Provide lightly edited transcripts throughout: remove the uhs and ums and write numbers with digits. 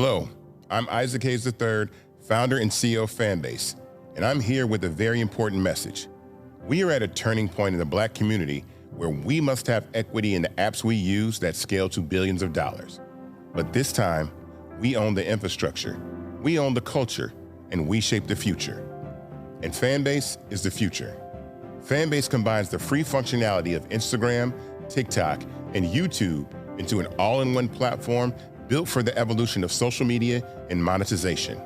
Hello, I'm Isaac Hayes III, founder and CEO of Fanbase, and I'm here with a very important message. We are at a turning point in the Black community where we must have equity in the apps we use that scale to billions of dollars. But this time, we own the infrastructure, we own the culture, and we shape the future. And Fanbase is the future. Fanbase combines the free functionality of Instagram, TikTok, and YouTube into an all-in-one platform built for the evolution of social media and monetization.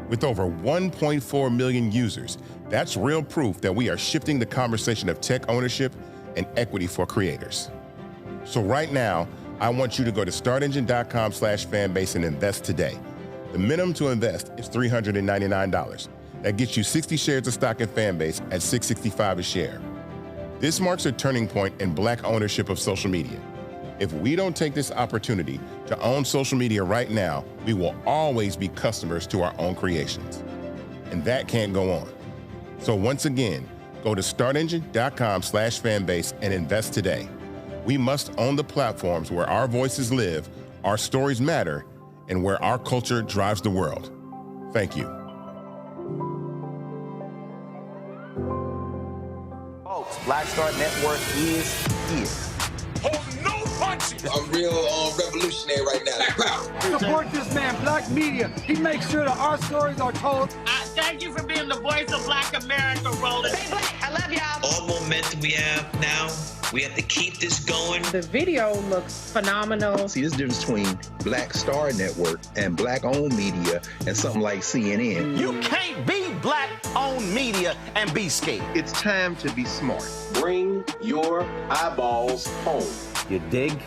With over 1.4 million users, that's real proof that we are shifting the conversation of tech ownership and equity for creators. So right now, I want you to go to startengine.com/fanbase and invest today. The minimum to invest is $399. That gets you 60 shares of stock in Fanbase at $665 a share. This marks a turning point in Black ownership of social media. If we don't take this opportunity to own social media right now, we will always be customers to our own creations. And that can't go on. So once again, go to startengine.com/fanbase and invest today. We must own the platforms where our voices live, our stories matter, and where our culture drives the world. Thank you. Folks, Black Star Network is here. Hold no punches. I'm real revolutionary right now. Support this man, Black Media. He makes sure that our stories are told. Thank you for being the voice of Black America, Roland. Stay Black. I love y'all. All momentum we have now, we have to keep this going. The video looks phenomenal. See, this difference between Black Star Network and Black-owned media and something like CNN. You can't be Black-owned media and be scared. It's time to be smart. Bring your eyeballs home. You dig?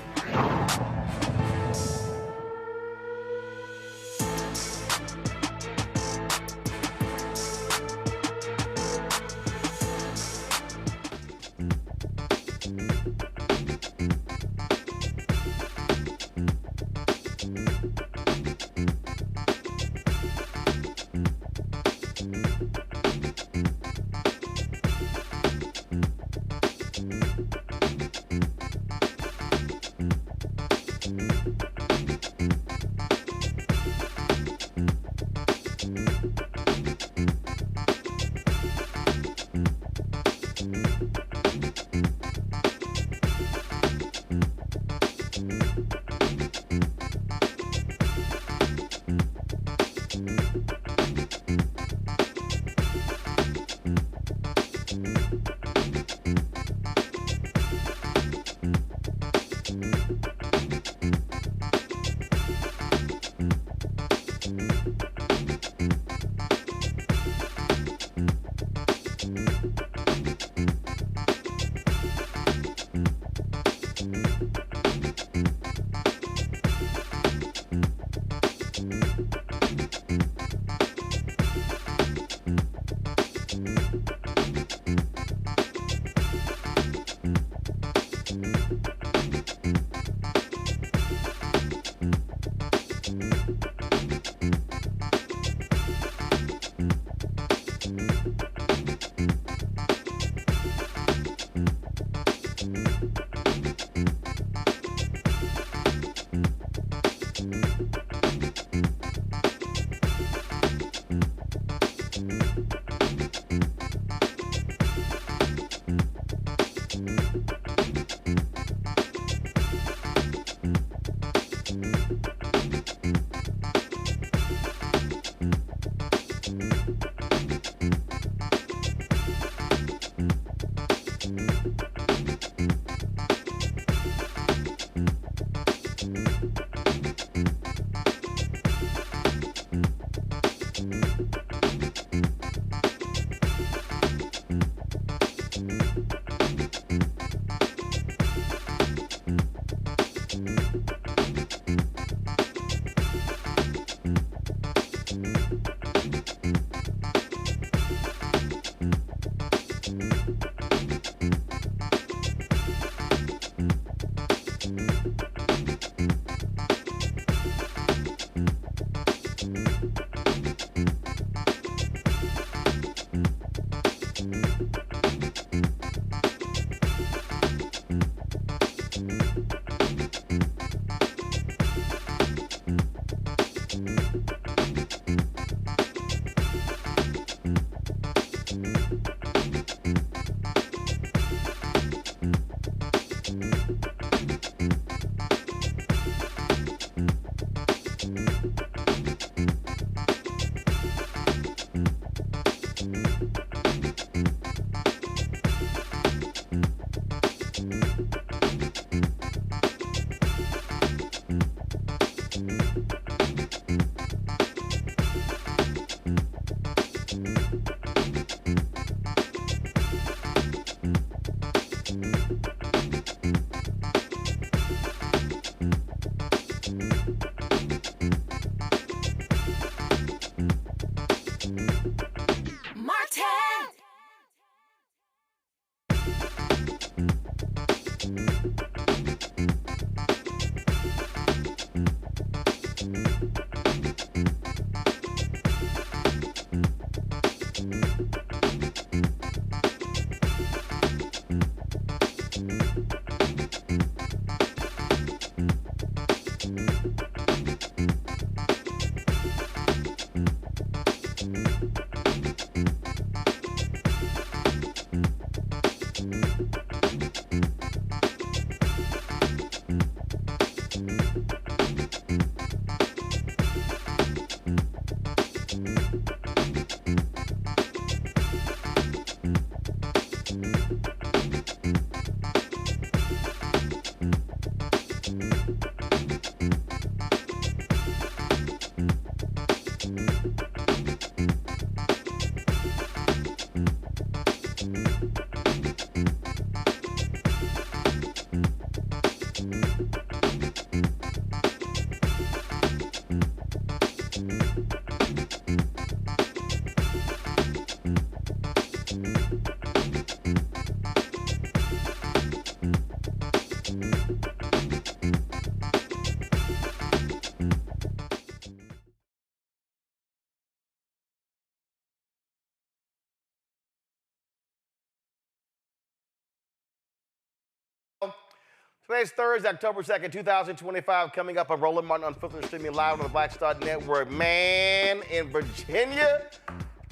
Today's Thursday, October 2nd, 2025, coming up on Roland Martin Unfiltered, streaming live on the Black Star Network. Man, in Virginia,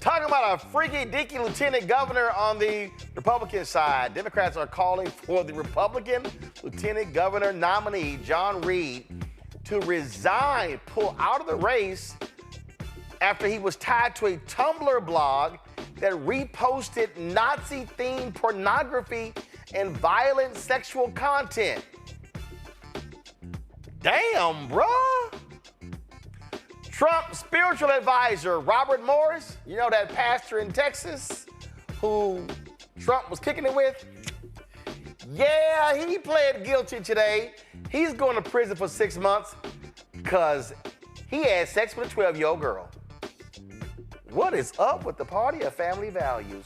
talking about a freaky deaky lieutenant governor on the Republican side. Democrats are calling for the Republican lieutenant governor nominee, John Reed, to resign, pull out of the race after he was tied to a Tumblr blog that reposted Nazi-themed pornography and violent sexual content. Damn, bruh. Trump spiritual advisor Robert Morris, you know that pastor in Texas who Trump was kicking it with? Yeah, he pled guilty today. He's going to prison for 6 months because he had sex with a 12-year-old girl. What is up with the party of family values?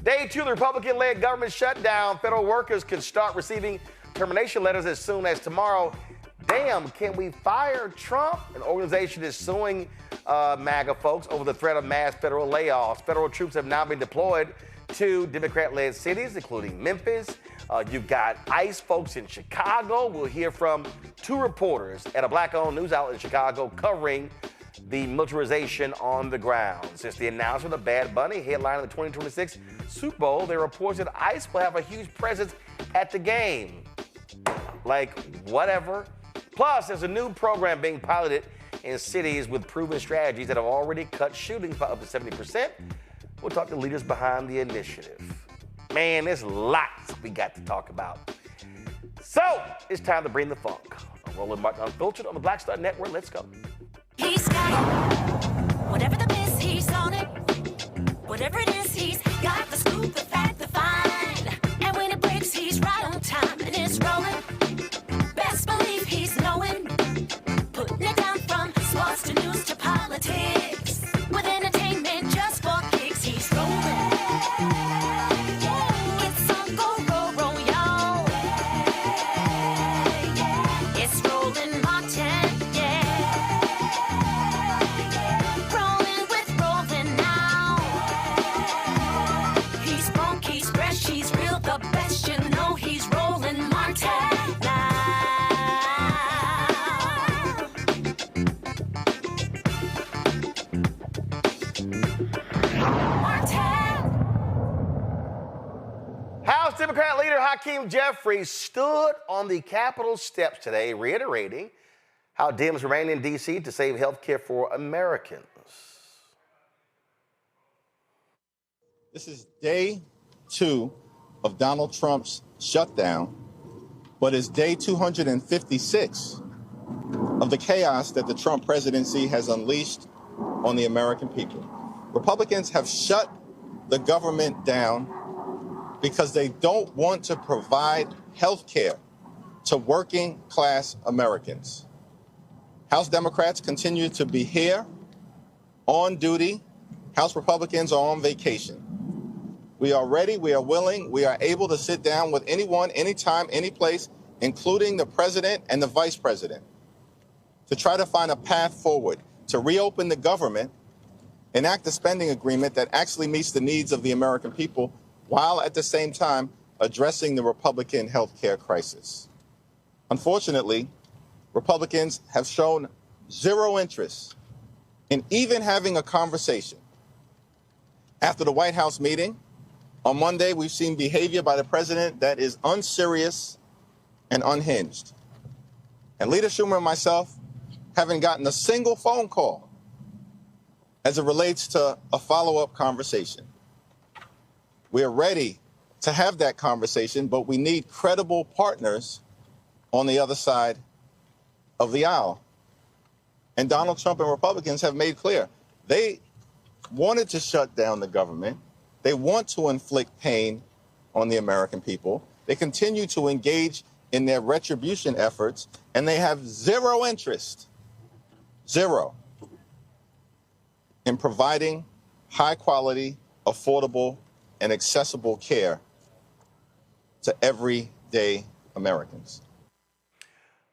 Day 2 of the Republican-led government shutdown. Federal workers could start receiving termination letters as soon as tomorrow. Damn, can we fire Trump? An organization is suing MAGA folks over the threat of mass federal layoffs. Federal troops have now been deployed to Democrat-led cities, including Memphis. You've got ICE folks in Chicago. We'll hear from 2 reporters at a black-owned news outlet in Chicago covering the militarization on the ground. Since the announcement of Bad Bunny headlining the 2026 Super Bowl, there are reports that ICE will have a huge presence at the game. Like, whatever. Plus, there's a new program being piloted in cities with proven strategies that have already cut shootings by up to 70%. We'll talk to leaders behind the initiative. Man, there's lots we got to talk about. So, it's time to bring the funk. I'm Roland Martin Unfiltered on the Black Star Network. Let's go. He's got it. Whatever the biz, he's on it. Whatever it is, he's got the scoop, the fact, the find. And when it breaks, he's right on time and it's rolling. Best believe he's knowing. Putting it down from sports to news to politics. With entertainment just for kicks, he's rolling. It's on go, roll, roll, y'all. It's Roland Martin. Democrat leader Hakeem Jeffries stood on the Capitol steps today, reiterating how Dems remain in D.C. to save health care for Americans. This is day 2 of Donald Trump's shutdown, but it's day 256 of the chaos that the Trump presidency has unleashed on the American people. Republicans have shut the government down because they don't want to provide health care to working class Americans. House Democrats continue to be here on duty. House Republicans are on vacation. We are ready, we are willing, we are able to sit down with anyone, anytime, any place, including the president and the vice president, to try to find a path forward, to reopen the government, enact a spending agreement that actually meets the needs of the American people, while at the same time addressing the Republican health care crisis. Unfortunately, Republicans have shown zero interest in even having a conversation. After the White House meeting, on Monday, we've seen behavior by the president that is unserious and unhinged. And Leader Schumer and myself haven't gotten a single phone call, as it relates to a follow-up conversation. We're ready to have that conversation, but we need credible partners on the other side of the aisle. And Donald Trump and Republicans have made clear they wanted to shut down the government. They want to inflict pain on the American people. They continue to engage in their retribution efforts, and they have zero interest, zero, in providing high quality, affordable, and accessible care to everyday Americans.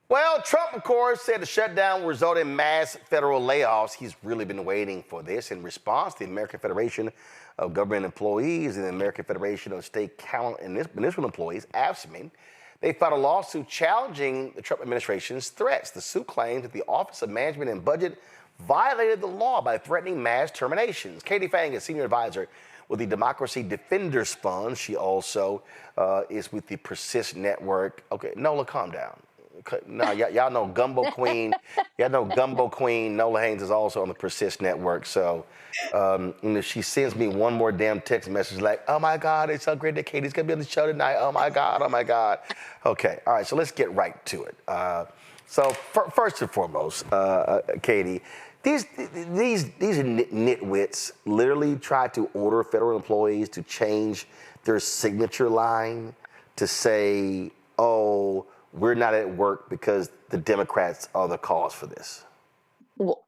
Well, Trump, of course, said the shutdown will result in mass federal layoffs. He's really been waiting for this. In response, the American Federation of Government Employees and the American Federation of State Count and Municipal Employees, AFSCME, they filed a lawsuit challenging the Trump administration's threats. The suit claims that the Office of Management and Budget violated the law by threatening mass terminations. Katie Fang is senior advisor with the Democracy Defenders Fund. She also is with the Persist Network. Okay, Nola, calm down. No, y'all know Gumbo Queen. Y'all know Gumbo Queen. Nola Haynes is also on the Persist Network. So she sends me one more damn text message like, oh my God, it's so great that Katie's gonna be on the show tonight. Oh my God, oh my God. Okay, all right, so let's get right to it. So first and foremost, Katie, these nitwits literally tried to order federal employees to change their signature line to say, oh, we're not at work because the Democrats are the cause for this. Well,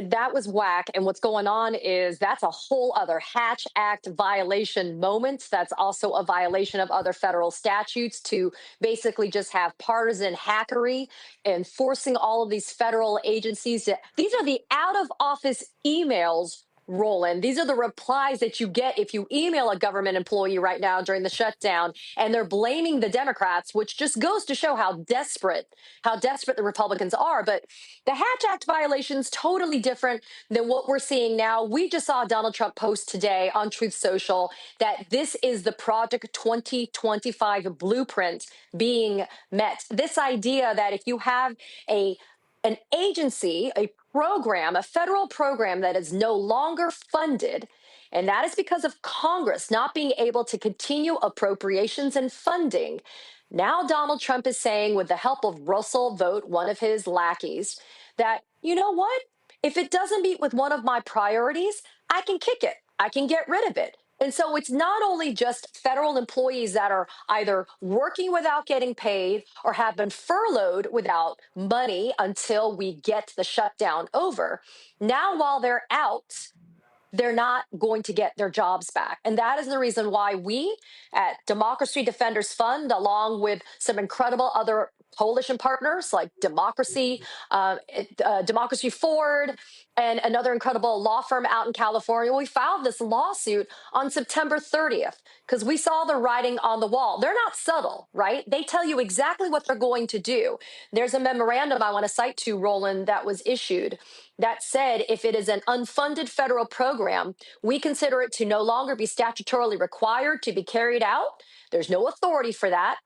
that was whack. And what's going on is that's a whole other Hatch Act violation moment. That's also a violation of other federal statutes to basically just have partisan hackery and forcing all of these federal agencies to. These are the out of office emails, Roland. These are the replies that you get if you email a government employee right now during the shutdown, and they're blaming the Democrats, which just goes to show how desperate the Republicans are. But the Hatch Act violations totally different than what we're seeing now. We just saw Donald Trump post today on Truth Social that this is the Project 2025 blueprint being met. This idea that if you have an agency, a program, a federal program that is no longer funded, and that is because of Congress not being able to continue appropriations and funding. Now Donald Trump is saying, with the help of Russell Vogt, one of his lackeys, that, you know what? If it doesn't meet with one of my priorities, I can kick it. I can get rid of it. And so it's not only just federal employees that are either working without getting paid or have been furloughed without money until we get the shutdown over. Now, while they're out, they're not going to get their jobs back. And that is the reason why we at Democracy Defenders Fund, along with some incredible other coalition partners like Democracy Forward, and another incredible law firm out in California, we filed this lawsuit on September 30th because we saw the writing on the wall. They're not subtle, right? They tell you exactly what they're going to do. There's a memorandum I want to cite to, Roland, that was issued that said if it is an unfunded federal program, we consider it to no longer be statutorily required to be carried out. There's no authority for that.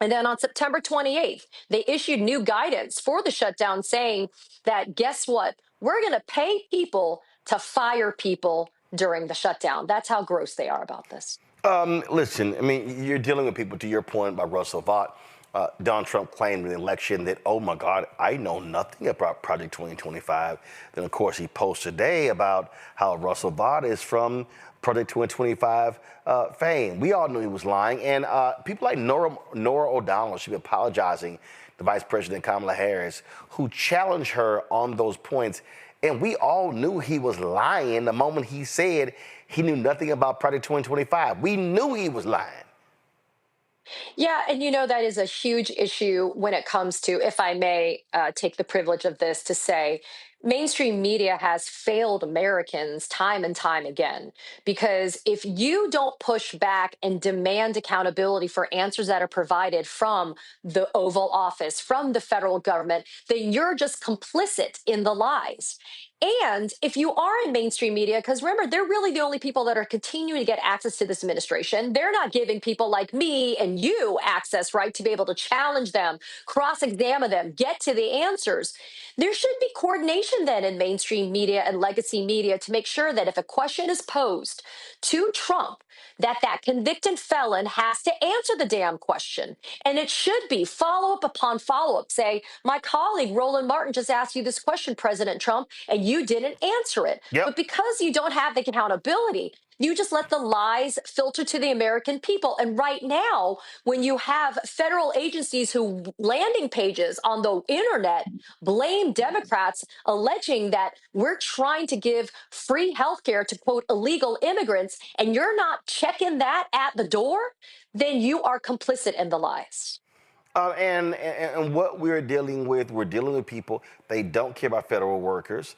And then on September 28th, they issued new guidance for the shutdown saying that, guess what? We're going to pay people to fire people during the shutdown. That's how gross they are about this. Listen, I mean, you're dealing with people, to your point, by Russell Vought. Donald Trump claimed in the election that, oh my God, I know nothing about Project 2025. Then, of course, he posted today about how Russell Vought is from Project 2025 fame. We all knew he was lying. And people like Nora O'Donnell should be apologizing to Vice President Kamala Harris, who challenged her on those points. And we all knew he was lying the moment he said he knew nothing about Project 2025. We knew he was lying. Yeah, and you know, that is a huge issue when it comes to, if I may take the privilege of this to say, mainstream media has failed Americans time and time again, because if you don't push back and demand accountability for answers that are provided from the Oval Office, from the federal government, then you're just complicit in the lies. And if you are in mainstream media, because remember, they're really the only people that are continuing to get access to this administration. They're not giving people like me and you access, right, to be able to challenge them, cross-examine them, get to the answers. There should be coordination position then in mainstream media and legacy media to make sure that if a question is posed to Trump, that convicted felon has to answer the damn question. And it should be follow up upon follow up. Say, my colleague Roland Martin just asked you this question, President Trump, and you didn't answer it. Yep. But because you don't have the accountability, you just let the lies filter to the American people. And right now, when you have federal agencies who landing pages on the internet blame Democrats, alleging that we're trying to give free health care to, quote, illegal immigrants, and you're not checking that at the door, then you are complicit in the lies. And what we're dealing with people, they don't care about federal workers.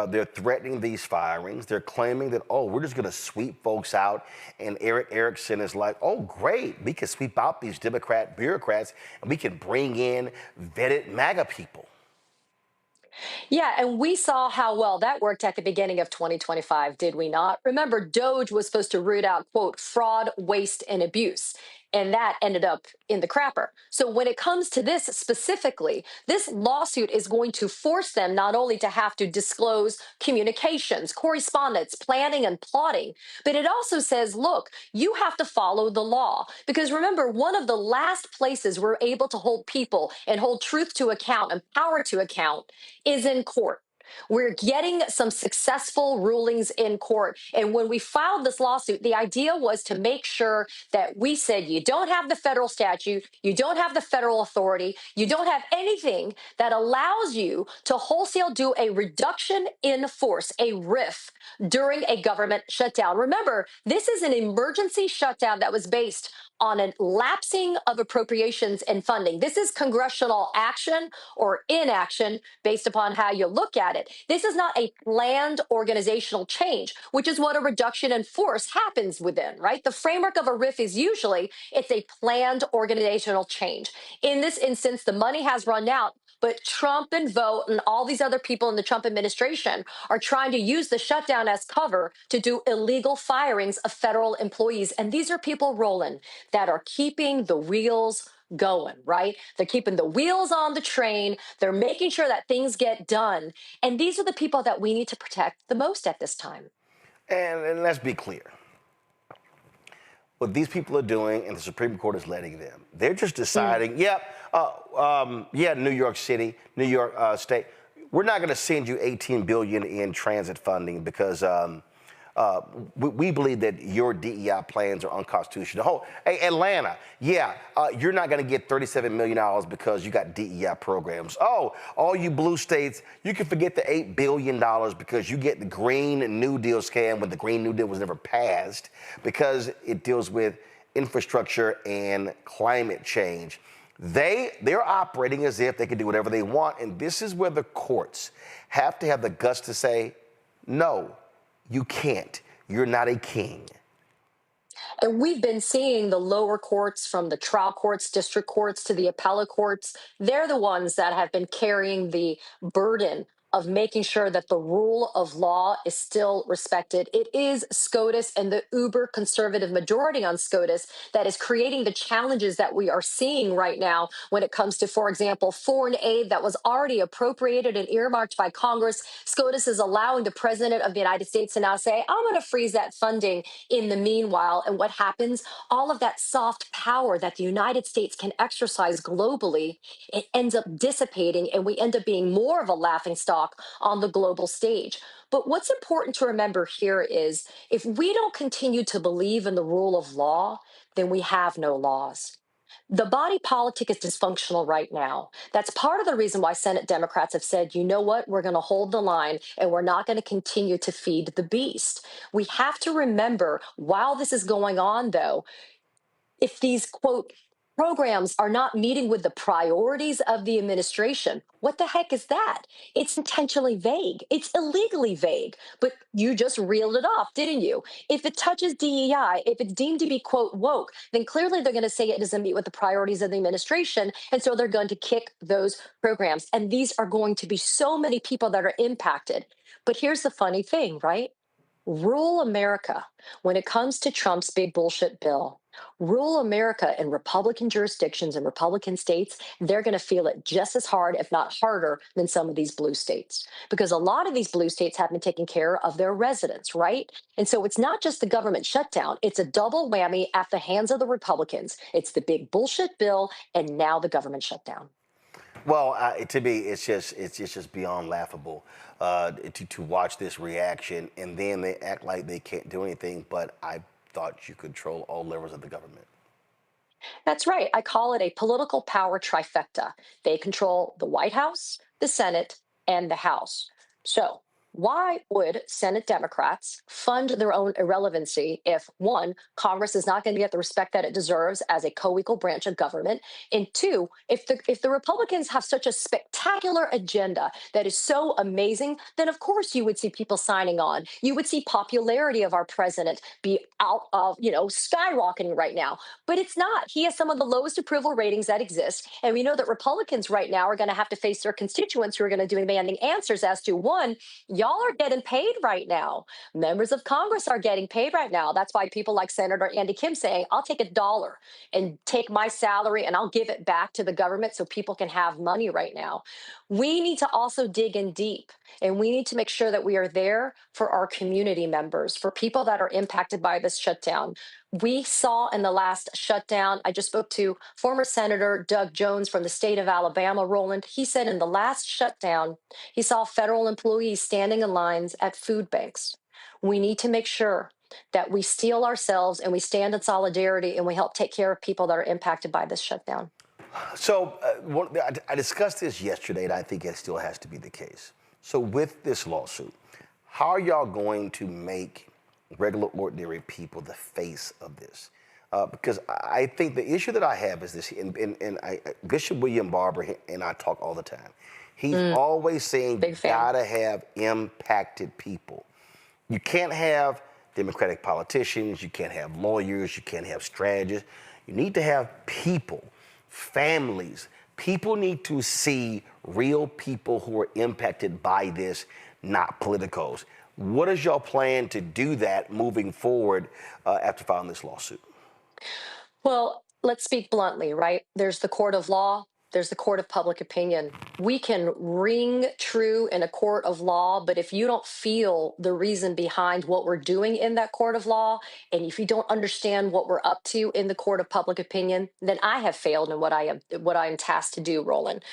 They're threatening these firings. They're claiming that, oh, we're just going to sweep folks out. And Eric Erickson is like, oh, great. We can sweep out these Democrat bureaucrats and we can bring in vetted MAGA people. Yeah, and we saw how well that worked at the beginning of 2025, did we not? Remember, Doge was supposed to root out, quote, fraud, waste, and abuse. And that ended up in the crapper. So when it comes to this specifically, this lawsuit is going to force them not only to have to disclose communications, correspondence, planning, and plotting, but it also says, look, you have to follow the law. Because remember, one of the last places we're able to hold people and hold truth to account and power to account is in court. We're getting some successful rulings in court. And when we filed this lawsuit, the idea was to make sure that we said you don't have the federal statute, you don't have the federal authority, you don't have anything that allows you to wholesale do a reduction in force, a RIF, during a government shutdown. Remember, this is an emergency shutdown that was based on a lapsing of appropriations and funding. This is congressional action or inaction based upon how you look at it. This is not a planned organizational change, which is what a reduction in force happens within, right? The framework of a RIF is usually it's a planned organizational change. In this instance, the money has run out, but Trump and Vogt and all these other people in the Trump administration are trying to use the shutdown as cover to do illegal firings of federal employees. And these are people, Roland, that are keeping the wheels going, right? They're keeping the wheels on the train. They're making sure that things get done. And these are the people that we need to protect the most at this time. And let's be clear. What these people are doing, and the Supreme Court is letting them, they're just deciding, New York City, New York State, we're not going to send you $18 billion in transit funding because we believe that your DEI plans are unconstitutional. Hey, Atlanta, you're not going to get $37 million because you got DEI programs. Oh, all you blue states, you can forget the $8 billion because you get the Green New Deal scam when the Green New Deal was never passed because it deals with infrastructure and climate change. They're operating as if they can do whatever they want, and this is where the courts have to have the guts to say, no, you can't. You're not a king. And we've been seeing the lower courts, from the trial courts, district courts to the appellate courts. They're the ones that have been carrying the burden of making sure that the rule of law is still respected. It is SCOTUS and the uber conservative majority on SCOTUS that is creating the challenges that we are seeing right now when it comes to, for example, foreign aid that was already appropriated and earmarked by Congress. SCOTUS is allowing the president of the United States to now say, I'm going to freeze that funding in the meanwhile. And what happens? All of that soft power that the United States can exercise globally, it ends up dissipating, and we end up being more of a laughingstock on the global stage. But what's important to remember here is if we don't continue to believe in the rule of law, then we have no laws. The body politic is dysfunctional right now. That's part of the reason why Senate Democrats have said, you know what, we're going to hold the line and we're not going to continue to feed the beast. We have to remember, while this is going on, though, if these, quote, programs are not meeting with the priorities of the administration, what the heck is that? It's intentionally vague. It's illegally vague, but you just reeled it off, didn't you? If it touches DEI, if it's deemed to be, quote, woke, then clearly they're going to say it doesn't meet with the priorities of the administration. And so they're going to kick those programs. And these are going to be so many people that are impacted. But here's the funny thing, right? Rural America, when it comes to Trump's big bullshit bill, Rural America in Republican jurisdictions and Republican states, they're going to feel it just as hard, if not harder, than some of these blue states. Because a lot of these blue states have been taking care of their residents, right? And so it's not just the government shutdown, it's a double whammy at the hands of the Republicans. It's the big bullshit bill and now the government shutdown. Well, to me, it's just beyond laughable to watch this reaction, and then they act like they can't do anything. But I thought you control all levels of the government. That's right. I call it a political power trifecta. They control the White House, the Senate, and the House. So, why would Senate Democrats fund their own irrelevancy if, one, Congress is not going to get the respect that it deserves as a co-equal branch of government, and two, if the Republicans have such a spectacular agenda that is so amazing, then of course you would see people signing on. You would see popularity of our president be out of, skyrocketing right now. But it's not. He has some of the lowest approval ratings that exist, and we know that Republicans right now are going to have to face their constituents who are going to be demanding answers as to, one, y'all are getting paid right now. Members of Congress are getting paid right now. That's why people like Senator Andy Kim saying, I'll take $1 and take my salary and I'll give it back to the government so people can have money right now. We need to also dig in deep, and we need to make sure that we are there for our community members, for people that are impacted by this shutdown. We saw in the last shutdown, I just spoke to former Senator Doug Jones from the state of Alabama, Roland. He said in the last shutdown, he saw federal employees standing in lines at food banks. We need to make sure that we steel ourselves and we stand in solidarity and we help take care of people that are impacted by this shutdown. So I discussed this yesterday, and I think it still has to be the case. So with this lawsuit, how are y'all going to make regular, ordinary people the face of this? Because I think the issue that I have is this, and Bishop William Barber and I talk all the time. He's always saying you gotta have impacted people. You can't have Democratic politicians, you can't have lawyers, you can't have strategists. You need to have people, families. People need to see real people who are impacted by this, not politicos. What is your plan to do that moving forward after filing this lawsuit? Well, let's speak bluntly, right? There's the court of law. There's the court of public opinion. We can ring true in a court of law, but if you don't feel the reason behind what we're doing in that court of law, and if you don't understand what we're up to in the court of public opinion, then I have failed in what I am tasked to do, Roland.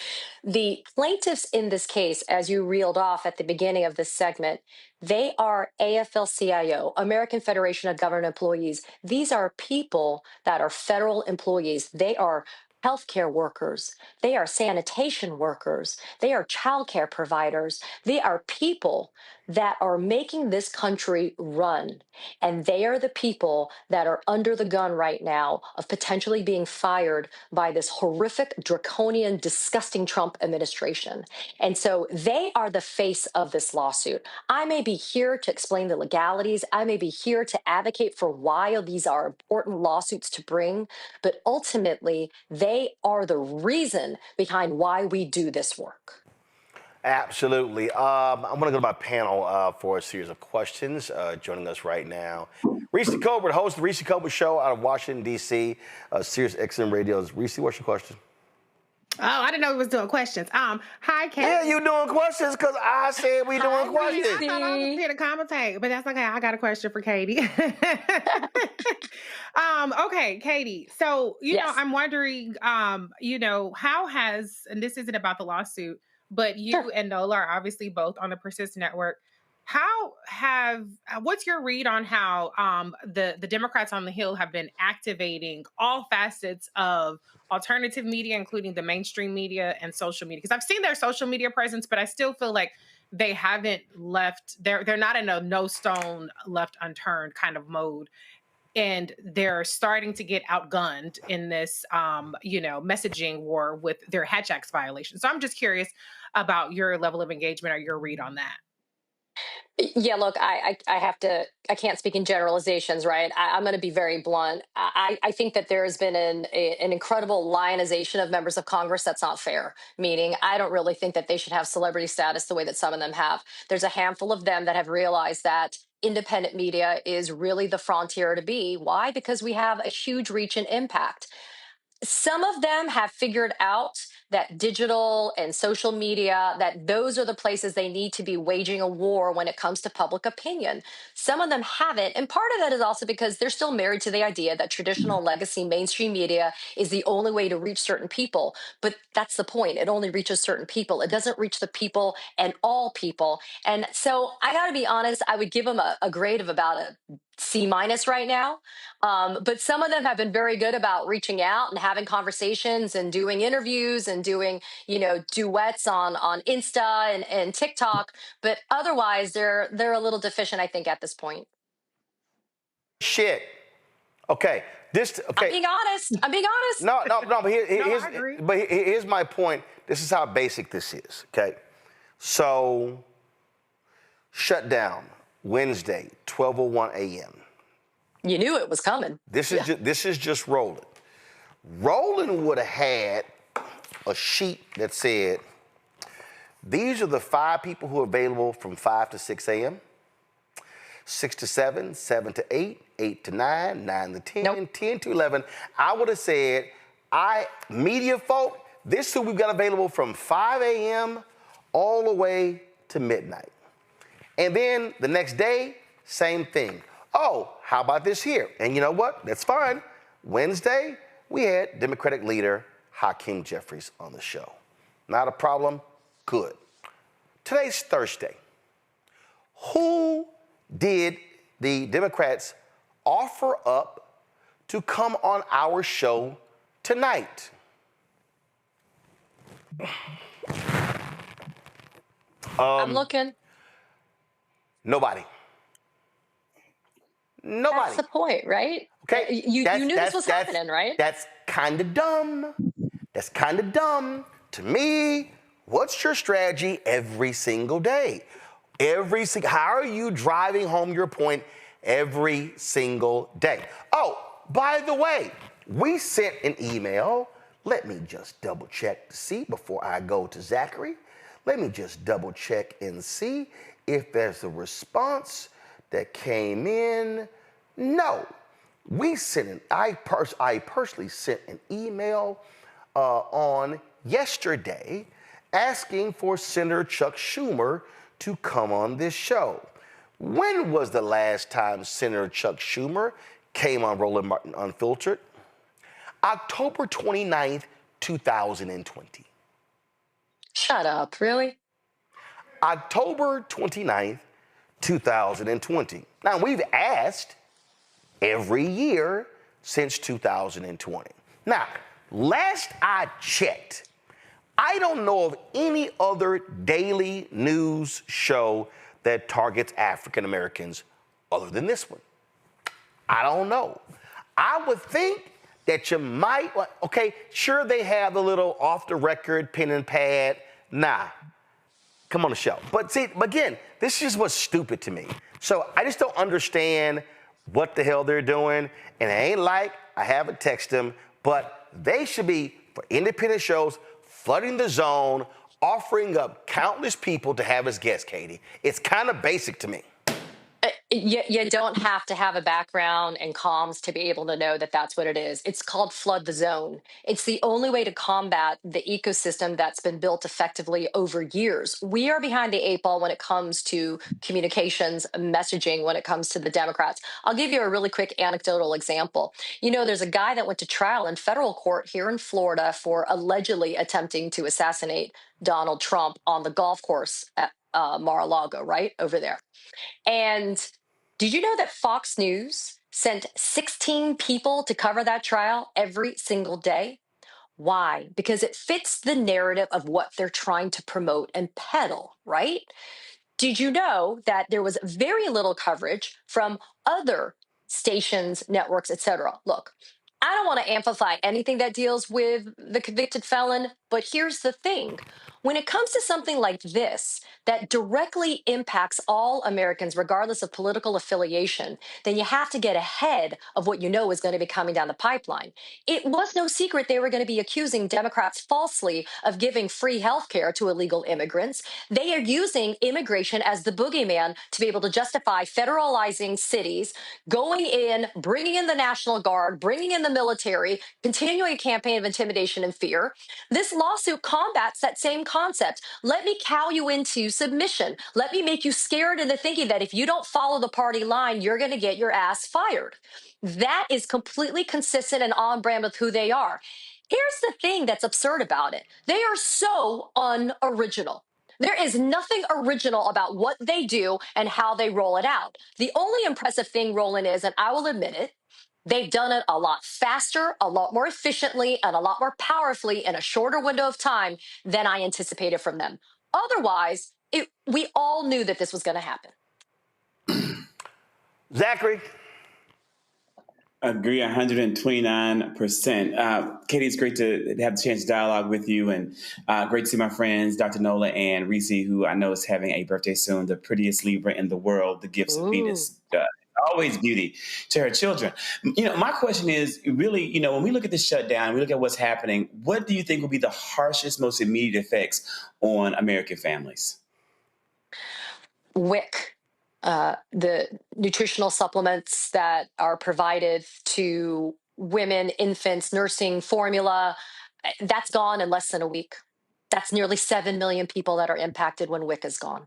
The plaintiffs in this case, as you reeled off at the beginning of this segment, they are AFL-CIO, American Federation of Government Employees. These are people that are federal employees. They are healthcare workers. They are sanitation workers. They are childcare providers. They are people that are making this country run. And they are the people that are under the gun right now of potentially being fired by this horrific, draconian, disgusting Trump administration. And so they are the face of this lawsuit. I may be here to explain the legalities. I may be here to advocate for why these are important lawsuits to bring, but ultimately, they are the reason behind why we do this work. Absolutely. I'm going to go to my panel for a series of questions. Joining us right now, Reese Colbert, host of the Reese Colbert Show out of Washington, D.C., Sirius XM Radio's. Reese, what's your question? Oh, I didn't know we was doing questions. Hi, Katie. Yeah, you doing questions because I said we doing questions. I thought I was here to commentate, but that's okay. I got a question for Katie. Okay, Katie. So, you know, I'm wondering, how has, and this isn't about the lawsuit, but you and Nola are obviously both on the Persist Network. What's your read on how the Democrats on the Hill have been activating all facets of alternative media, including the mainstream media and social media? Because I've seen their social media presence, but I still feel like they haven't left, they're not in a no stone left unturned kind of mode. And they're starting to get outgunned in this, messaging war with their Hatch Acts violations. So I'm just curious about your level of engagement or your read on that. Yeah, look, I can't speak in generalizations, right? I'm going to be very blunt. I think that there has been an incredible lionization of members of Congress that's not fair, meaning I don't really think that they should have celebrity status the way that some of them have. There's a handful of them that have realized that independent media is really the frontier to be. Why? Because we have a huge reach and impact. Some of them have figured out that digital and social media, that those are the places they need to be waging a war when it comes to public opinion. Some of them haven't. And part of that is also because they're still married to the idea that traditional legacy mainstream media is the only way to reach certain people. But that's the point. It only reaches certain people. It doesn't reach the people and all people. And so I got to be honest, I would give them a grade of about a C- right now. But some of them have been very good about reaching out and having conversations and doing interviews and doing, duets on Insta and TikTok. But otherwise, they're a little deficient, I think, at this point. Shit. Okay. I'm being honest. No. But I agree. here's my point. This is how basic this is. Okay. So, shutdown Wednesday, 12:01 a.m. You knew it was coming. This is just Roland. Roland would have had a sheet that said, these are the 5 people who are available from 5 to 6 a.m., 6 to 7, 7 to 8, 8 to 9, 9 to 10, Nope. 10 to 11. I would have said, media folk, this is who we've got available from 5 a.m. all the way to midnight. And then the next day, same thing. Oh, how about this here? And you know what? That's fine. Wednesday, we had Democratic leader Hakeem Jeffries on the show. Not a problem? Good. Today's Thursday. Who did the Democrats offer up to come on our show tonight? I'm looking. Nobody. That's the point, right? Okay. You knew this was happening, right? That's kind of dumb. That's kind of dumb. To me, what's your strategy every single day? How are you driving home your point every single day? Oh, by the way, we sent an email. Let me just double check to see before I go to Zachary. Let me just double check and see if there's a response that came in. No, I personally sent an email on yesterday asking for Senator Chuck Schumer to come on this show. When was the last time Senator Chuck Schumer came on Roland Martin Unfiltered? October 29th, 2020. Shut up, really? October 29th, 2020. Now, we've asked every year since 2020. Now, last I checked, I don't know of any other daily news show that targets African Americans other than this one. I don't know. I would think that you might, okay, sure they have the little off the record pen and pad. Nah, come on the show. But see, again, this is what's stupid to me. So I just don't understand what the hell they're doing. And it ain't like I haven't texted them, but they should be, for independent shows, flooding the zone, offering up countless people to have as guests, Katie. It's kind of basic to me. You don't have to have a background and comms to be able to know that that's what it is. It's called flood the zone. It's the only way to combat the ecosystem that's been built effectively over years. We are behind the 8 ball when it comes to communications, messaging, when it comes to the Democrats. I'll give you a really quick anecdotal example. There's a guy that went to trial in federal court here in Florida for allegedly attempting to assassinate Donald Trump on the golf course at Mar-a-Lago, right over there. And did you know that Fox News sent 16 people to cover that trial every single day? Why? Because it fits the narrative of what they're trying to promote and peddle, right? Did you know that there was very little coverage from other stations, networks, etc.? Look, I don't want to amplify anything that deals with the convicted felon, But here's the thing. When it comes to something like this, that directly impacts all Americans, regardless of political affiliation, then you have to get ahead of what you know is going to be coming down the pipeline. It was no secret they were going to be accusing Democrats falsely of giving free health care to illegal immigrants. They are using immigration as the boogeyman to be able to justify federalizing cities, going in, bringing in the National Guard, bringing in the military, continuing a campaign of intimidation and fear. This lawsuit combats that same concept. Let me cow you into submission. Let me make you scared into thinking that if you don't follow the party line, you're going to get your ass fired. That is completely consistent and on brand with who they are. Here's the thing that's absurd about it. They are so unoriginal. There is nothing original about what they do and how they roll it out. The only impressive thing, Roland, is, and I will admit it, they've done it a lot faster, a lot more efficiently, and a lot more powerfully in a shorter window of time than I anticipated from them. Otherwise, we all knew that this was going to happen. Zachary? Agree 129%. Katie, it's great to have the chance to dialogue with you, and great to see my friends, Dr. Nola and Reese, who I know is having a birthday soon, the prettiest Libra in the world, the gifts of Venus. Always beauty to her children. My question is really, when we look at this shutdown, we look at what's happening, what do you think will be the harshest, most immediate effects on American families? WIC. The nutritional supplements that are provided to women, infants, nursing formula, that's gone in less than a week. That's nearly 7 million people that are impacted when WIC is gone.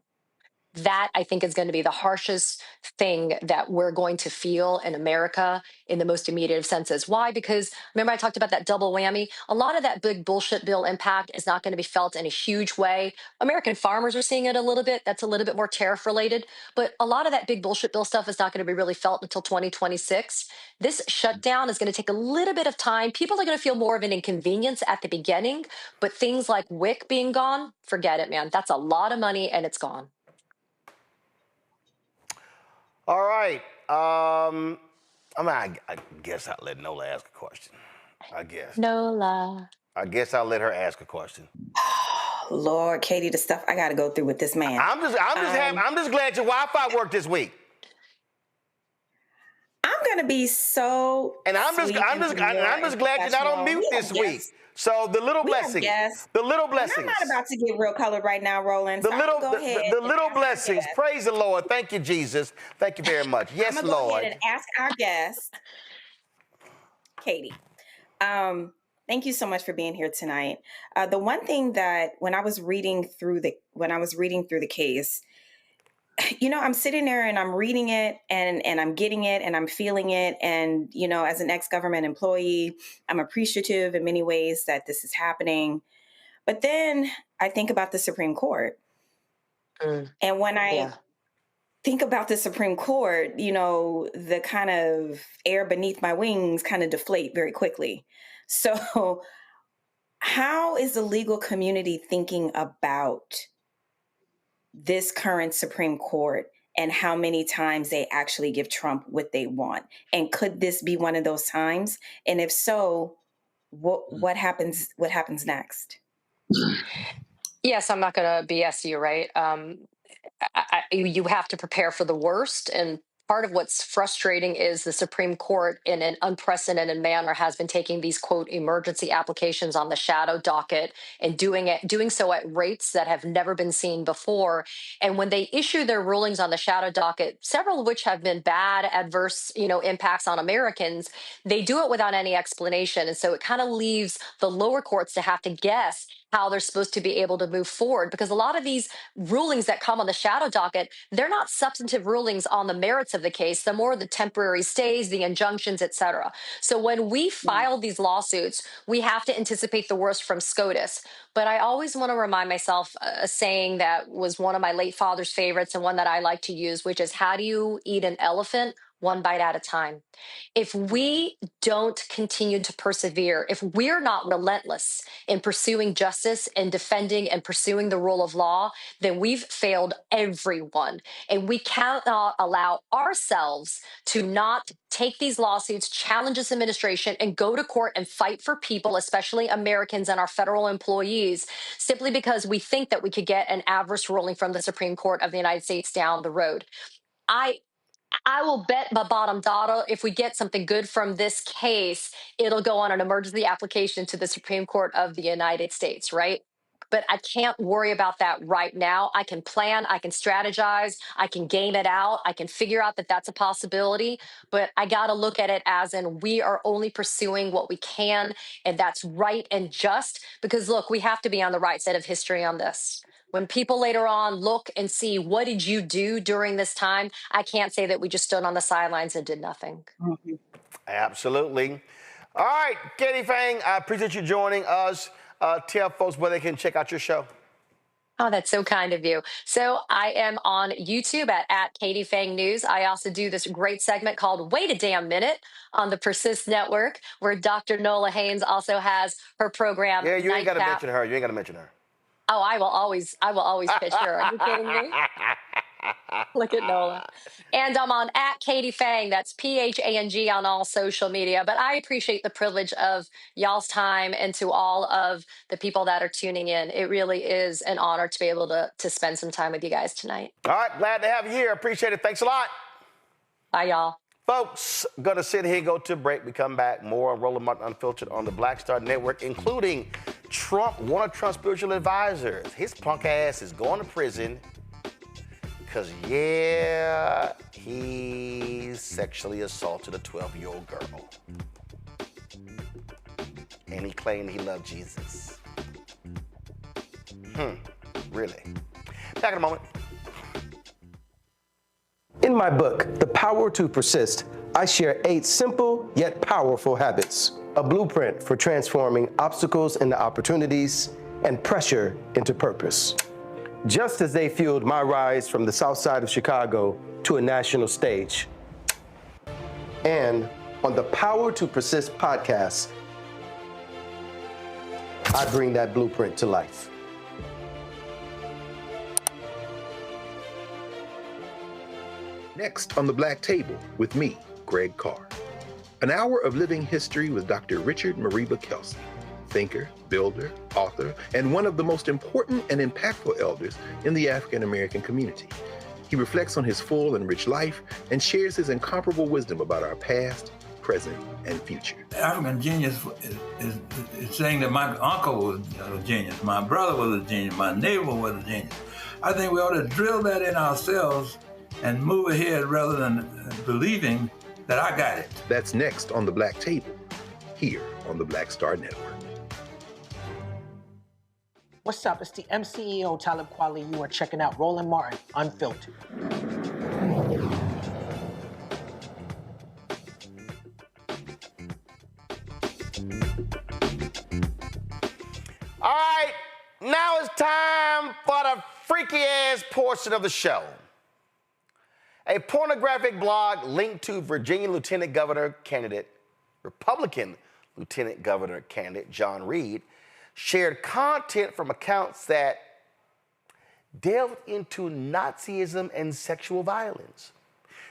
That, I think, is going to be the harshest thing that we're going to feel in America in the most immediate of senses. Why? Because remember I talked about that double whammy? A lot of that big bullshit bill impact is not going to be felt in a huge way. American farmers are seeing it a little bit. That's a little bit more tariff related. But a lot of that big bullshit bill stuff is not going to be really felt until 2026. This shutdown is going to take a little bit of time. People are going to feel more of an inconvenience at the beginning. But things like WIC being gone, forget it, man. That's a lot of money and it's gone. All right. I guess I'll let Nola ask a question. I guess I'll let her ask a question. Lord, Katie, the stuff I got to go through with this man. I'm just glad your Wi-Fi worked this week. I'm gonna be so. And I'm just glad you're not on mute this week. So the little blessings. The little blessings. And I'm not about to get real colored right now, Roland. The little blessings. Praise the Lord. Thank you, Jesus. Thank you very much. Yes, I'm Lord. Go ahead and ask our guest, Katie. Thank you so much for being here tonight. The one thing that when I was reading through the case, I'm sitting there and I'm reading it and I'm getting it and I'm feeling it. And, as an ex-government employee, I'm appreciative in many ways that this is happening. But then I think about the Supreme Court. And when I think about the Supreme Court, the kind of air beneath my wings kind of deflate very quickly. So how is the legal community thinking about this current Supreme Court and how many times they actually give Trump what they want? And could this be one of those times? And if so, what happens next? Yes, I'm not going to BS you, right? You have to prepare for the worst. And part of what's frustrating is the Supreme Court in an unprecedented manner has been taking these, quote, emergency applications on the shadow docket and doing so at rates that have never been seen before. And when they issue their rulings on the shadow docket, several of which have been bad, adverse, impacts on Americans, they do it without any explanation. And so it kind of leaves the lower courts to have to guess how they're supposed to be able to move forward, because a lot of these rulings that come on the shadow docket, they're not substantive rulings on the merits of the case. They're more the temporary stays, the injunctions, et cetera. So when we file these lawsuits, we have to anticipate the worst from SCOTUS. But I always want to remind myself a saying that was one of my late father's favorites and one that I like to use, which is, how do you eat an elephant one bite at a time. If we don't continue to persevere, if we're not relentless in pursuing justice and defending and pursuing the rule of law, then we've failed everyone. And we cannot allow ourselves to not take these lawsuits, challenge this administration, and go to court and fight for people, especially Americans and our federal employees, simply because we think that we could get an adverse ruling from the Supreme Court of the United States down the road. I will bet my bottom dollar if we get something good from this case, it'll go on an emergency application to the Supreme Court of the United States, right? But I can't worry about that right now. I can plan, I can strategize, I can game it out, I can figure out that that's a possibility, but I got to look at it as in we are only pursuing what we can, and that's right and just, because look, we have to be on the right side of history on this. When people later on look and see what did you do during this time, I can't say that we just stood on the sidelines and did nothing. Mm-hmm. Absolutely. All right, Katie Fang, I appreciate you joining us. Tell folks where they can check out your show. Oh, that's so kind of you. So I am on YouTube at Katie Fang News. I also do this great segment called Wait a Damn Minute on the Persist Network, where Dr. Nola Haynes also has her program. Yeah, you ain't got to mention her. You ain't got to mention her. Oh, I will always pitch her. Are you kidding me? Look at Nola. And I'm on at Katie Fang. That's PHANG on all social media. But I appreciate the privilege of y'all's time, and to all of the people that are tuning in. It really is an honor to be able to spend some time with you guys tonight. All right. Glad to have you here. Appreciate it. Thanks a lot. Bye, y'all. Folks, going to sit here and go to a break. We come back. More on Roland Martin Unfiltered on the Black Star Network, including one of Trump's spiritual advisors. His punk ass is going to prison because, yeah, he sexually assaulted a 12-year-old girl. And he claimed he loved Jesus. Really? Back in a moment. In my book, The Power to Persist, I share 8 simple yet powerful habits, a blueprint for transforming obstacles into opportunities and pressure into purpose. Just as they fueled my rise from the south side of Chicago to a national stage. And on the Power to Persist podcast, I bring that blueprint to life. Next on the Black Table with me, Greg Carr. An hour of living history with Dr. Richard Mariba Kelsey, thinker, builder, author, and one of the most important and impactful elders in the African American community. He reflects on his full and rich life and shares his incomparable wisdom about our past, present, and future. African genius is saying that my uncle was a genius, my brother was a genius, my neighbor was a genius. I think we ought to drill that in ourselves and move ahead rather than believing that I got it. That's next on the Black Table, here on the Black Star Network. What's up? It's the MCEO Talib Kweli. You are checking out Roland Martin Unfiltered. All right, now it's time for the freaky ass portion of the show. A pornographic blog linked to Virginia Lieutenant Governor candidate, Republican Lieutenant Governor candidate John Reed, shared content from accounts that delved into Nazism and sexual violence.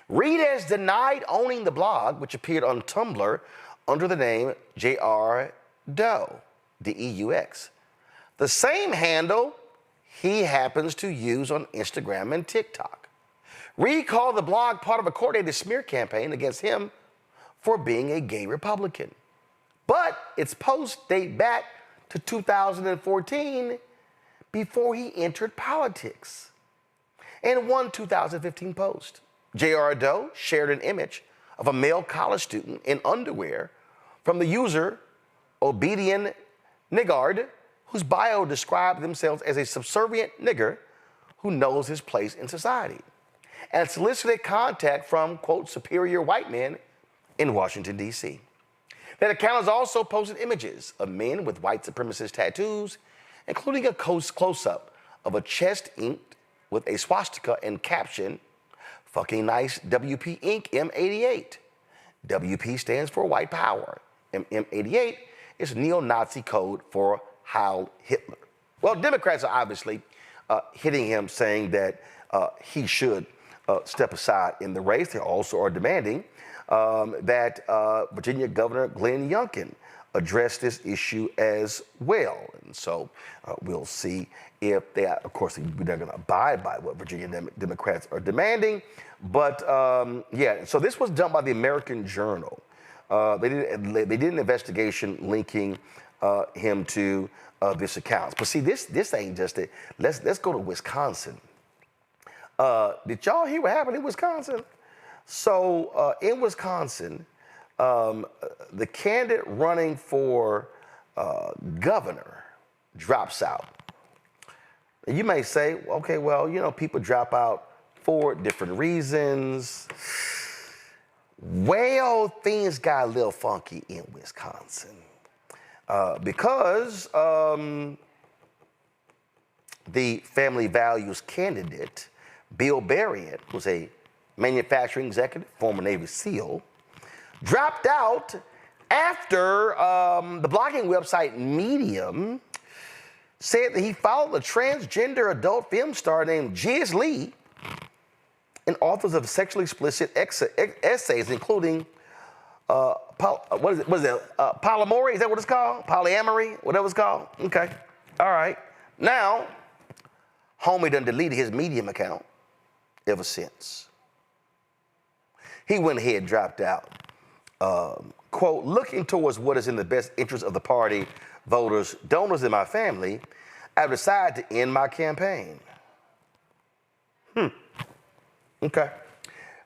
Reed has denied owning the blog, which appeared on Tumblr under the name J.R. Doe, D-E-U-X. The same handle he happens to use on Instagram and TikTok. Reed called the blog part of a coordinated smear campaign against him for being a gay Republican. But its posts date back to 2014, before he entered politics. In one 2015 post, J.R. Doe shared an image of a male college student in underwear from the user Obedian Niggard, whose bio described themselves as a subservient nigger who knows his place in society, and solicited contact from, quote, superior white men in Washington, D.C. That account has also posted images of men with white supremacist tattoos, including a close-up of a chest inked with a swastika and caption, Fucking nice WP Inc. M88. WP stands for white power. M88 is neo-Nazi code for Heil Hitler. Well, Democrats are obviously hitting him, saying that he should step aside in the race. They also are demanding that Virginia Governor Glenn Youngkin address this issue as well. And so we'll see if they, of course, they're going to abide by what Virginia Democrats are demanding. But yeah, so this was done by the American Journal. They did an investigation linking him to this account. But see, this ain't just it. Let's go to Wisconsin. Did y'all hear what happened in Wisconsin? So in Wisconsin, the candidate running for governor drops out. You may say, okay, well, you know, people drop out for different reasons. Well, things got a little funky in Wisconsin because the family values candidate, Bill Berrien, who's a manufacturing executive, former Navy SEAL, dropped out after the blogging website Medium said that he followed a transgender adult film star named Jiz Lee and authors of sexually explicit essays, including polyamory, is that what it's called? Polyamory, whatever it's called? Okay, all right. Now, homie done deleted his Medium account ever since. He went ahead and dropped out. Quote, looking towards what is in the best interest of the party, voters, donors, and my family, I've decided to end my campaign. Okay.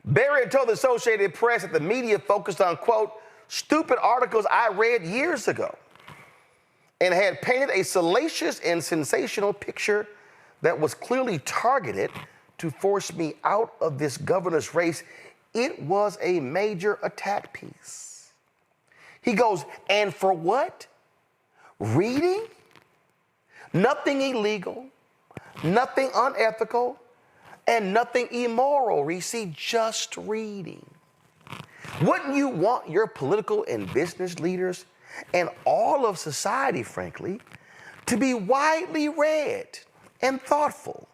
Berrien told the Associated Press that the media focused on, quote, stupid articles I read years ago and had painted a salacious and sensational picture that was clearly targeted to force me out of this governor's race. It was a major attack piece. He goes, and for what? Reading? Nothing illegal, nothing unethical, and nothing immoral, Reese, just reading. Wouldn't you want your political and business leaders and all of society, frankly, to be widely read and thoughtful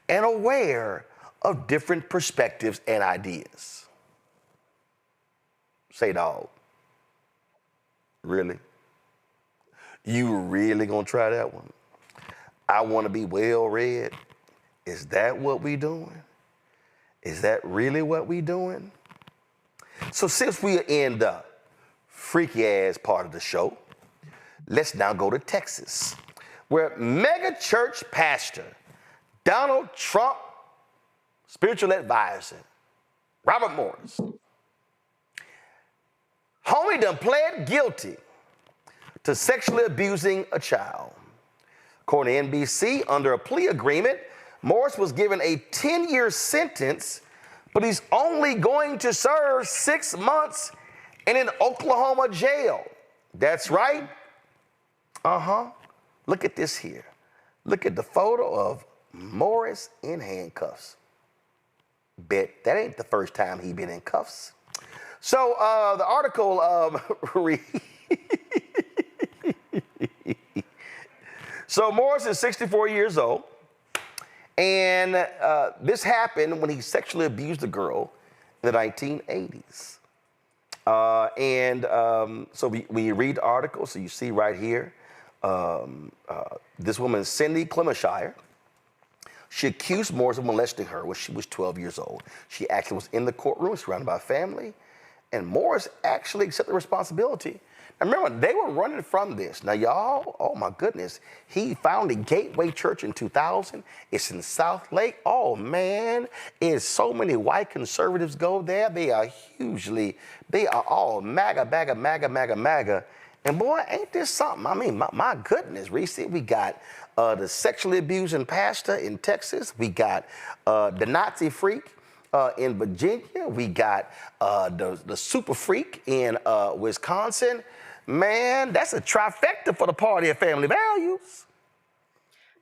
and aware of different perspectives and ideas? Say, dog, really? You really gonna try that one? I want to be well read. Is that what we doing? Is that really what we doing? So since we are in the freaky ass part of the show, let's now go to Texas, where mega church pastor Donald Trump spiritual advisor Robert Morris, homie done pled guilty to sexually abusing a child. According to NBC, under a plea agreement, Morris was given a 10-year sentence, but he's only going to serve 6 months in an Oklahoma jail. That's right. Look at this here. Look at the photo of Morris in handcuffs. Bet that ain't the first time he been in cuffs. So the article So Morris is 64 years old, and this happened when he sexually abused a girl in the 1980s. So when you read the article, so you see right here, this woman, Cindy Clemenshire, she accused Morris of molesting her when she was 12 years old. She actually was in the courtroom, surrounded by family, and Morris actually accepted responsibility. Now remember, they were running from this. Now y'all, oh my goodness, he founded Gateway Church in 2000. It's in South Lake. Oh man, it's so many white conservatives go there. They are all MAGA. And boy, ain't this something? I mean, my goodness, Reese, we got the sexually abusing pastor in Texas. We got the Nazi freak in Virginia. We got the super freak in Wisconsin. Man, that's a trifecta for the party of family values.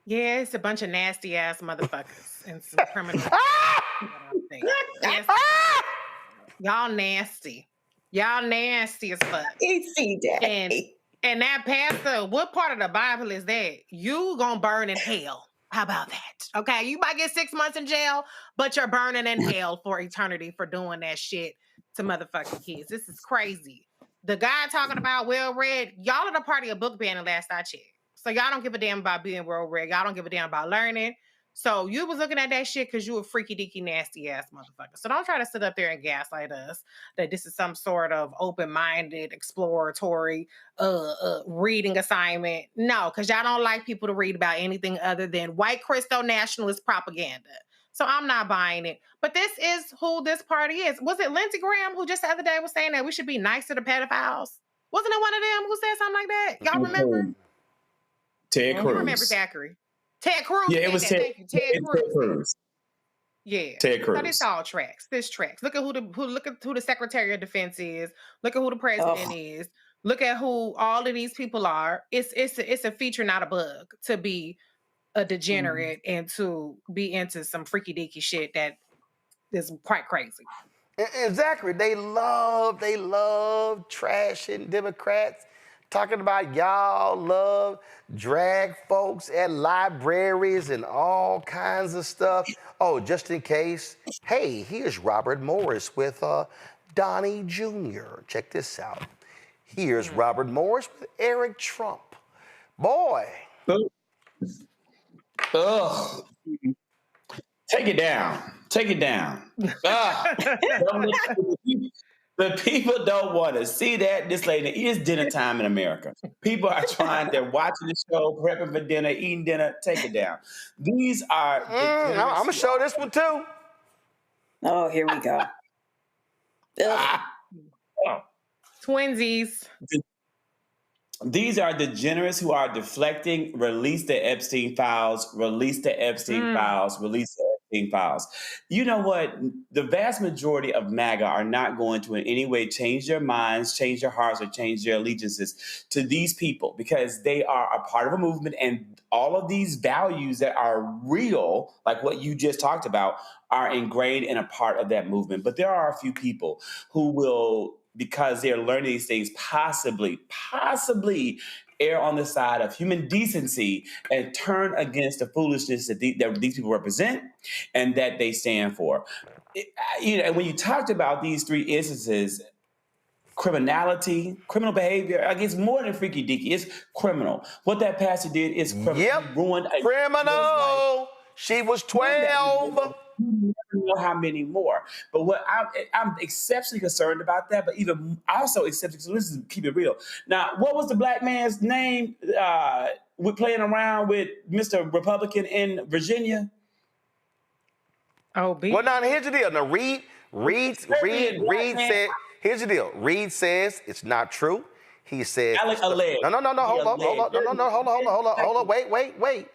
Yeah, it's a bunch of nasty ass motherfuckers and some criminals. Yes. Y'all nasty. Y'all nasty as fuck. Easy day. And that pastor, what part of the Bible is that? You gonna burn in hell. How about that? Okay, you might get 6 months in jail, but you're burning in hell for eternity for doing that shit to motherfucking kids. This is crazy. The guy talking about well-read, y'all are the party of book banning last I checked. So y'all don't give a damn about being well-read. Y'all don't give a damn about learning. So you was looking at that shit because you a freaky deaky nasty ass motherfucker. So don't try to sit up there and gaslight us that this is some sort of open-minded, exploratory reading assignment. No, because y'all don't like people to read about anything other than white Christo nationalist propaganda. So I'm not buying it. But this is who this party is. Was it Lindsey Graham who just the other day was saying that we should be nice to the pedophiles? Wasn't it one of them who said something like that? Y'all remember? Ted Cruz. You remember Zachary? Ted Cruz. Yeah, it was Ted. Thank you, Ted Cruz. Yeah, Ted Cruz. So this all tracks. This tracks. Look at who the Secretary of Defense is. Look at who the President is. Look at who all of these people are. It's a feature, not a bug, to be a degenerate and to be into some freaky deaky shit that is quite crazy. And Zachary, they love trashing Democrats, talking about y'all love drag folks at libraries and all kinds of stuff. Oh, just in case, hey, here's Robert Morris with Donnie Jr. Check this out. Here's Robert Morris with Eric Trump. Boy. Ugh. Take it down. Take it down. The people don't want to see that. This lady, it is dinner time in America. People are they're watching the show, prepping for dinner, eating dinner. Take it down. These are. I'm going to show this one too. Oh, here we go. Twinsies. These are degenerates who are deflecting. Release the Epstein files. Release the Epstein files. Release the Epstein files. You know what? The vast majority of MAGA are not going to in any way change their minds, change their hearts, or change their allegiances to these people because they are a part of a movement, and all of these values that are real, like what you just talked about, are ingrained in a part of that movement. But there are a few people who will, because they're learning these things, possibly err on the side of human decency and turn against the foolishness that these people represent and that they stand for. When you talked about these three instances, criminality, criminal behavior, it's more than freaky deaky. It's criminal. What that pastor did is criminal. Yep. He ruined a criminal. She was 12. You never know how many more. But what I'm exceptionally concerned about that, but even also exceptionally, so this is keep it real. Now, what was the black man's name we're playing around with Mr. Republican in Virginia? Oh, well, now here's the deal. Now, Reed said, here's the deal. Reed says it's not true. He says, No, hold on, wait.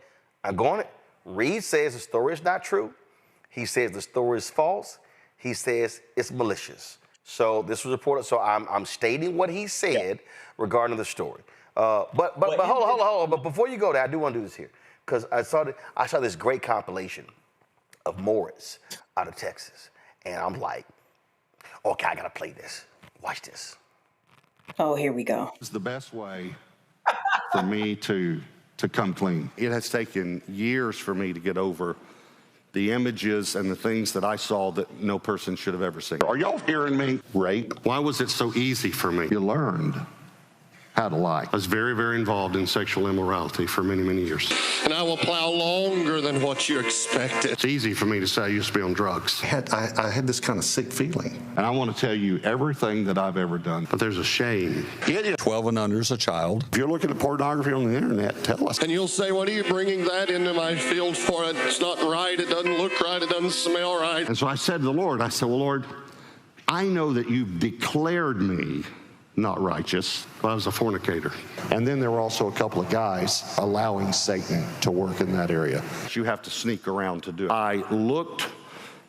I'm going it. Reed says the story is not true. He says the story is false. He says it's malicious. So this was reported. So I'm stating what he said regarding the story. But hold on. But before you go there, I do want to do this here because I saw this great compilation of Morris out of Texas, and I'm like, okay, I gotta play this. Watch this. Oh, here we go. It's the best way for me to come clean. It has taken years for me to get over the images and the things that I saw that no person should have ever seen. Are y'all hearing me? Rape. Why was it so easy for me? You learned how to lie. I was very, very involved in sexual immorality for many, many years. And I will plow longer than what you expected. It's easy for me to say I used to be on drugs. I had this kind of sick feeling. And I want to tell you everything that I've ever done, but there's a shame. 12 and under is a child. If you're looking at pornography on the internet, tell us. And you'll say, what are you bringing that into my field for? It's not right. It doesn't look right. It doesn't smell right. And so I said to the Lord, well, Lord, I know that you've declared me not righteous. I was a fornicator. And then there were also a couple of guys allowing Satan to work in that area. You have to sneak around to do it. I looked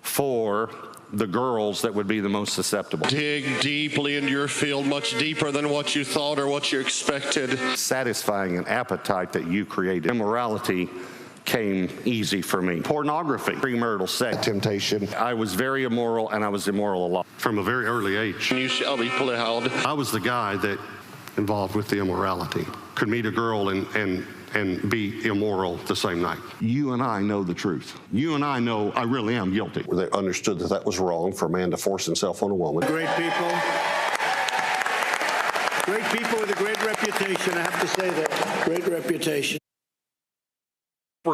for the girls that would be the most susceptible. Dig deeply into your field, much deeper than what you thought or what you expected. Satisfying an appetite that you created. Immorality came easy for me. Pornography, premarital sex, temptation. I was very immoral, and I was immoral a lot from a very early age. You shall be plowed. I was the guy that involved with the immorality. Could meet a girl and be immoral the same night. You and I know the truth. You and I know I really am guilty. They understood that that was wrong for a man to force himself on a woman. Great people. Great people with a great reputation, I have to say that. Great reputation.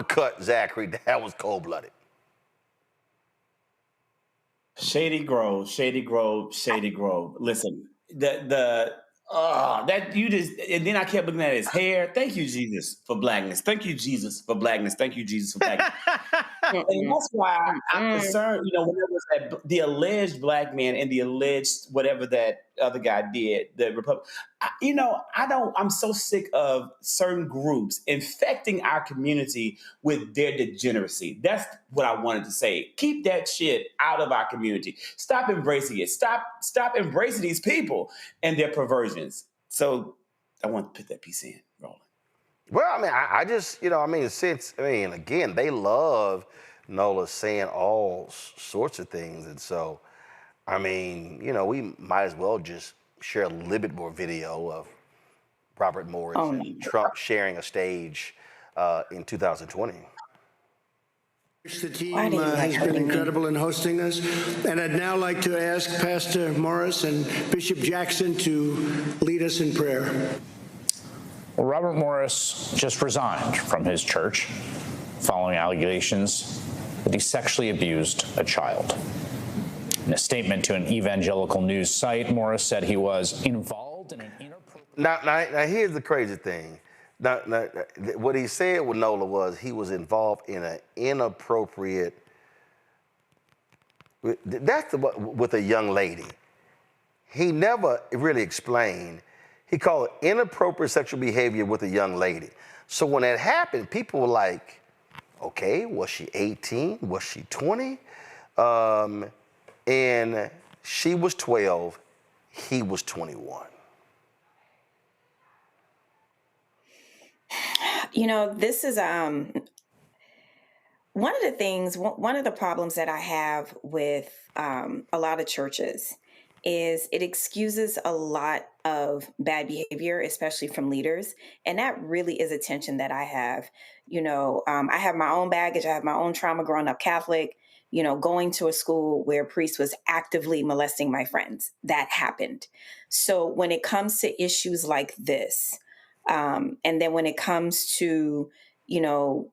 Cut, Zachary. That was cold-blooded. Shady Grove, Shady Grove, Shady Grove. Listen, that you just, and then I kept looking at his hair. Thank you, Jesus, for blackness. Thank you, Jesus, for blackness. Thank you, Jesus, for blackness. And that's why I'm concerned, when there was the alleged black man and the alleged whatever that other guy did, the Republic. I'm so sick of certain groups infecting our community with their degeneracy. That's what I wanted to say. Keep that shit out of our community. Stop embracing it. Stop embracing these people and their perversions. So I want to put that piece in, Roland. Well, I mean, again, they love Nola saying all sorts of things. And so, I mean, we might as well just share a little bit more video of Robert Morris and Trump sharing a stage in 2020. The team has been incredible in hosting us. And I'd now like to ask Pastor Morris and Bishop Jackson to lead us in prayer. Well, Robert Morris just resigned from his church following allegations that he sexually abused a child. In a statement to an evangelical news site, Morris said he was involved in an inappropriate... Now here's the crazy thing. Now, what he said with Nola was he was involved in an inappropriate... That's with a young lady. He never really explained. He called it inappropriate sexual behavior with a young lady. So when that happened, people were like, okay, was she 18? Was she 20? And she was 12, he was 21. This is one of the problems that I have with a lot of churches is it excuses a lot of bad behavior, especially from leaders. And that really is a tension that I have. I have my own baggage. I have my own trauma growing up Catholic, going to a school where a priest was actively molesting my friends. That happened. So when it comes to issues like this, and then when it comes to, the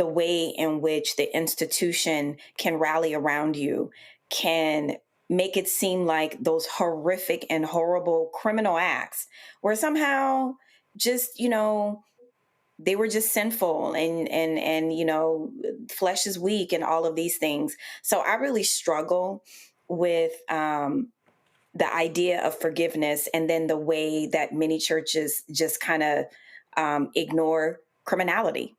way in which the institution can rally around you, can make it seem like those horrific and horrible criminal acts were somehow just, they were just sinful and flesh is weak and all of these things. So I really struggle with the idea of forgiveness and then the way that many churches just kind of ignore criminality.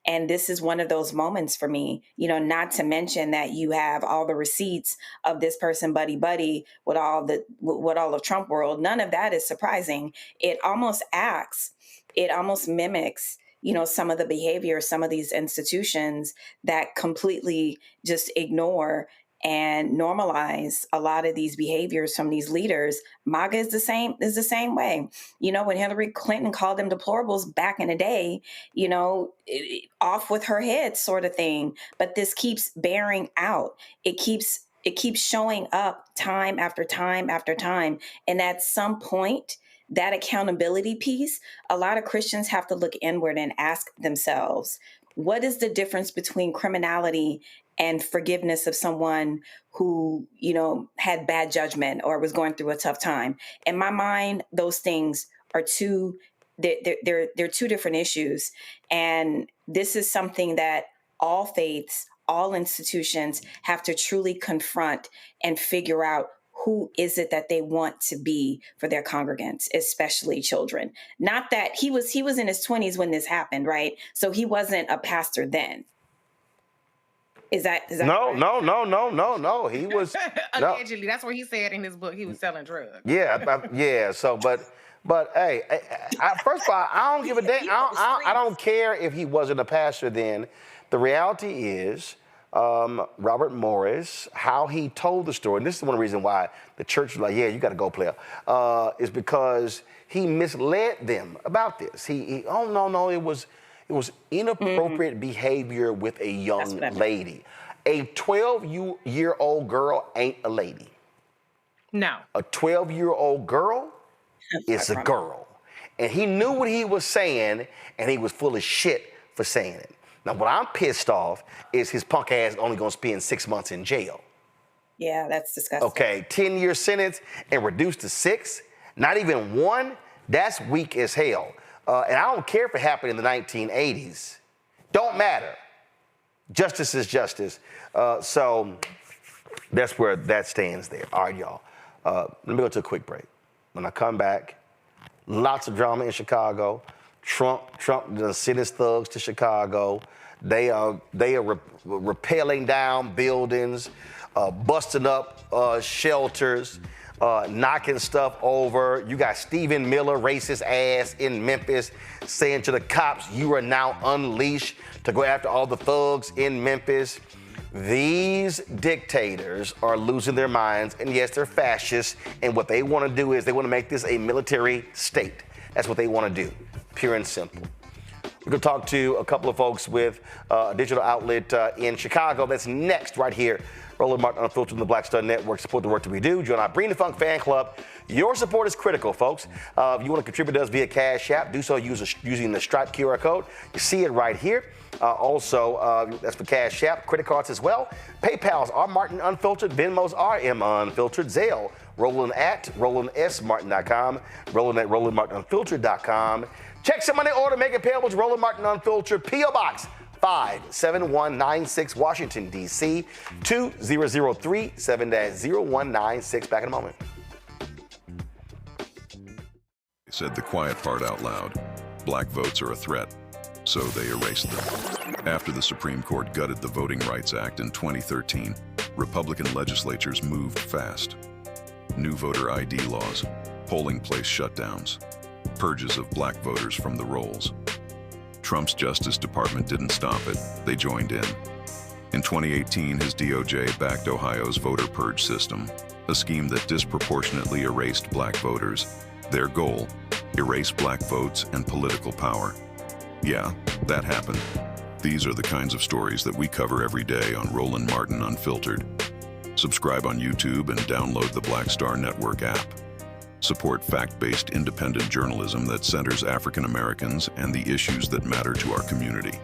And this is one of those moments for me, not to mention that you have all the receipts of this person buddy with all of Trump world. None of that is surprising. It almost mimics, some of the behavior, some of these institutions that completely just ignore and normalize a lot of these behaviors from these leaders. MAGA is the same way. When Hillary Clinton called them deplorables back in the day, off with her head sort of thing. But this keeps bearing out. It keeps showing up time after time after time. And at some point, that accountability piece, a lot of Christians have to look inward and ask themselves, what is the difference between criminality and forgiveness of someone who, had bad judgment or was going through a tough time? In my mind, those things are they're two different issues. And this is something that all faiths, all institutions have to truly confront and figure out who is it that they want to be for their congregants, especially children. Not that he was in his 20s when this happened, right? So he wasn't a pastor then. Is that No. He was Allegedly, that's what he said in his book. He was selling drugs. Yeah. So, but hey, first of all, I don't give a damn. I don't care if he wasn't a pastor then. The reality is, Robert Morris, how he told the story, and this is one reason why the church was like, yeah, you got to go, player, is because he misled them about this. No, it was inappropriate behavior with a young lady. A 12-year-old girl ain't a lady. No. A 12-year-old girl is a girl. And he knew what he was saying, and he was full of shit for saying it. Now, what I'm pissed off is his punk ass only gonna spend 6 months in jail. Yeah, that's disgusting. Okay, 10-year sentence and reduced to 6, not even 1, that's weak as hell. And I don't care if it happened in the 1980s. Don't matter. Justice is justice. So that's where that stands there. All right, y'all. Let me go to a quick break. When I come back, lots of drama in Chicago. Trump sent his thugs to Chicago. They are rappelling down buildings, busting up shelters, knocking stuff over. You got Stephen Miller, racist ass in Memphis, saying to the cops, you are now unleashed to go after all the thugs in Memphis. These dictators are losing their minds, and yes, they're fascists, and what they want to do is they want to make this a military state. That's what they want to do, pure and simple. We're going to talk to a couple of folks with a digital outlet in Chicago. That's next right here. Roland Martin Unfiltered on the Black Star Network. Support the work that we do. Join our Bring the Funk fan club. Your support is critical, folks. If you want to contribute to us via Cash App, do so using the Stripe QR code. You see it right here. Also, that's for Cash App. Credit cards as well. PayPal's R Martin Unfiltered. Venmo's RM Unfiltered. Zelle. Roland at RolandSMartin.com. Roland at RolandMartinUnfiltered.com. Check some money order. Make it payable to Roland Martin Unfiltered. P.O. Box 57196, Washington, D.C. 2003 7-0196. Back in a moment. They said the quiet part out loud. Black votes are a threat, so they erased them. After the Supreme Court gutted the Voting Rights Act in 2013, Republican legislatures moved fast. New voter ID laws, polling place shutdowns, purges of black voters from the rolls. Trump's Justice Department didn't stop it, they joined in. In 2018, his DOJ backed Ohio's voter purge system, a scheme that disproportionately erased black voters. Their goal, erase black votes and political power. Yeah, that happened. These are the kinds of stories that we cover every day on Roland Martin Unfiltered. Subscribe on YouTube and download the Black Star Network app. Support fact-based independent journalism that centers African Americans and the issues that matter to our community.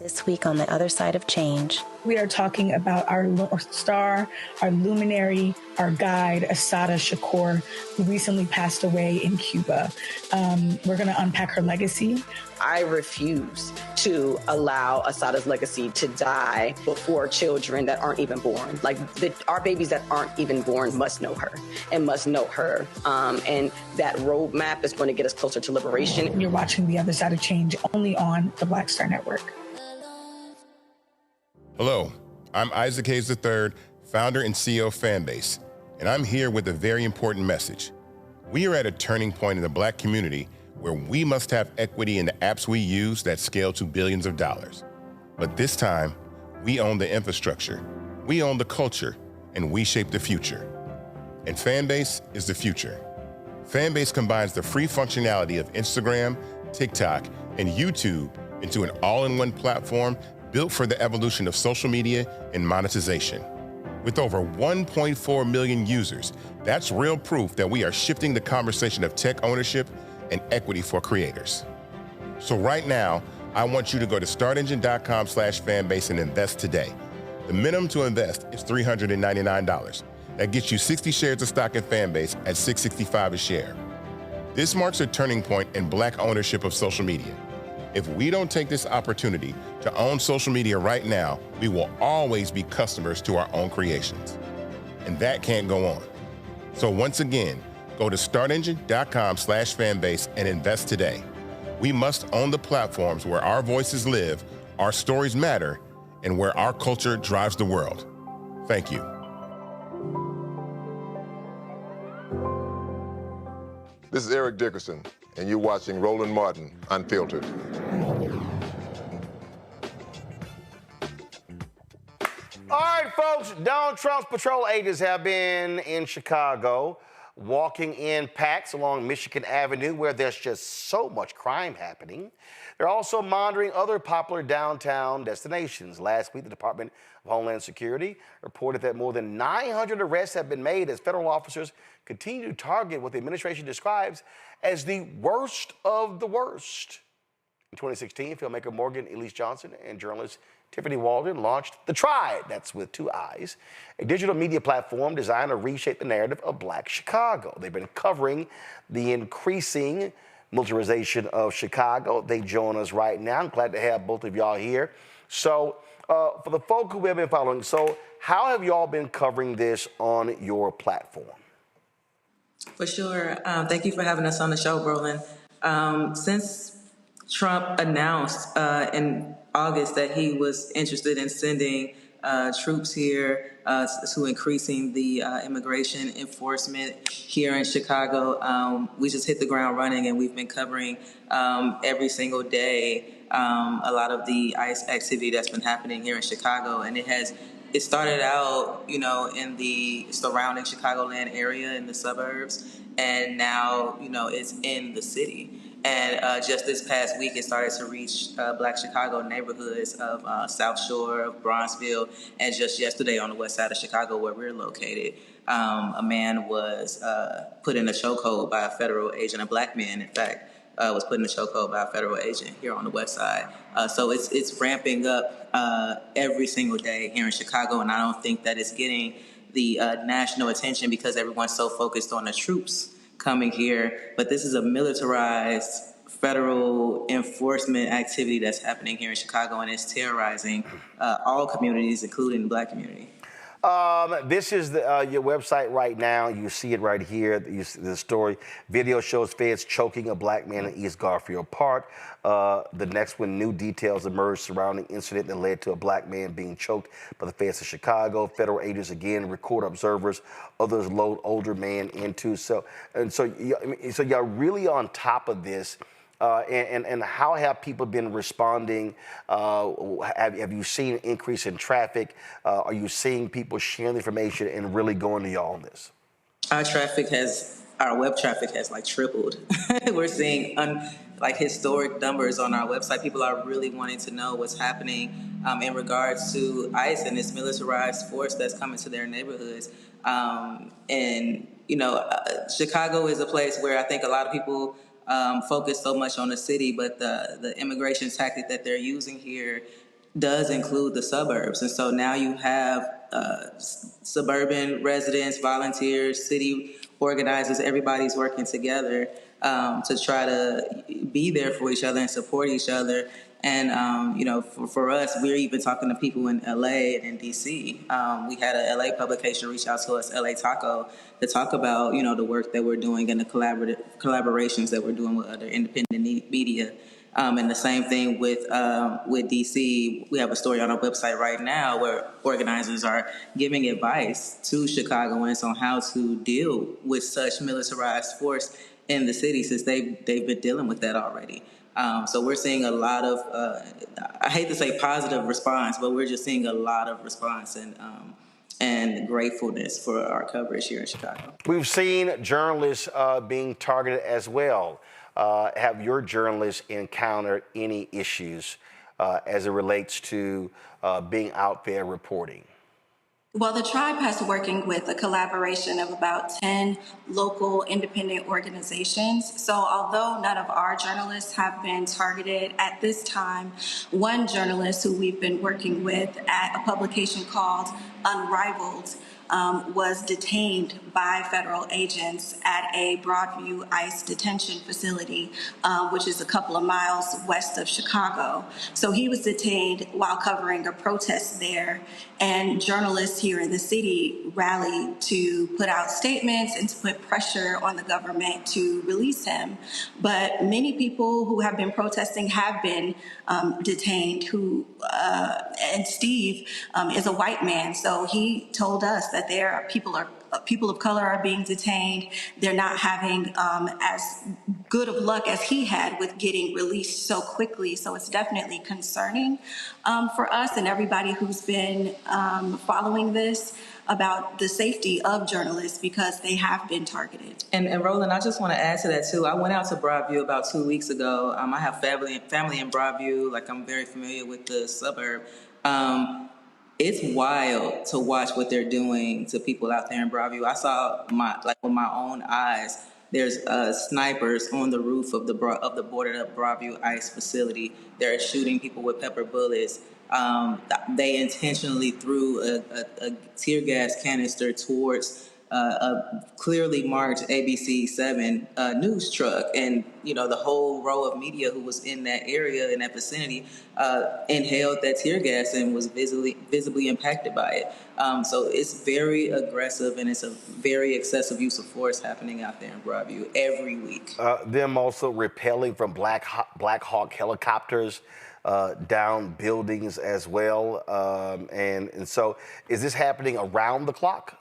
This week on The Other Side of Change. We are talking about our North Star, our luminary, our guide, Assata Shakur, who recently passed away in Cuba. We're going to unpack her legacy. I refuse to allow Assata's legacy to die before children that aren't even born. Like our babies that aren't even born must know her and must know her. And that roadmap is going to get us closer to liberation. You're watching The Other Side of Change only on the Black Star Network. Hello, I'm Isaac Hayes III, founder and CEO of Fanbase, and I'm here with a very important message. We are at a turning point in the Black community where we must have equity in the apps we use that scale to billions of dollars. But this time, we own the infrastructure, we own the culture, and we shape the future. And Fanbase is the future. Fanbase combines the free functionality of Instagram, TikTok, and YouTube into an all-in-one platform built for the evolution of social media and monetization. With over 1.4 million users, that's real proof that we are shifting the conversation of tech ownership and equity for creators. So right now, I want you to go to startengine.com/fanbase and invest today. The minimum to invest is $399. That gets you 60 shares of stock in Fanbase at $665 a share. This marks a turning point in Black ownership of social media. If we don't take this opportunity to own social media right now, we will always be customers to our own creations. And that can't go on. So once again, Go to startengine.com/fanbase and invest today. We must own the platforms where our voices live, our stories matter, and where our culture drives the world. Thank you. This is Eric Dickerson, and you're watching Roland Martin Unfiltered. All right, folks, Donald Trump's patrol agents have been in Chicago, walking in packs along Michigan Avenue where there's just so much crime happening. They're also monitoring other popular downtown destinations. Last week, the Department of Homeland Security reported that more than 900 arrests have been made as federal officers continue to target what the administration describes as the worst of the worst. In 2016, filmmaker Morgan Elise Johnson and journalist Tiffany Walden launched The Tribe, that's with 2 I's, a digital media platform designed to reshape the narrative of Black Chicago. They've been covering the increasing militarization of Chicago. They join us right now. I'm glad to have both of y'all here. So for the folk who have been following, so how have y'all been covering this on your platform? For sure. Thank you for having us on the show, Roland. Since Trump announced in August that he was interested in sending troops here to increasing the immigration enforcement here in Chicago, we just hit the ground running, and we've been covering every single day a lot of the ICE activity that's been happening here in Chicago. And it started out, in the surrounding Chicagoland area in the suburbs, and now, it's in the city. And just this past week, it started to reach Black Chicago neighborhoods of South Shore, of Bronzeville, and just yesterday on the west side of Chicago where we're located, a man was put in a chokehold by a federal agent, a Black man, in fact, was put in a chokehold by a federal agent here on the west side. So it's ramping up every single day here in Chicago, and I don't think that it's getting the national attention because everyone's so focused on the troops coming here. But this is a militarized federal enforcement activity that's happening here in Chicago, and it's terrorizing all communities, including the Black community. This is your website right now. You see it right here. You see the story. Video shows feds choking a Black man in East Garfield Park. The next one, new details emerged surrounding incident that led to a Black man being choked by the feds of Chicago. Federal agents again record observers. Others load older man into. So you're really on top of this. And how have people been responding? Have you seen an increase in traffic? Are you seeing people sharing the information and really going to y'all on this? Our web traffic has like tripled. We're seeing historic numbers on our website. People are really wanting to know what's happening in regards to ICE and this militarized force that's coming to their neighborhoods. Chicago is a place where I think a lot of people focus so much on the city, but the immigration tactic that they're using here does include the suburbs. And so now you have suburban residents, volunteers, city organizers, everybody's working together to try to be there for each other and support each other. And, for us, we're even talking to people in LA and DC. We had a LA publication reach out to us, LA Taco, to talk about, the work that we're doing and the collaborations that we're doing with other independent media. And the same thing with DC. We have a story on our website right now where organizers are giving advice to Chicagoans on how to deal with such militarized force in the city, since they've been dealing with that already. So we're seeing a lot of, I hate to say positive response, but we're just seeing a lot of response and gratefulness for our coverage here in Chicago. We've seen journalists being targeted as well. Have your journalists encountered any issues as it relates to being out there reporting? Well, the Tribe has working with a collaboration of about 10 local independent organizations. So although none of our journalists have been targeted at this time, one journalist who we've been working with at a publication called Unrivaled was detained by federal agents at a Broadview ICE detention facility, which is a couple of miles west of Chicago. So he was detained while covering a protest there, and journalists here in the city rallied to put out statements and to put pressure on the government to release him. But many people who have been protesting have been detained, and Steve is a white man, so he told us that people of color are being detained. They're not having as good of luck as he had with getting released so quickly. So it's definitely concerning for us and everybody who's been following this about the safety of journalists, because they have been targeted. And Roland, I just want to add to that too. I went out to Broadview about 2 weeks ago. I have family in Broadview. Like, I'm very familiar with the suburb. It's wild to watch what they're doing to people out there in Broadview. I saw with my own eyes. There's snipers on the roof of the boarded up Broadview ICE facility. They're shooting people with pepper bullets. They intentionally threw a tear gas canister towards a clearly marked ABC 7 news truck, and the whole row of media who was in that area, in that vicinity, inhaled that tear gas and was visibly impacted by it. So it's very aggressive, and it's a very excessive use of force happening out there in Broadview every week. Them also rappelling from Black Hawk helicopters down buildings as well, and so is this happening around the clock?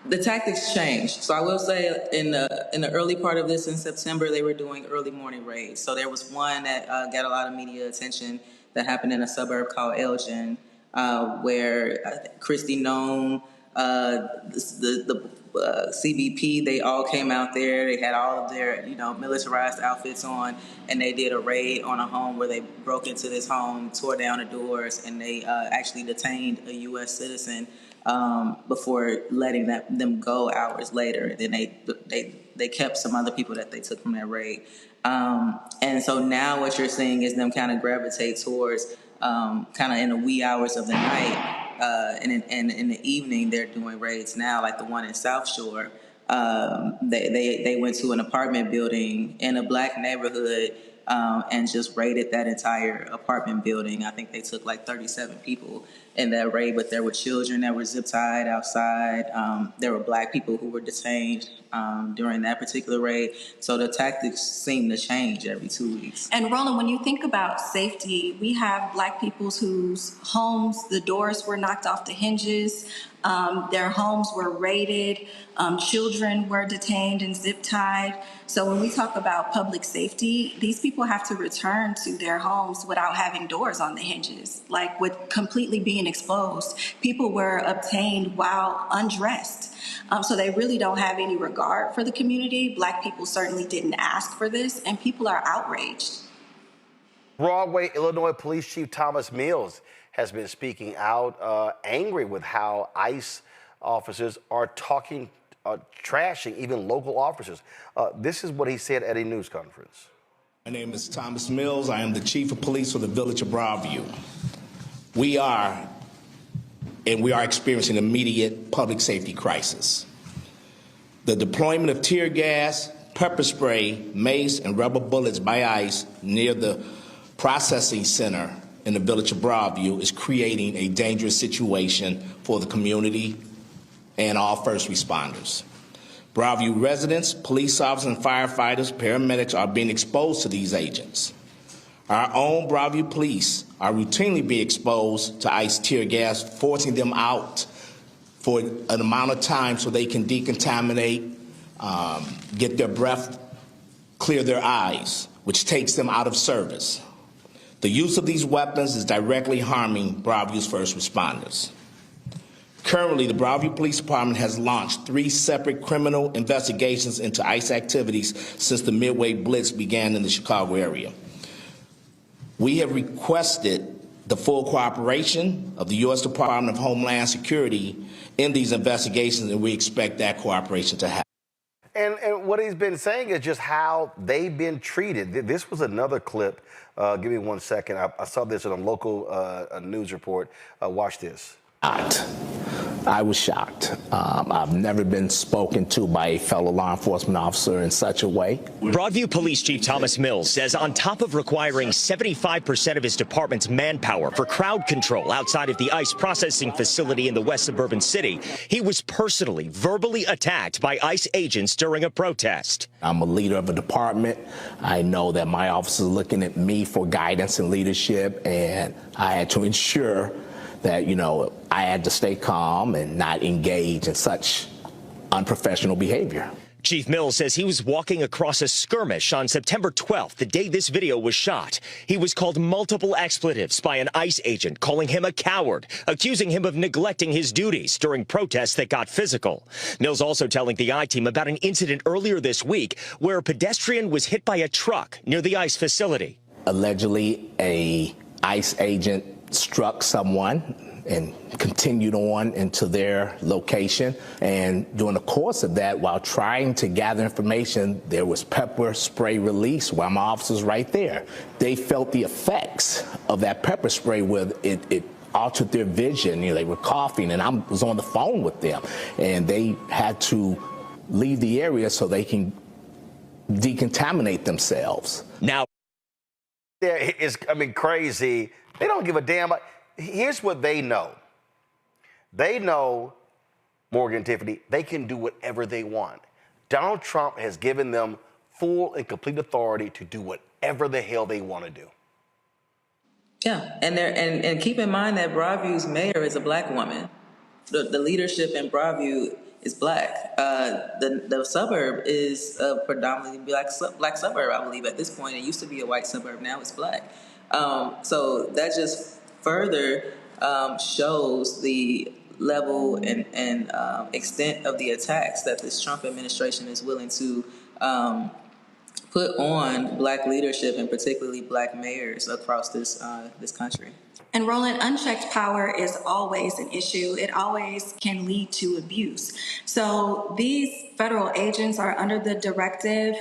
The tactics changed. So I will say in the early part of this, in September, they were doing early morning raids. So there was one that got a lot of media attention that happened in a suburb called Elgin, where Christy Nome, the CBP, they all came out there. They had all of their militarized outfits on, and they did a raid on a home where they broke into this home, tore down the doors, and they actually detained a U.S. citizen before letting them go hours later. Then they kept some other people that they took from that raid. And so now what you're seeing is them kind of gravitate towards kind of in the wee hours of the night, and in the evening they're doing raids now, like the one in South Shore. They went to an apartment building in a black neighborhood and just raided that entire apartment building. I think they took like 37 people in that raid, but there were children that were zip tied outside. There were black people who were detained during that particular raid. So the tactics seem to change every 2 weeks. And Roland, when you think about safety, we have black people whose homes, the doors were knocked off the hinges. Their homes were raided. Children were detained and zip tied. So when we talk about public safety, these people have to return to their homes without having doors on the hinges, like with completely being exposed. People were obtained while undressed. So they really don't have any regard for the community. Black people certainly didn't ask for this, and people are outraged. Broadway, Illinois Police Chief Thomas Mills has been speaking out, angry with how ICE officers are trashing even local officers. This is what he said at a news conference. My name is Thomas Mills. I am the Chief of Police for the Village of Broadview. We are experiencing an immediate public safety crisis. The deployment of tear gas, pepper spray, mace, and rubber bullets by ICE near the processing center in the Village of Broadview is creating a dangerous situation for the community and all first responders. Broadview residents, police officers, and firefighters, paramedics are being exposed to these agents. Our own Broadview police are routinely being exposed to ICE tear gas, forcing them out for an amount of time so they can decontaminate, get their breath, clear their eyes, which takes them out of service. The use of these weapons is directly harming Broadview's first responders. Currently, the Broadview Police Department has launched 3 separate criminal investigations into ICE activities since the Midway Blitz began in the Chicago area. We have requested the full cooperation of the U.S. Department of Homeland Security in these investigations, and we expect that cooperation to happen. And what he's been saying is just how they've been treated. This was another clip. Give me 1 second. I saw this in a local news report. Watch this. I was shocked. I've never been spoken to by a fellow law enforcement officer in such a way. Broadview Police Chief Thomas Mills says on top of requiring 75% of his department's manpower for crowd control outside of the ICE processing facility in the west suburban city, he was personally, verbally attacked by ICE agents during a protest. I'm a leader of a department. I know that my officers are looking at me for guidance and leadership, and I had to ensure that, I had to stay calm and not engage in such unprofessional behavior. Chief Mills says he was walking across a skirmish on September 12th, the day this video was shot. He was called multiple expletives by an ICE agent, calling him a coward, accusing him of neglecting his duties during protests that got physical. Mills also telling the I-Team about an incident earlier this week where a pedestrian was hit by a truck near the ICE facility. Allegedly, a ICE agent struck someone and continued on into their location. And during the course of that, while trying to gather information, there was pepper spray release while my officers right there. They felt the effects of that pepper spray where it altered their vision. They were coughing, and I was on the phone with them, and they had to leave the area so they can decontaminate themselves. Now, it's crazy. They don't give a damn. Here's what they know. They know, Morgan and Tiffany, they can do whatever they want. Donald Trump has given them full and complete authority to do whatever the hell they want to do. Yeah, and keep in mind that Broadview's mayor is a black woman. The leadership in Broadview is black. The suburb is a predominantly black suburb, I believe, at this point. It used to be a white suburb, now it's black. So that just further shows the level and extent of the attacks that this Trump administration is willing to put on black leadership and particularly black mayors across this country. And Roland, unchecked power is always an issue. It always can lead to abuse. So these federal agents are under the directive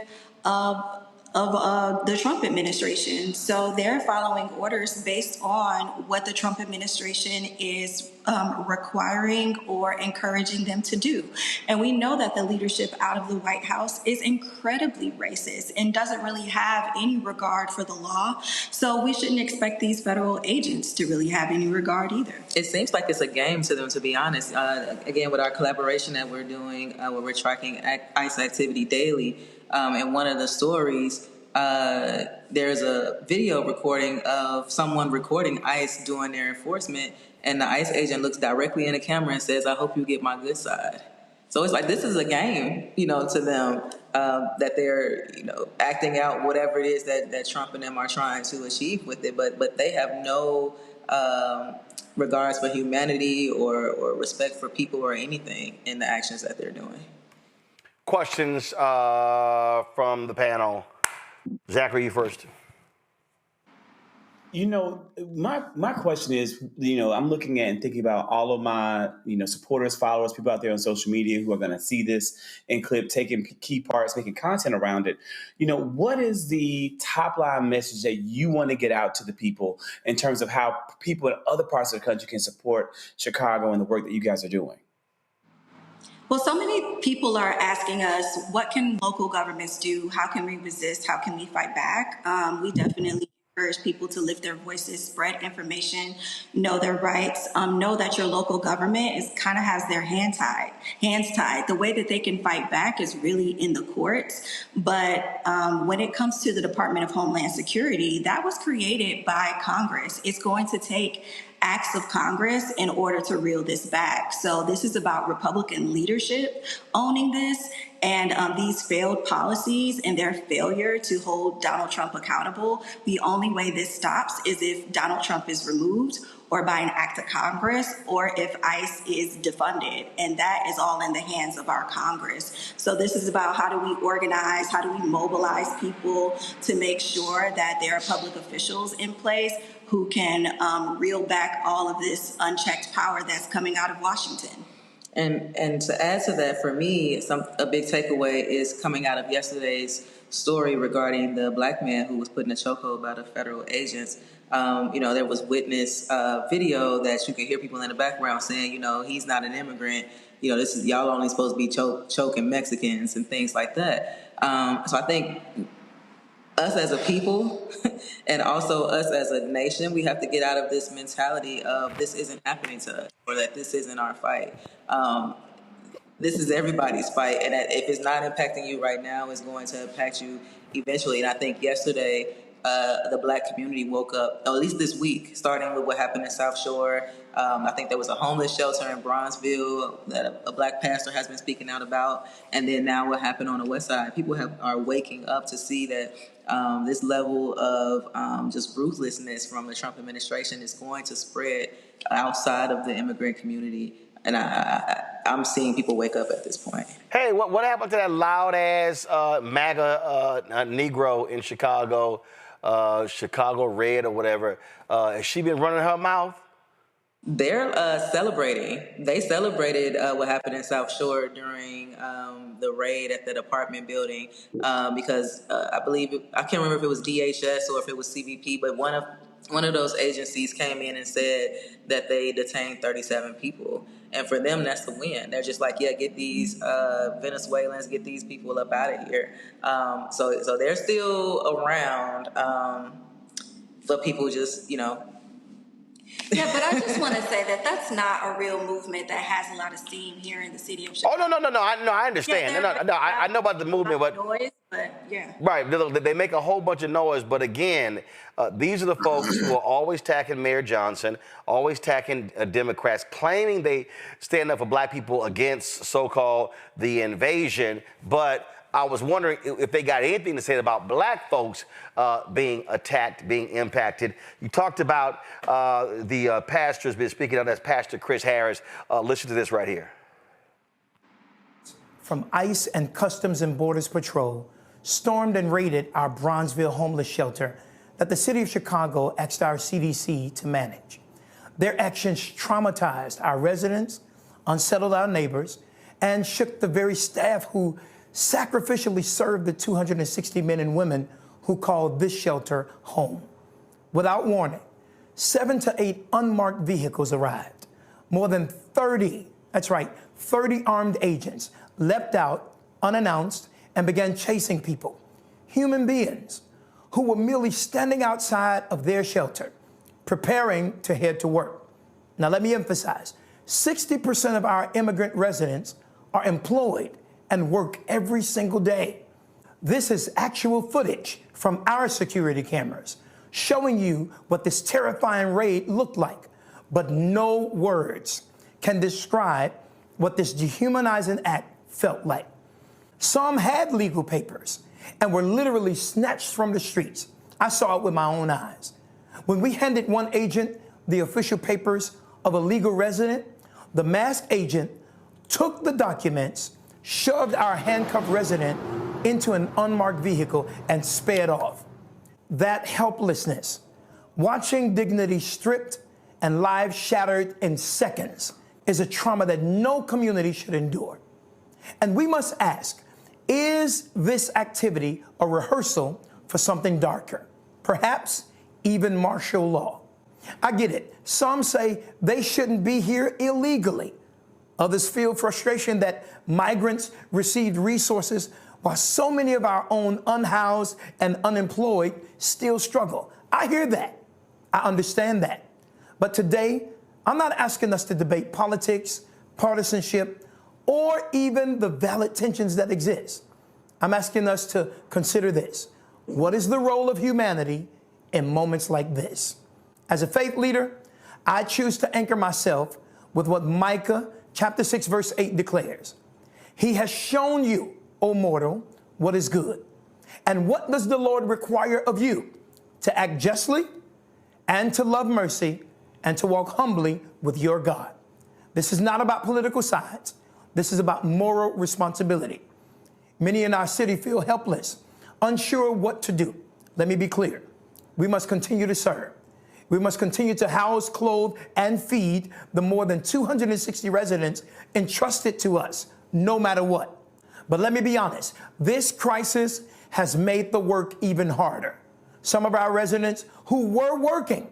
of the Trump administration. So they're following orders based on what the Trump administration is requiring or encouraging them to do. And we know that the leadership out of the White House is incredibly racist and doesn't really have any regard for the law. So we shouldn't expect these federal agents to really have any regard either. It seems like it's a game to them, to be honest. Again, with our collaboration that we're doing, where we're tracking ICE activity daily, and one of the stories, there's a video recording of someone recording ICE doing their enforcement, and the ICE agent looks directly in the camera and says, "I hope you get my good side." So it's like, this is a game, to them, that they're, acting out whatever it is that Trump and them are trying to achieve with it, but they have no regards for humanity or respect for people or anything in the actions that they're doing. Questions from the panel. Zachary, you first. My question is, I'm looking at and thinking about all of my, supporters, followers, people out there on social media who are going to see this in clip, taking key parts, making content around it. What is the top line message that you want to get out to the people in terms of how people in other parts of the country can support Chicago and the work that you guys are doing? Well, so many people are asking us, what can local governments do? How can we resist? How can we fight back? We definitely encourage people to lift their voices, spread information, know their rights, know that your local government kind of has their hands tied. The way that they can fight back is really in the courts. But when it comes to the Department of Homeland Security, that was created by Congress. It's going to take acts of Congress in order to reel this back. So this is about Republican leadership owning this, and these failed policies and their failure to hold Donald Trump accountable. The only way this stops is if Donald Trump is removed, or by an act of Congress, or if ICE is defunded. And that is all in the hands of our Congress. So this is about, how do we organize, how do we mobilize people to make sure that there are public officials in place who can reel back all of this unchecked power that's coming out of Washington. And to add to that, for me, a big takeaway is coming out of yesterday's story regarding the black man who was put in a chokehold by the federal agents. There was witness video that you can hear people in the background saying, he's not an immigrant. This is y'all only supposed to be choking Mexicans and things like that. So I think us as a people and also us as a nation, we have to get out of this mentality of this isn't happening to us or that this isn't our fight. This is everybody's fight, and if it's not impacting you right now, it's going to impact you eventually. And I think yesterday, the black community woke up, or at least this week, starting with what happened in South Shore. I think there was a homeless shelter in Bronzeville that a black pastor has been speaking out about, and then now what happened on the West Side. People are waking up to see that this level of just ruthlessness from the Trump administration is going to spread outside of the immigrant community. And I'm seeing people wake up at this point. Hey, what happened to that loud-ass MAGA Negro in Chicago, Chicago Red or whatever? Has she been running her mouth? They're celebrating. They celebrated what happened in South Shore during the raid at that apartment building because I can't remember if it was DHS or if it was CBP, but one of those agencies came in and said that they detained 37 people. And for them, that's the win. They're just like, yeah, get these Venezuelans, get these people up out of here. So they're still around, but people just, Yeah, but I just want to say that that's not a real movement that has a lot of steam here in the city of Chicago. Oh, no, I understand. Yeah, I know about the movement, but noise, but yeah. Right, they make a whole bunch of noise, but again, these are the folks who are always attacking Mayor Johnson, always attacking Democrats, claiming they stand up for black people against so-called the invasion, but I was wondering if they got anything to say about black folks being attacked, being impacted. You talked about the pastor's been speaking on, that's Pastor Chris Harris. Listen to this right here. From ICE and Customs and Borders Patrol stormed and raided our Bronzeville homeless shelter that the city of Chicago asked our CDC to manage. Their actions traumatized our residents, unsettled our neighbors, and shook the very staff who sacrificially served the 260 men and women who called this shelter home. Without warning, 7 to 8 unmarked vehicles arrived. More than 30 armed agents leapt out unannounced and began chasing people, human beings who were merely standing outside of their shelter, preparing to head to work. Now, let me emphasize, 60% of our immigrant residents are employed and work every single day. This is actual footage from our security cameras showing you what this terrifying raid looked like, but no words can describe what this dehumanizing act felt like. Some had legal papers and were literally snatched from the streets. I saw it with my own eyes. When we handed one agent the official papers of a legal resident, the masked agent took the documents, shoved our handcuffed resident into an unmarked vehicle, and sped off. That helplessness, watching dignity stripped and lives shattered in seconds, is a trauma that no community should endure. And we must ask, is this activity a rehearsal for something darker? Perhaps even martial law. I get it. Some say they shouldn't be here illegally. Others feel frustration that migrants received resources while so many of our own unhoused and unemployed still struggle. I hear that. I understand that. But today, I'm not asking us to debate politics, partisanship, or even the valid tensions that exist. I'm asking us to consider this. What is the role of humanity in moments like this? As a faith leader, I choose to anchor myself with what Micah chapter 6, verse 8 declares. He has shown you, O mortal, what is good. And what does the Lord require of you? To act justly and to love mercy and to walk humbly with your God. This is not about political sides. This is about moral responsibility. Many in our city feel helpless, unsure what to do. Let me be clear. We must continue to serve. We must continue to house, clothe, and feed the more than 260 residents entrusted to us, no matter what. But let me be honest, this crisis has made the work even harder. Some of our residents who were working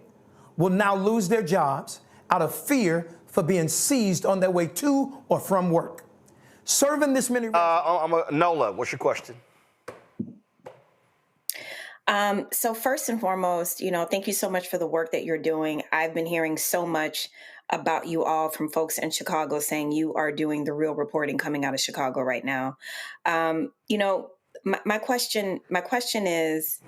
will now lose their jobs out of fear for being seized on their way to or from work. Serving this many... Nola, what's your question? So first and foremost, thank you so much for the work that you're doing. I've been hearing so much about you all from folks in Chicago saying you are doing the real reporting coming out of Chicago right now. My question is,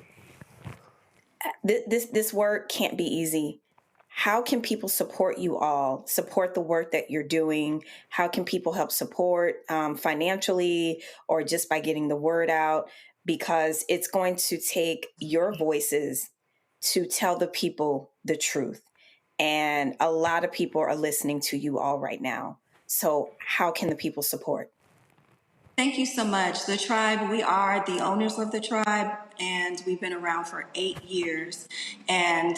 this work can't be easy. How can people support you all, support the work that you're doing? How can people help support financially or just by getting the word out? Because it's going to take your voices to tell the people the truth. And a lot of people are listening to you all right now. So how can the people support? Thank you so much. The tribe, we are the owners of the tribe, and we've been around for 8 years. And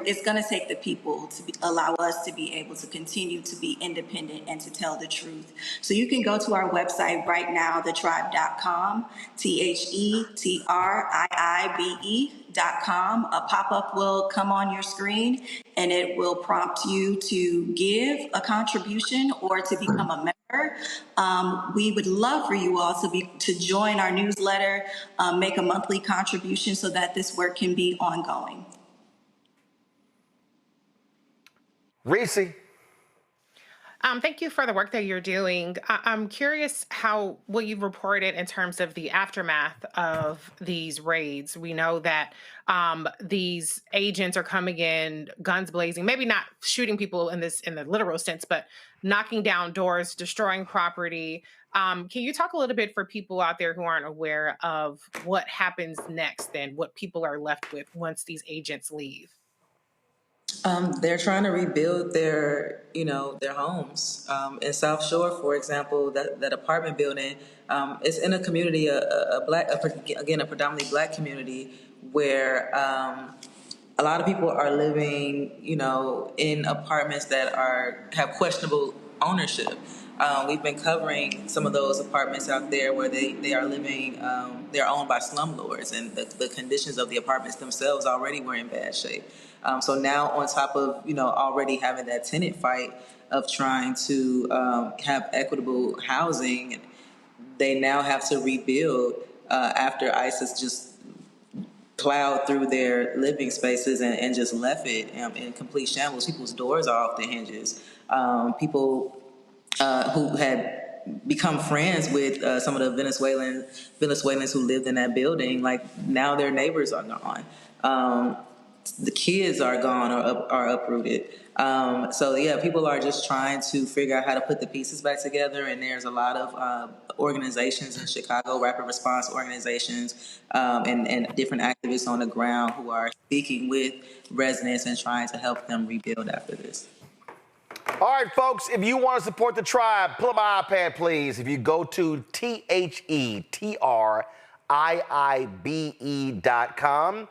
it's going to take the people to allow us to be able to continue to be independent and to tell the truth. So you can go to our website right now, thetribe.com, TheTriibe.com. A pop-up will come on your screen, and it will prompt you to give a contribution or to become a member. We would love for you all to join our newsletter, make a monthly contribution so that this work can be ongoing. Reese. Thank you for the work that you're doing. I'm curious what you've reported in terms of the aftermath of these raids. We know that these agents are coming in, guns blazing, maybe not shooting people in the literal sense, but knocking down doors, destroying property. Can you talk a little bit for people out there who aren't aware of what happens next and what people are left with once these agents leave? They're trying to rebuild their homes. In South Shore, for example, that apartment building, it's in a community, a predominantly Black community, where a lot of people are living, in apartments that have questionable ownership. We've been covering some of those apartments out there where they are living, they're owned by slumlords, and the conditions of the apartments themselves already were in bad shape. So now on top of, already having that tenant fight of trying to have equitable housing, they now have to rebuild after ISIS just plowed through their living spaces and just left it in complete shambles. People's doors are off the hinges. People who had become friends with some of the Venezuelans who lived in that building, like now their neighbors are gone. The kids are gone or are uprooted. So yeah, people are just trying to figure out how to put the pieces back together. And there's a lot of organizations in Chicago, rapid response organizations, and different activists on the ground who are speaking with residents and trying to help them rebuild after this. All right, folks, if you want to support the tribe, pull up my iPad, please. If you go to TheTriibe.com,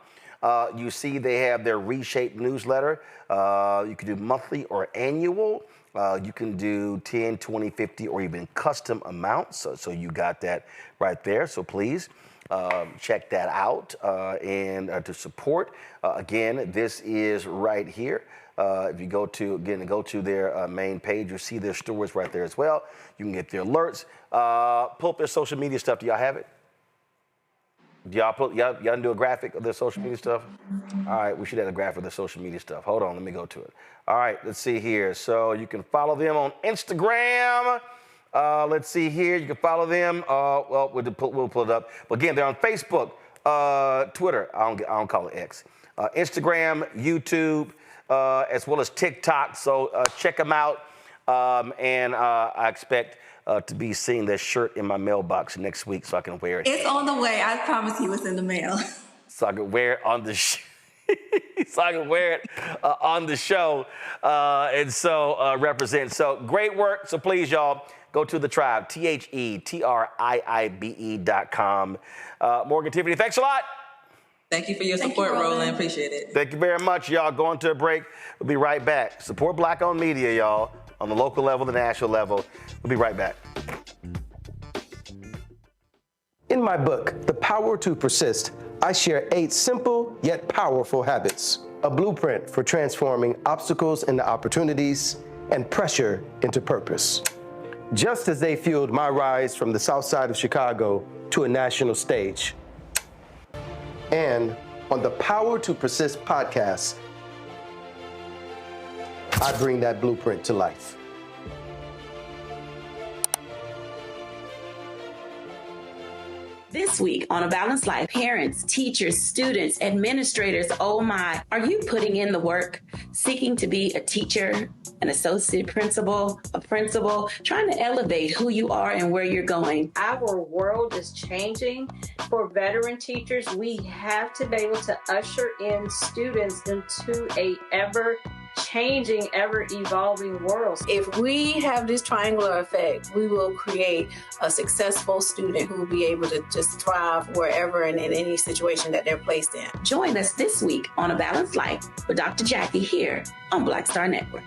you see they have their reshaped newsletter. You can do monthly or annual. You can do 10, 20, 50, or even custom amounts. So you got that right there. So please check that out and to support. Again, this is right here. If you go to their main page, you'll see their stories right there as well. You can get their alerts. Pull up their social media stuff. Do y'all have it? Y'all do a graphic of their social media stuff? All right, we should have a graphic of their social media stuff. Hold on, let me go to it. All right, let's see here. So you can follow them on Instagram. Let's see here. You can follow them. Well, we'll pull it up. But again, they're on Facebook, Twitter. I don't call it X. Instagram, YouTube, as well as TikTok. So check them out. And I expect to be seeing this shirt in my mailbox next week so I can wear it. It's on the way. I promise you it's in the mail. So I can wear it on the on the show and so represent. So great work. So please, y'all, go to the tribe, TheTriibe.com. Morgan, Tiffany, thanks a lot. Thank you for your Thank you, support, Roland. Roland. Appreciate it. Thank you very much, y'all. Going to a break. We'll be right back. Support Black-owned media, y'all, on the local level, the national level. We'll be right back. In my book, The Power to Persist, I share 8 simple yet powerful habits, a blueprint for transforming obstacles into opportunities and pressure into purpose. Just as they fueled my rise from the south side of Chicago to a national stage. And on the Power to Persist podcast, I bring that blueprint to life. This week on A Balanced Life, parents, teachers, students, administrators, oh my, are you putting in the work, seeking to be a teacher, an associate principal, a principal, trying to elevate who you are and where you're going? Our world is changing. For veteran teachers, we have to be able to usher in students into a ever-changing, ever-evolving world. If we have this triangular effect, we will create a successful student who will be able to just thrive wherever and in any situation that they're placed in. Join us this week on A Balanced Life with Dr. Jackie here on Black Star Network.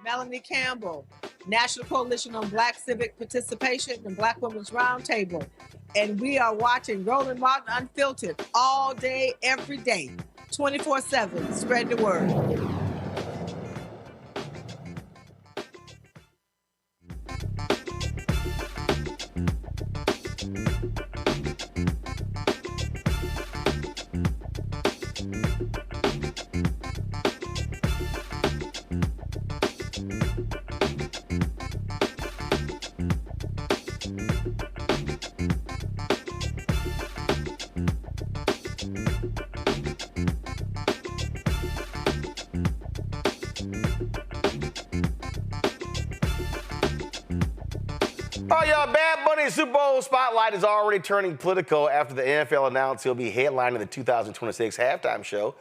Melanie Campbell, National Coalition on Black Civic Participation and Black Women's Roundtable. And we are watching Roland Martin Unfiltered all day, every day, 24/7. Spread the word. Oh, y'all, Bad Bunny Super Bowl spotlight is already turning political after the NFL announced he'll be headlining the 2026 halftime show.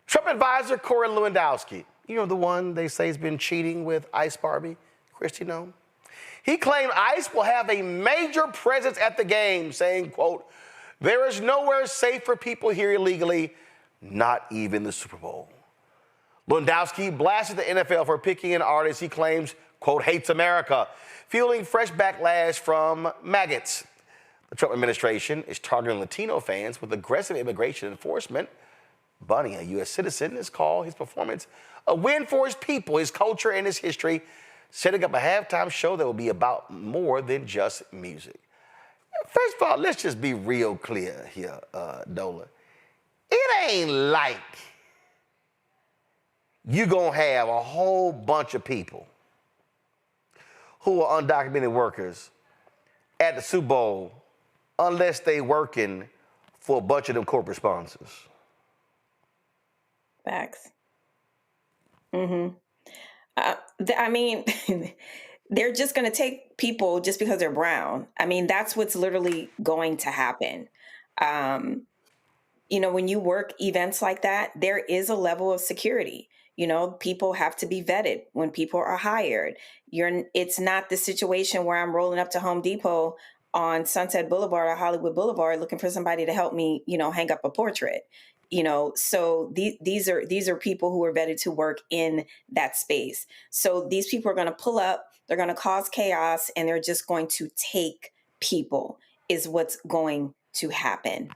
Trump advisor Corey Lewandowski, you know, the one they say has been cheating with Ice Barbie, Christy Nome? He claimed Ice will have a major presence at the game, saying, quote, "There is nowhere safe for people here illegally, not even the Super Bowl." Lewandowski blasted the NFL for picking an artist he claims, quote, hates America, fueling fresh backlash from maggots. The Trump administration is targeting Latino fans with aggressive immigration enforcement. Bunny, a U.S. citizen, has called his performance a win for his people, his culture, and his history, setting up a halftime show that will be about more than just music. First of all, let's just be real clear here, Dola. It ain't like you're going to have a whole bunch of people who are undocumented workers at the Super Bowl unless they working for a bunch of them corporate sponsors. Facts. Mm-hmm. I mean, they're just going to take people just because they're brown. I mean, that's what's literally going to happen. You know, when you work events like that, there is a level of security. You know, people have to be vetted when people are hired. It's not the situation where I'm rolling up to Home Depot on Sunset Boulevard or Hollywood Boulevard looking for somebody to help me, you know, hang up a portrait. You know, so these are people who are vetted to work in that space. So these people are going to pull up, they're going to cause chaos, and they're just going to take people is what's going to happen.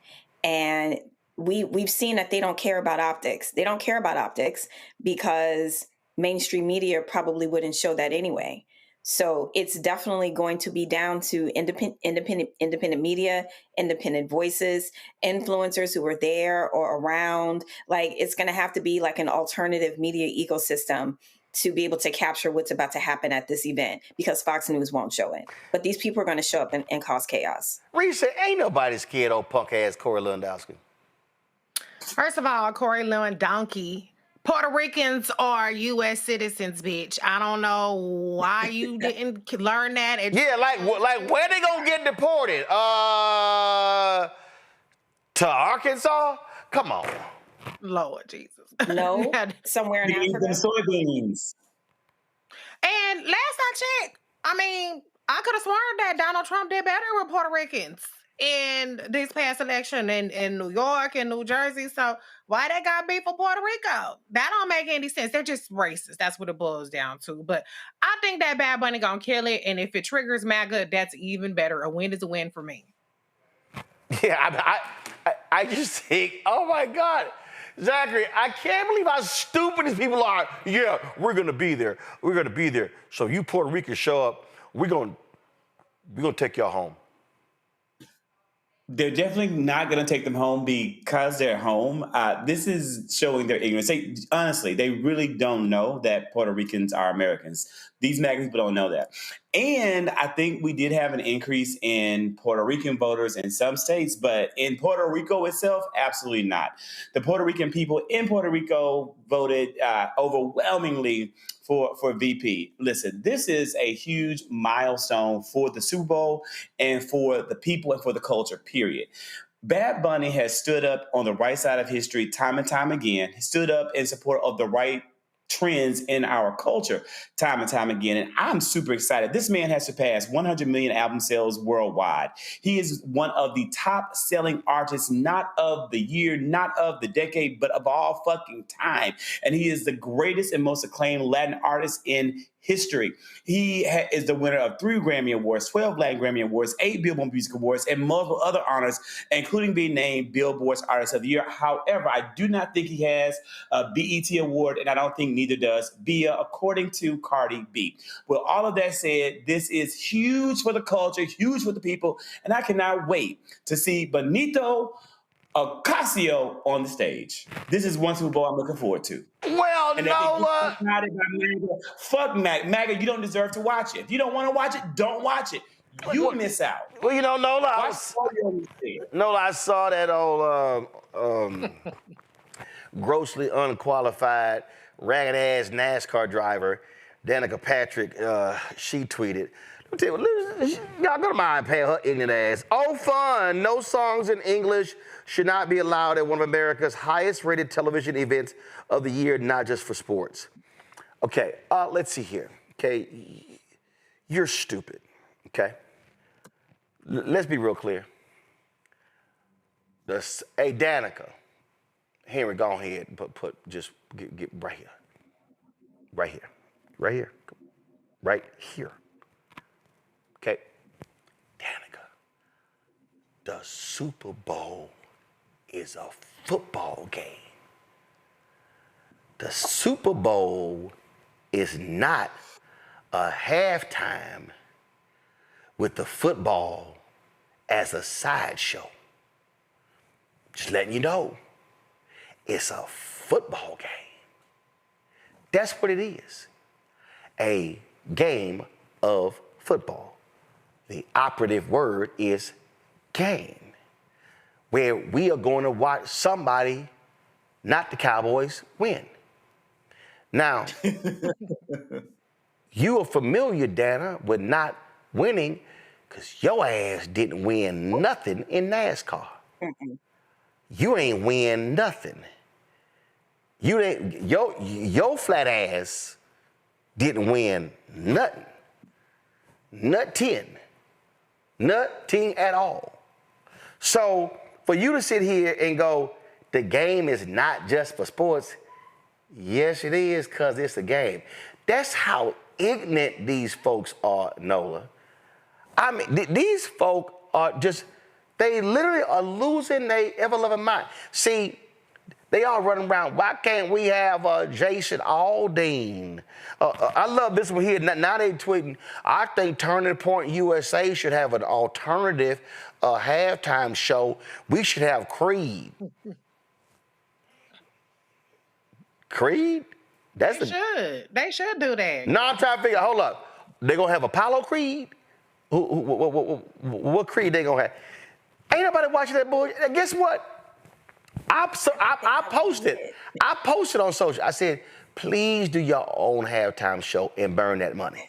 And we've seen that they don't care about optics. They don't care about optics because mainstream media probably wouldn't show that anyway. So it's definitely going to be down to independent media, independent voices, influencers who are there or around. Like, it's going to have to be like an alternative media ecosystem to be able to capture what's about to happen at this event, because Fox News won't show it. But these people are going to show up and cause chaos. Reese, ain't nobody scared old punk ass Corey Lewandowski. First of all, Corey Lewandowski, Puerto Ricans are U.S. citizens, bitch. I don't know why you didn't learn that. Yeah, like where they gonna get deported? To Arkansas? Come on. Lord Jesus. No, somewhere in Africa. Soybeans. And last I checked, I mean, I could have sworn that Donald Trump did better with Puerto Ricans. in this past election in New York and New Jersey. So why they got beef for Puerto Rico? That don't make any sense. They're just racist. That's what it boils down to. But I think that Bad Bunny gonna kill it. And if it triggers MAGA, that's even better. A win is a win for me. Yeah, I just think, oh my God, Zachary, I can't believe how stupid these people are. Yeah, we're gonna be there. We're gonna be there. So you Puerto Ricans show up, we're gonna take y'all home. They're definitely not going to take them home because they're home. This is showing their ignorance. Honestly, they really don't know that Puerto Ricans are Americans. These MAGA people don't know that. And I think we did have an increase in Puerto Rican voters in some states, but in Puerto Rico itself, absolutely not. The Puerto Rican people in Puerto Rico voted overwhelmingly for VP. Listen, this is a huge milestone for the Super Bowl and for the people and for the culture, period. Bad Bunny has stood up on the right side of history time and time again, stood up in support of the right trends in our culture time and time again. And I'm super excited. This man has surpassed 100 million album sales worldwide. He is one of the top selling artists, not of the year, not of the decade, but of all fucking time. And he is the greatest and most acclaimed Latin artist in history. He is the winner of 3 Grammy Awards, 12 Latin Grammy Awards, 8 Billboard Music Awards, and multiple other honors, including being named Billboard's Artist of the Year. However, I do not think he has a BET Award, and I don't think neither does BIA, according to Cardi B. With all of that said, this is huge for the culture, huge for the people, and I cannot wait to see Benito Ocasio on the stage. This is one Super Bowl I'm looking forward to. Well, and Nola. Fuck MAGA. You don't deserve to watch it. If you don't want to watch it, don't watch it. You miss out. Well, you know, Nola, I saw that old grossly unqualified, ragged-ass NASCAR driver, Danica Patrick. She tweeted, y'all gonna mind paying her ignorant ass. Oh, fun. No songs in English should not be allowed at one of America's highest rated television events of the year, not just for sports. Okay, let's see here. Okay, you're stupid. Okay, let's be real clear. Hey, Danica, Henry, go ahead and just get right here. Right here. Right here. Right here. Okay, Danica, the Super Bowl is a football game. The Super Bowl is not a halftime with the football as a sideshow. Just letting you know, it's a football game. That's what it is. A game of football. The operative word is game, where we are going to watch somebody, not the Cowboys, win. Now, you are familiar, Dana, with not winning because your ass didn't win nothing in NASCAR. You ain't win nothing. You ain't, your flat ass didn't win nothing. Nothing at all. So for you to sit here and go, the game is not just for sports. Yes, it is, because it's a game. That's how ignorant these folks are, Nola. I mean, these folk are just, they literally are losing their ever-loving mind. See, they all running around. Why can't we have Jason Aldean? I love this one here. Now they tweeting, I think Turning Point USA should have an alternative halftime show. We should have Creed. Creed? They should do that. No, I'm trying to figure, hold up. They gonna have Apollo Creed? What Creed they gonna have? Ain't nobody watching that bullshit. Guess what? I posted on social. I said, please do your own halftime show and burn that money.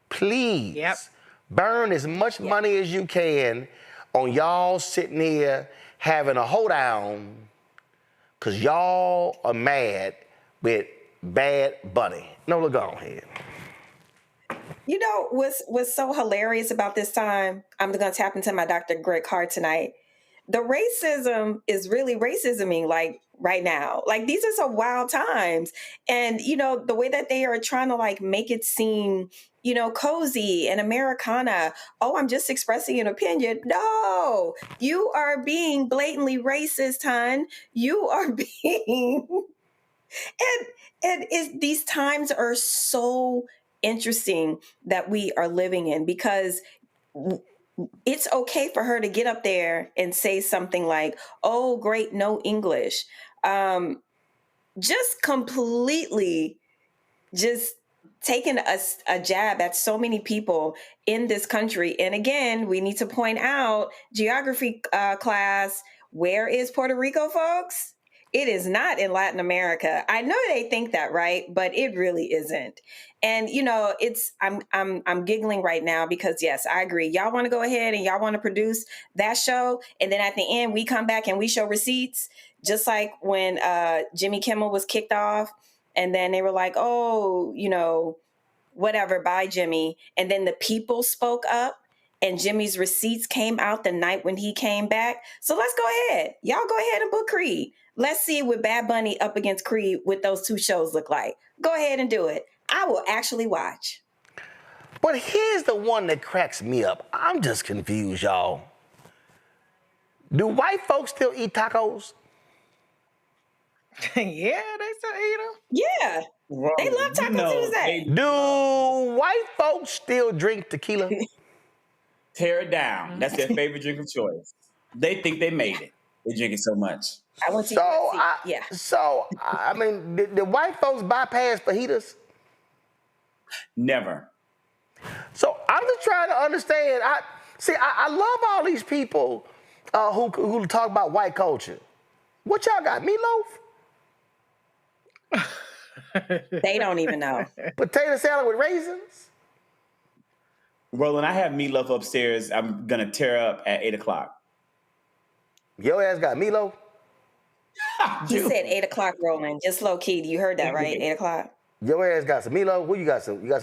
Please. Yep. Burn as much money as you can on y'all sitting here having a hoedown because y'all are mad with Bad Bunny. No, look on here. You know what's so hilarious about this time? I'm going to tap into my Dr. Greg Carr tonight. The racism is really racisming, like right now. Like these are some wild times, and you know the way that they are trying to like make it seem, you know, cozy and Americana. Oh, I'm just expressing an opinion. No, you are being blatantly racist, hon. You are being these times are so interesting that we are living in, because it's okay for her to get up there and say something like, oh, great, no English. Just completely just taking a jab at so many people in this country. And again, we need to point out, geography class, where is Puerto Rico, folks? It is not in Latin America. I know they think that, right? But it really isn't. And you know, I'm giggling right now because yes, I agree. Y'all want to go ahead and y'all want to produce that show, and then at the end we come back and we show receipts, just like when Jimmy Kimmel was kicked off, and then they were like, oh, you know, whatever, bye, Jimmy. And then the people spoke up and Jimmy's receipts came out the night when he came back. So let's go ahead. Y'all go ahead and book Creed. Let's see what Bad Bunny up against Creed with those two shows look like. Go ahead and do it. I will actually watch. But here's the one that cracks me up. I'm just confused, y'all. Do white folks still eat tacos? Yeah, they still eat them. Yeah. Well, they love tacos to this day. Do white folks still drink tequila? Tear it down. That's their favorite drink of choice. They think they made it. They drink it so much. I want to yeah. So, I mean, did white folks bypass fajitas? Never. So I'm just trying to understand. I love all these people who talk about white culture. What y'all got? Meatloaf? They don't even know. Potato salad with raisins? Roland, I have meatloaf upstairs. I'm going to tear up at 8 o'clock. Your ass got meatloaf? He said 8 o'clock, Roland. Just low key. You heard that, right? 8 o'clock. Your ass got some meatloaf? What you got? You got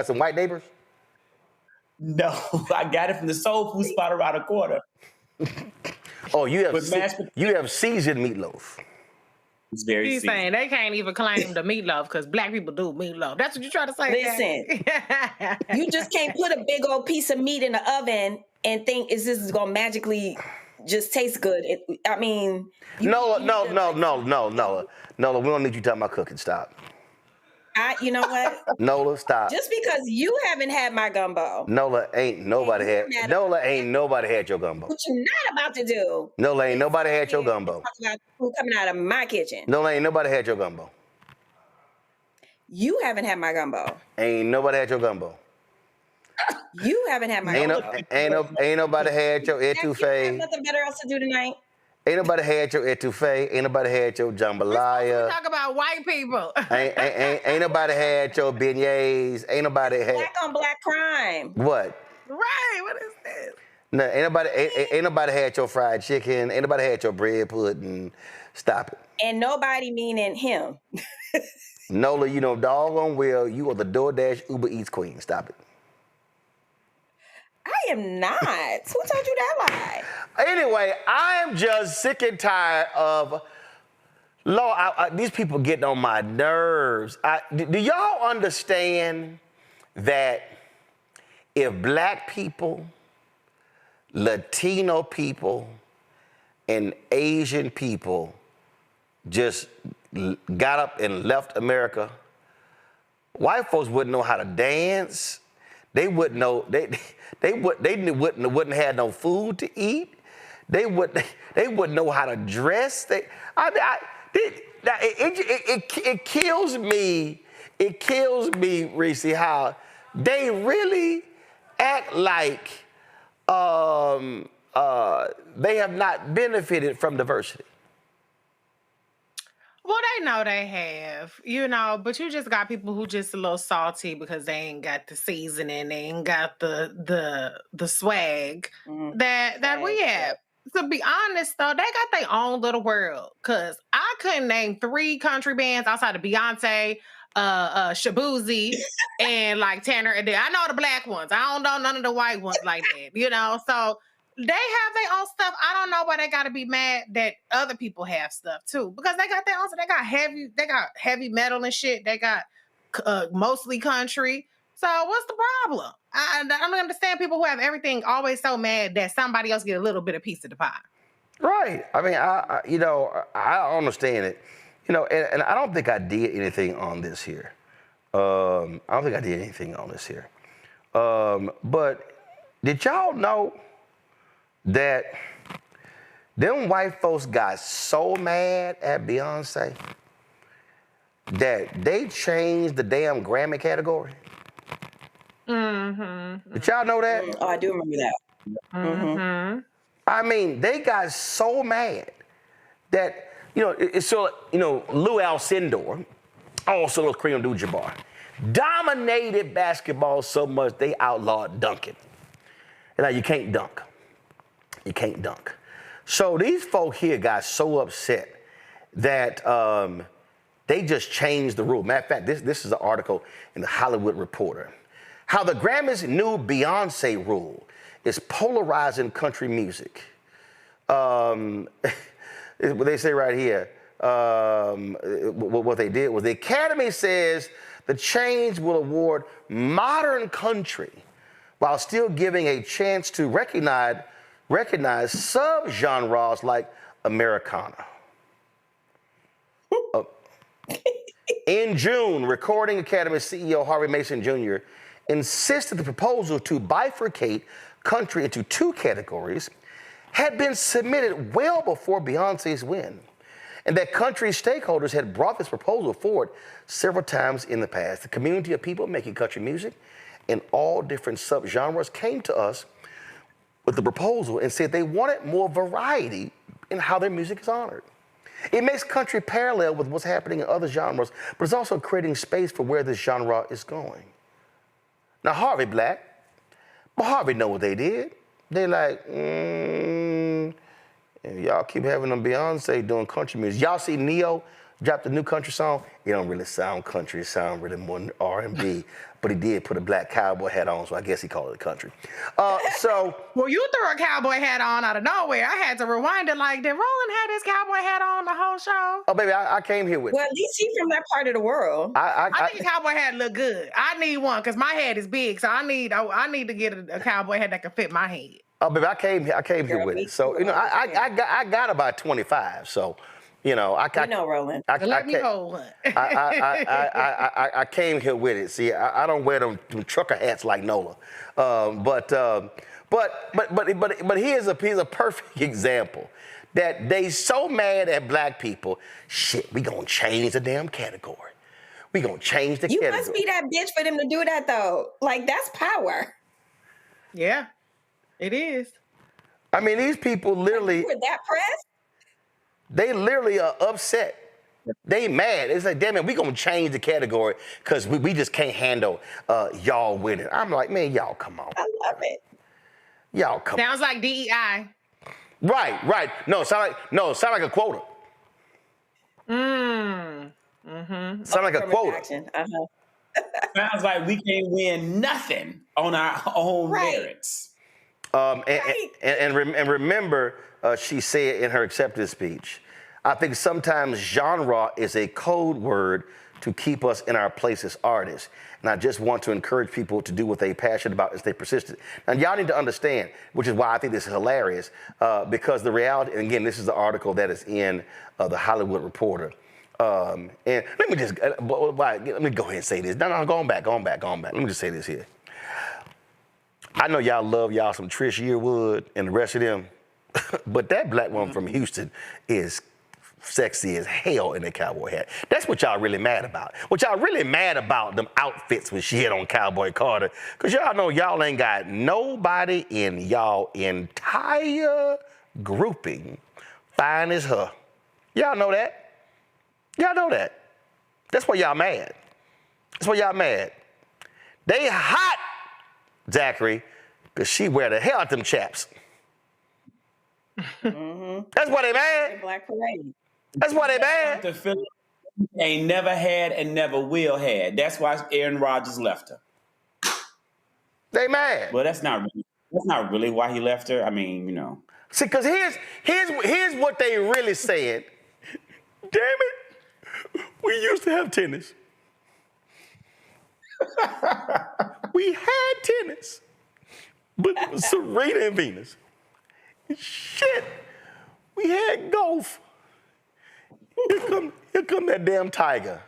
some white neighbors? No, I got it from the soul food spot around the corner. Oh, you have seasoned meatloaf. It's very He's seasoned. saying they can't even claim the meatloaf because black people do meatloaf. That's what you're trying to say. Listen, you just can't put a big old piece of meat in the oven and think this is gonna magically just taste good. I mean, No. We don't need you talking about cooking. Stop. You know what? Nola, stop. Just because you haven't had my gumbo. Nola, ain't nobody had your gumbo. What you're not about to do. Nola, ain't nobody had your gumbo. Talk about food coming out of my kitchen. Nola, ain't nobody had your gumbo. You haven't had my gumbo. Ain't nobody had your gumbo. You haven't had my gumbo. Ain't nobody had your etouffee. Nothing better else to do tonight. Ain't nobody had your etouffee. Ain't nobody had your jambalaya. We talk about white people. ain't nobody had your beignets. Ain't nobody had black on black crime. What? Right. What is this? No, ain't nobody had your fried chicken. Ain't nobody had your bread pudding. Stop it. And nobody meaning him. Nola, you know doggone well you are the DoorDash Uber Eats queen. Stop it. I am not. Who told you that lie? Anyway, I am just sick and tired of, Lord, these people getting on my nerves. Do y'all understand that if black people, Latino people, and Asian people just got up and left America, white folks wouldn't know how to dance. They wouldn't know. They wouldn't have no food to eat. They wouldn't know how to dress. It kills me. It kills me, Reese, how they really act like they have not benefited from diversity. Well, they know they have, but you just got people who just a little salty because they ain't got the seasoning, they ain't got the swag that we have. To be honest, though, they got their own little world. Cause I couldn't name 3 country bands outside of Beyonce, Shabuzi and like Tanner and I know the black ones. I don't know none of the white ones like that, you know. So they have their own stuff. I don't know why they gotta be mad that other people have stuff too. Because they got their own stuff. They got heavy metal and shit. They got mostly country. So what's the problem? I don't understand people who have everything always so mad that somebody else get a little bit of piece of the pie. Right. I mean, I I understand it. You know, and I don't think I did anything on this here. I don't think I did anything on this here. But did y'all know that them white folks got so mad at Beyonce that they changed the damn Grammy category? Mm-hmm. Did y'all know that? Oh, I do remember that. Mm-hmm. I mean, they got so mad that, Lou Alcindor, also Kareem Abdul-Jabbar, dominated basketball so much they outlawed dunking. And now you can't dunk. You can't dunk. So these folk here got so upset that they just changed the rule. Matter of fact, this is an article in the Hollywood Reporter. How the Grammys' new Beyonce rule is polarizing country music. What they say right here, what they did was the Academy says the change will award modern country while still giving a chance to recognize sub-genres like Americana. In June, Recording Academy CEO Harvey Mason Jr. insisted the proposal to bifurcate country into two categories had been submitted well before Beyonce's win, and that country stakeholders had brought this proposal forward several times in the past. The community of people making country music in all different subgenres came to us with the proposal and said they wanted more variety in how their music is honored. It makes country parallel with what's happening in other genres, but it's also creating space for where this genre is going. Now, Harvey black, but Harvey know what they did. They like, y'all keep having them Beyonce doing country music. Y'all see Neo dropped a new country song? It don't really sound country. It sound really more R&B. But he did put a black cowboy hat on, so I guess he called it country. Well, you threw a cowboy hat on out of nowhere. I had to rewind it like, did Roland have his cowboy hat on the whole show? Oh, baby, I came here with Well, at least he's from that part of the world. I think a cowboy hat look good. I need one because my head is big, so I need to get a cowboy hat that can fit my head. Oh, baby, I came here with it. So, I got about 25, so... Roland. Let me hold one. I came here with it. See, I don't wear them trucker hats like Nola, but here's a perfect example that they so mad at black people. Shit, we gonna change the damn category. We gonna change the category. You must be that bitch for them to do that though. Like that's power. Yeah, it is. I mean, these people literally. With that press. They literally are upset. They mad. It's like, damn it, we gonna change the category because we just can't handle y'all winning. I'm like, man, y'all come on. I love it. Y'all come on. Sounds like DEI. Right. No, sound like a quota. Mm-hmm. Sound like a quota. Sounds like we can't win nothing on our own merits. And remember, she said in her acceptance speech, I think sometimes genre is a code word to keep us in our place as artists. And I just want to encourage people to do what they're passionate about and stay persistent. Now, y'all need to understand, which is why I think this is hilarious, because the reality, and again, this is the article that is in the Hollywood Reporter. And let me go ahead and say this. No, going back. Let me just say this here. I know y'all love y'all some Trish Yearwood and the rest of them, but that black woman from Houston is sexy as hell in a cowboy hat. That's what y'all really mad about. What y'all really mad about them outfits when she had on Cowboy Carter, because y'all know y'all ain't got nobody in y'all entire grouping fine as her. Y'all know that. Y'all know that. That's why y'all mad. They hot, Zachary, because she wear the hell out them chaps. Mm-hmm. That's why they mad. Black parade. That's why they mad. ain't never had and never will had. That's why Aaron Rodgers left her. They mad. Well, that's not really why he left her. I mean, you know. See, because here's what they really said. Damn it, we used to have tennis. We had tennis, but it was Serena and Venus. Shit, we had golf. Here come that damn Tiger.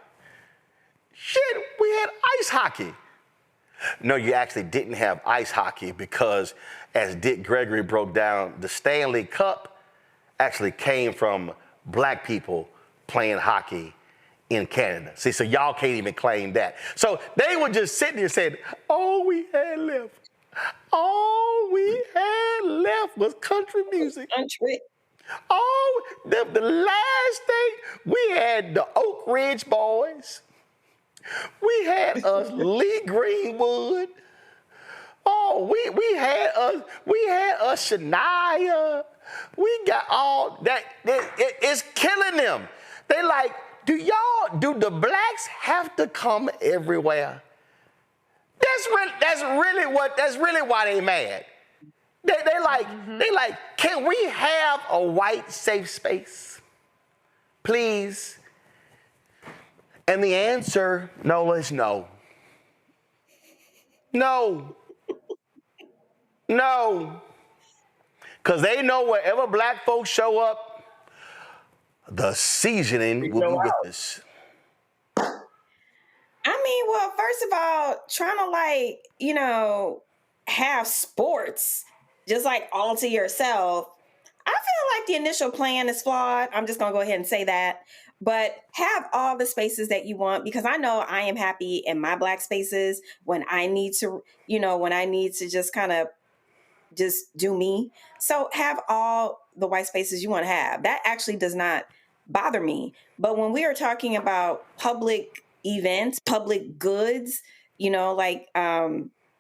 Shit, we had ice hockey. No, you actually didn't have ice hockey because, as Dick Gregory broke down, the Stanley Cup actually came from black people playing hockey in Canada. See, so y'all can't even claim that. So they were just sitting here saying, all we had left was country music. Country. Oh, the last thing, we had the Oak Ridge Boys. We had us Lee Greenwood. Oh, we had us Shania. We got all that. It's killing them. They like, do the blacks have to come everywhere? That's really why they mad. They like, can we have a white safe space? Please. And the answer, Nola, is no. No. No. Because they know wherever black folks show up, the seasoning will be with us. I mean, well, first of all, trying to have sports just all to yourself, I feel like the initial plan is flawed. I'm just going to go ahead and say that. But have all the spaces that you want, because I know I am happy in my black spaces when I need to, just kind of just do me. So have all the white spaces you want to have. That actually does not bother me. But when we are talking about public events, public goods,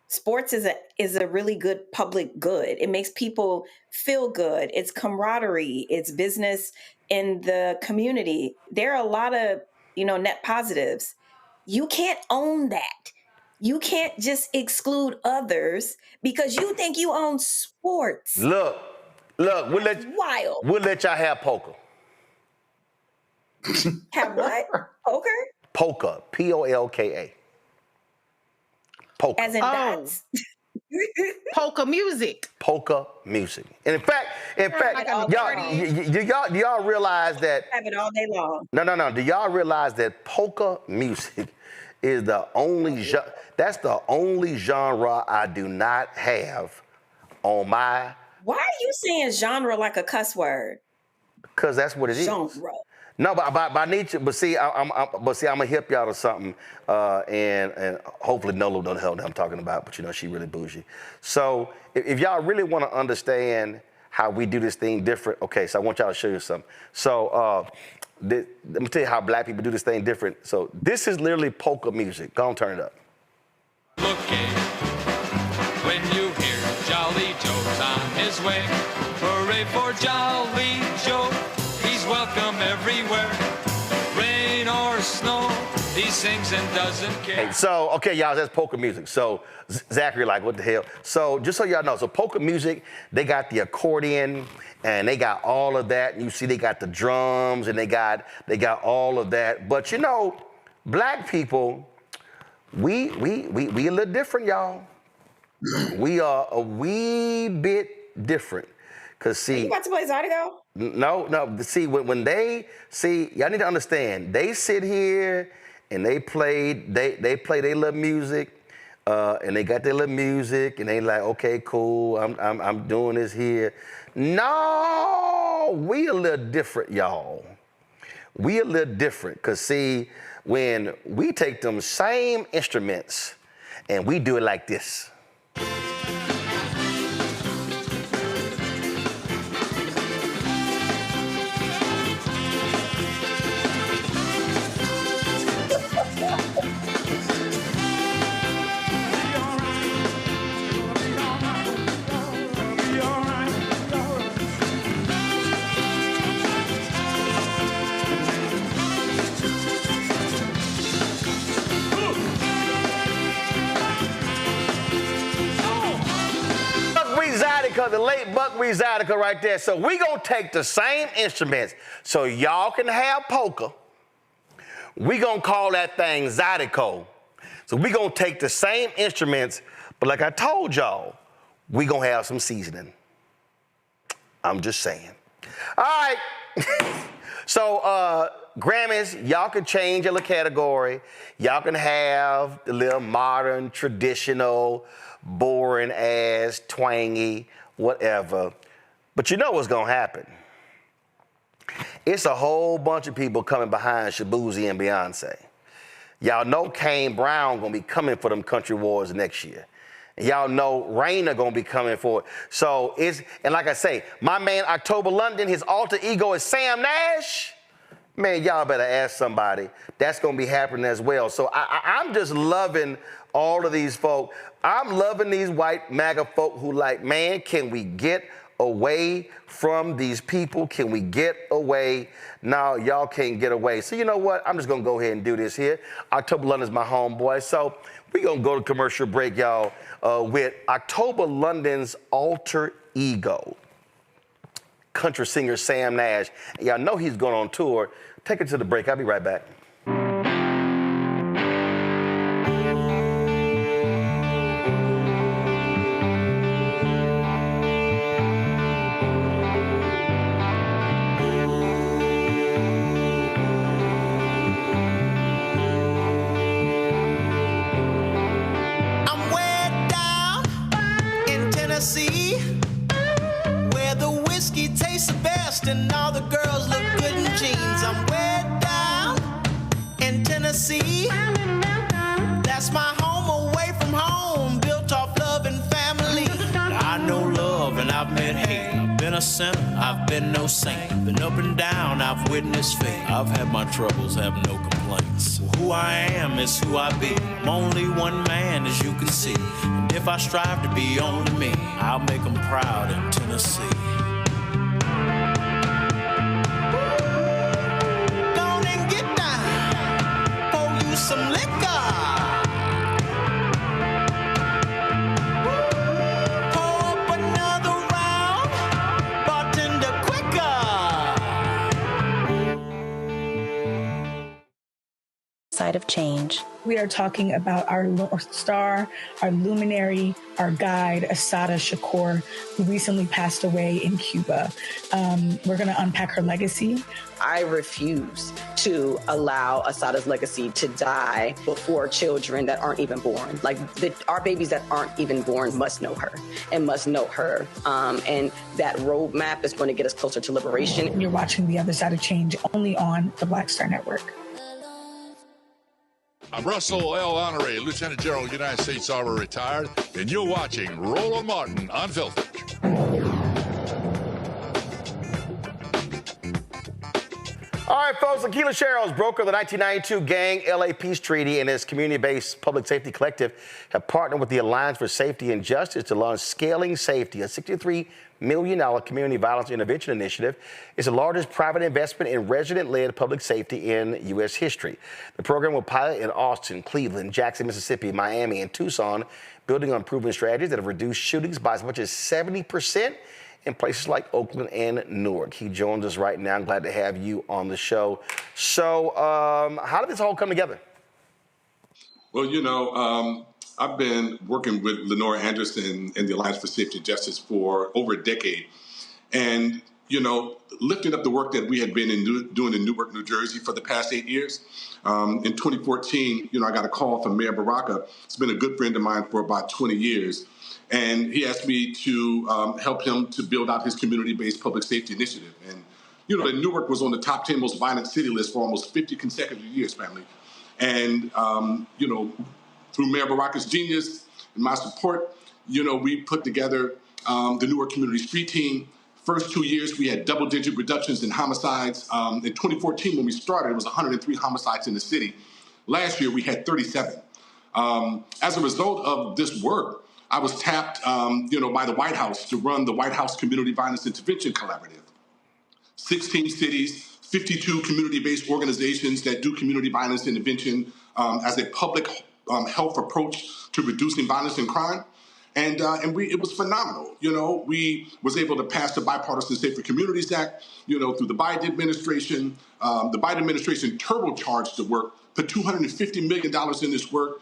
sports is a really good public good. It makes people feel good. It's camaraderie. It's business in the community. There are a lot of, net positives. You can't own that. You can't just exclude others because you think you own sports. Look, we'll let y'all have poker. Have what? Poker? Polka, Polka. Polka. As in dots. Polka music. Polka music. And in fact, do y'all realize that? Have it all day long. No. Do y'all realize that polka music is the only genre I do not have on my. Why are you saying genre like a cuss word? Because that's what it is. Genre. No, but by nature, I'm gonna hip y'all to something, and hopefully Nola don't know the hell that I'm talking about, but she really bougie. So if y'all really want to understand how we do this thing different, okay, so I want y'all to show you something. So let me tell you how black people do this thing different. So this is literally polka music. Go on, turn it up. Looking when you hear Jolly Joe's on his way, hooray for Jolly Joe. He's welcome everywhere, rain or snow, he sings and doesn't care. Hey, so, okay, y'all, that's polka music. So, Zachary, what the hell? So, just so y'all know, so polka music, they got the accordion, and they got all of that. You see, they got the drums, and they got all of that. But, black people, we a little different, y'all. We are a wee bit different. Cause see, are you about to play Zydeco? No. See, when y'all need to understand. They sit here and they play their little music, and they got their little music, and they like, okay, cool. I'm doing this here. No, we a little different, y'all. We a little different. Cause see, when we take them same instruments and we do it like this. the late buckwheat zydeco right there. So we gonna take the same instruments so y'all can have polka. We gonna call that thing zydeco. So we gonna take the same instruments, but like I told y'all, we gonna have some seasoning. I'm just saying. All right. So Grammys, y'all can change your little category. Y'all can have the little modern, traditional, boring ass, twangy, whatever. But you know what's gonna happen. It's a whole bunch of people coming behind Shabuzi and Beyonce. Y'all know Kane Brown gonna be coming for them country wars next year. And y'all know Raina gonna be coming for it. So and like I say, my man October London, his alter ego is Sam Nash. Man, y'all better ask somebody. That's gonna be happening as well. So I'm just loving all of these folk. I'm loving these white MAGA folk who like, man, can we get away from these people? Can we get away? No, y'all can't get away. So you know what? I'm just gonna go ahead and do this here. October London's my homeboy. So we're gonna go to commercial break, y'all, with October London's alter ego, country singer Sam Nash. Y'all know he's going on tour. Take it to the break. I'll be right back. Where the whiskey tastes the best and all the girls look good in jeans. I'm way down in Tennessee. That's my home away from home, built off love and family. I know love and I've met hate. I've been a sinner, I've been no saint. Been up and down, I've witnessed fate. I've had my troubles, have no complaints. Who I am is who I be. I'm only one man, as you can see. And if I strive to be only me, I'll make them proud in Tennessee. Go and get down, pour you some liquor. Side of change. We are talking about our star, our luminary, our guide, Assata Shakur, who recently passed away in Cuba. We're going to unpack her legacy. I refuse to allow Assata's legacy to die before children that aren't even born. Like our babies that aren't even born must know her and must know her. And that roadmap is going to get us closer to liberation. You're watching The Other Side of Change only on the Black Star Network. I'm Russell L. Honoré, Lieutenant General, United States Army retired, and you're watching Roland Martin Unfiltered. All right, folks, Akila Sherrills, broker of the 1992 Gang LA Peace Treaty and his community-based public safety collective have partnered with the Alliance for Safety and Justice to launch Scaling Safety, a $63 million community violence intervention initiative. It's the largest private investment in resident-led public safety in U.S. history. The program will pilot in Austin, Cleveland, Jackson, Mississippi, Miami, and Tucson, building on proven strategies that have reduced shootings by as much as 70% in places like Oakland and Newark. He joins us right now. I'm glad to have you on the show. So how did this all come together? Well, you know, I've been working with Lenora Anderson and the Alliance for Safety and Justice for over a decade. And, you know, lifting up the work that we had been doing in Newark, New Jersey for the past 8 years. In 2014, you know, I got a call from Mayor Baraka. He's been a good friend of mine for about 20 years. And he asked me to help him to build out his community-based public safety initiative. And, you know, Newark was on the top 10 most violent city list for almost 50 consecutive years, family. And, you know, through Mayor Baraka's genius and my support, you know, we put together the Newark Community Street Team. First 2 years, we had double-digit reductions in homicides. In 2014, when we started, it was 103 homicides in the city. Last year, we had 37. As a result of this work, I was tapped, you know, by the White House to run the White House Community Violence Intervention Collaborative. 16 cities, 52 community-based organizations that do community violence intervention as a public health approach to reducing violence and crime. And it was phenomenal. We was able to pass the Bipartisan Safer Communities Act, through the Biden administration. The Biden administration turbocharged the work, put $250 million in this work.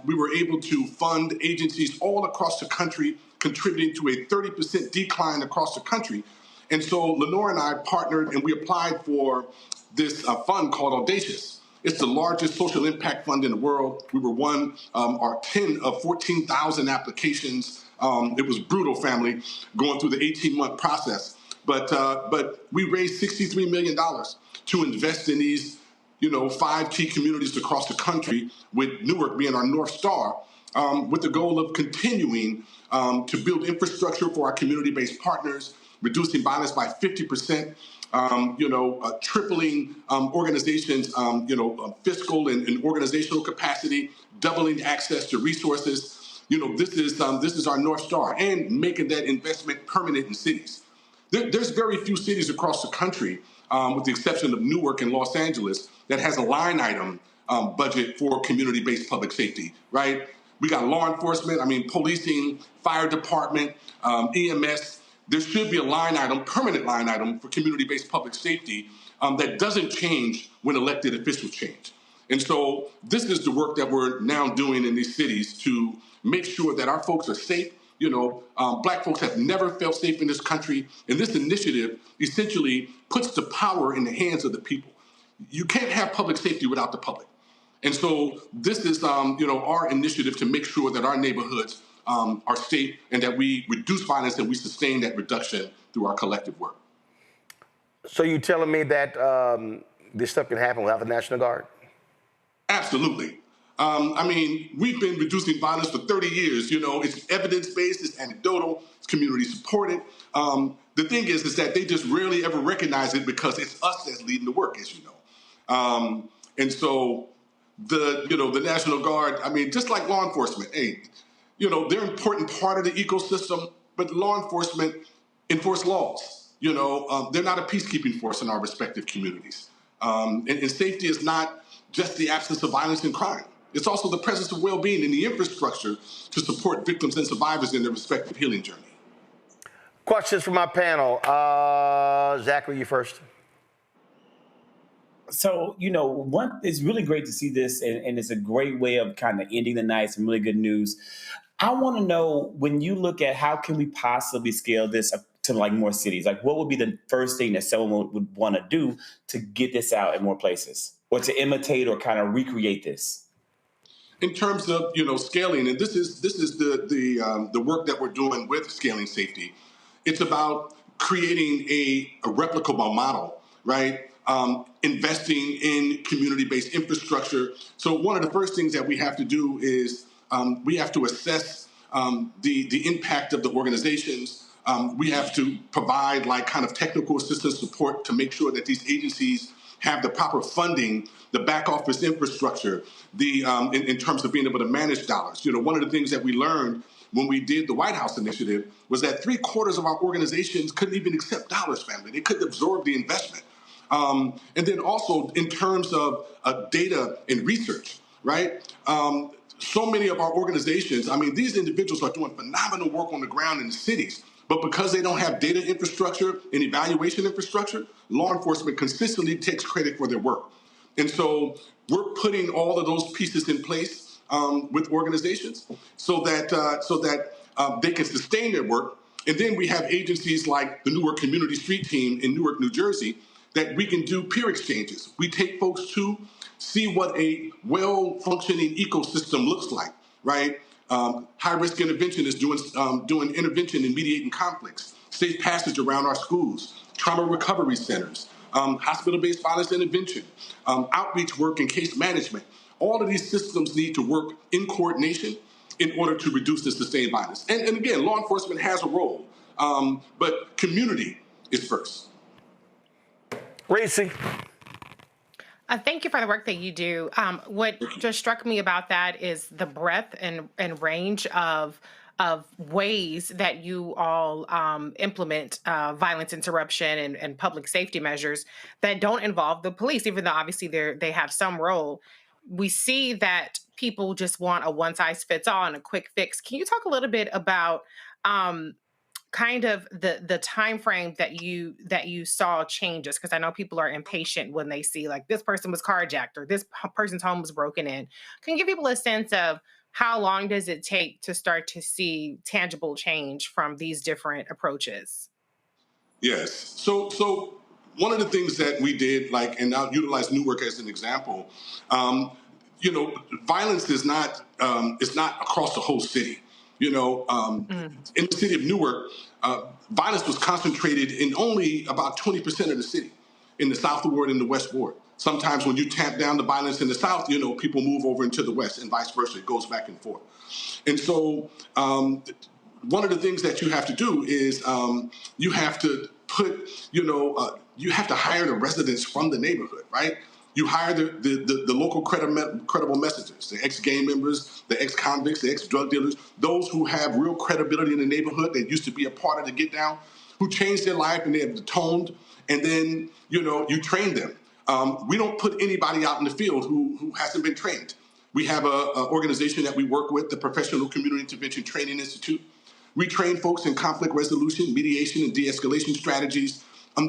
We were able to fund agencies all across the country, contributing to a 30% decline across the country. And so Lenore and I partnered, and we applied for this fund called Audacious. It's the largest social impact fund in the world. We were one, our 10 of 14,000 applications. It was brutal, family, going through the 18-month process. But we raised $63 million to invest in these, 5 key communities across the country, with Newark being our North Star, with the goal of continuing to build infrastructure for our community-based partners, reducing violence by 50%, tripling organizations, fiscal and organizational capacity, doubling access to resources. This is our North Star, and making that investment permanent in cities. There's very few cities across the country, with the exception of Newark and Los Angeles, that has a line item budget for community-based public safety, right? We got law enforcement, policing, fire department, EMS. There should be a line item, permanent line item, for community-based public safety that doesn't change when elected officials change. And so this is the work that we're now doing in these cities to make sure that our folks are safe. Black folks have never felt safe in this country, and this initiative essentially puts the power in the hands of the people. You can't have public safety without the public. And so this is, our initiative to make sure that our neighborhoods are safe, and that we reduce violence and we sustain that reduction through our collective work. So you telling me that this stuff can happen without the National Guard? Absolutely. We've been reducing violence for 30 years. It's evidence-based, it's anecdotal, it's community-supported. The thing is that they just rarely ever recognize it, because it's us that's leading the work, as you know. And so the National Guard, just like law enforcement, they're an important part of the ecosystem, but law enforcement enforce laws. They're not a peacekeeping force in our respective communities. And safety is not just the absence of violence and crime. It's also the presence of well-being and the infrastructure to support victims and survivors in their respective healing journey. Questions from my panel. Zachary, you first. So, it's really great to see this, and it's a great way of kind of ending the night, some really good news. I want to know, when you look at how can we possibly scale this up to more cities, what would be the first thing that someone would want to do to get this out in more places, or to imitate or kind of recreate this? In terms of, scaling, and this is the work that we're doing with scaling safety. It's about creating a replicable model, right? Investing in community-based infrastructure. So one of the first things that we have to do is we have to assess the impact of the organizations. We have to provide technical assistance support to make sure that these agencies have the proper funding, the back office infrastructure, in terms of being able to manage dollars. One of the things that we learned when we did the White House initiative was that 3/4 of our organizations couldn't even accept dollars, family. They couldn't absorb the investment. And then also in terms of data and research, right? So many of our organizations, these individuals are doing phenomenal work on the ground in the cities, but because they don't have data infrastructure and evaluation infrastructure, law enforcement consistently takes credit for their work. And so we're putting all of those pieces in place with organizations so that they can sustain their work. And then we have agencies like the Newark Community Street Team in Newark, New Jersey, that we can do peer exchanges. We take folks to see what a well-functioning ecosystem looks like, right? High-risk intervention is doing intervention in mediating conflicts, safe passage around our schools, trauma recovery centers, hospital-based violence intervention, outreach work and case management. All of these systems need to work in coordination in order to reduce and sustain violence. And again, law enforcement has a role, but community is first. Reese. Thank you for the work that you do. What just struck me about that is the breadth and range of ways that you all implement violence interruption and public safety measures that don't involve the police, even though obviously they have some role. we see that people just want a one size fits all and a quick fix. Can you talk a little bit about kind of the time frame that you saw changes? Because I know people are impatient when they see like this person was carjacked or this person's home was broken in. Can you give people a sense of how long does it take to start to see tangible change from these different approaches? Yes. So one of the things that we did, like, and I'll utilize Newark as an example. You know, violence is not it's not across the whole city. You know, in the city of Newark, violence was concentrated in only about 20% of the city, in the South Ward and the West Ward. Sometimes when you tamp down the violence in the South, you know, people move over into the West and vice versa. It goes back and forth. And so one of the things that you have to do is you have to put, you have to hire the residents from the neighborhood, right? You hire the local credible messengers, the ex-gang members, the ex-convicts, the ex-drug dealers, those who have real credibility in the neighborhood that used to be a part of the get down, who changed their life and they have atoned, and then, you train them. We don't put anybody out in the field who hasn't been trained. We have an organization that we work with, the Professional Community Intervention Training Institute. We train folks in conflict resolution, mediation, and de-escalation strategies.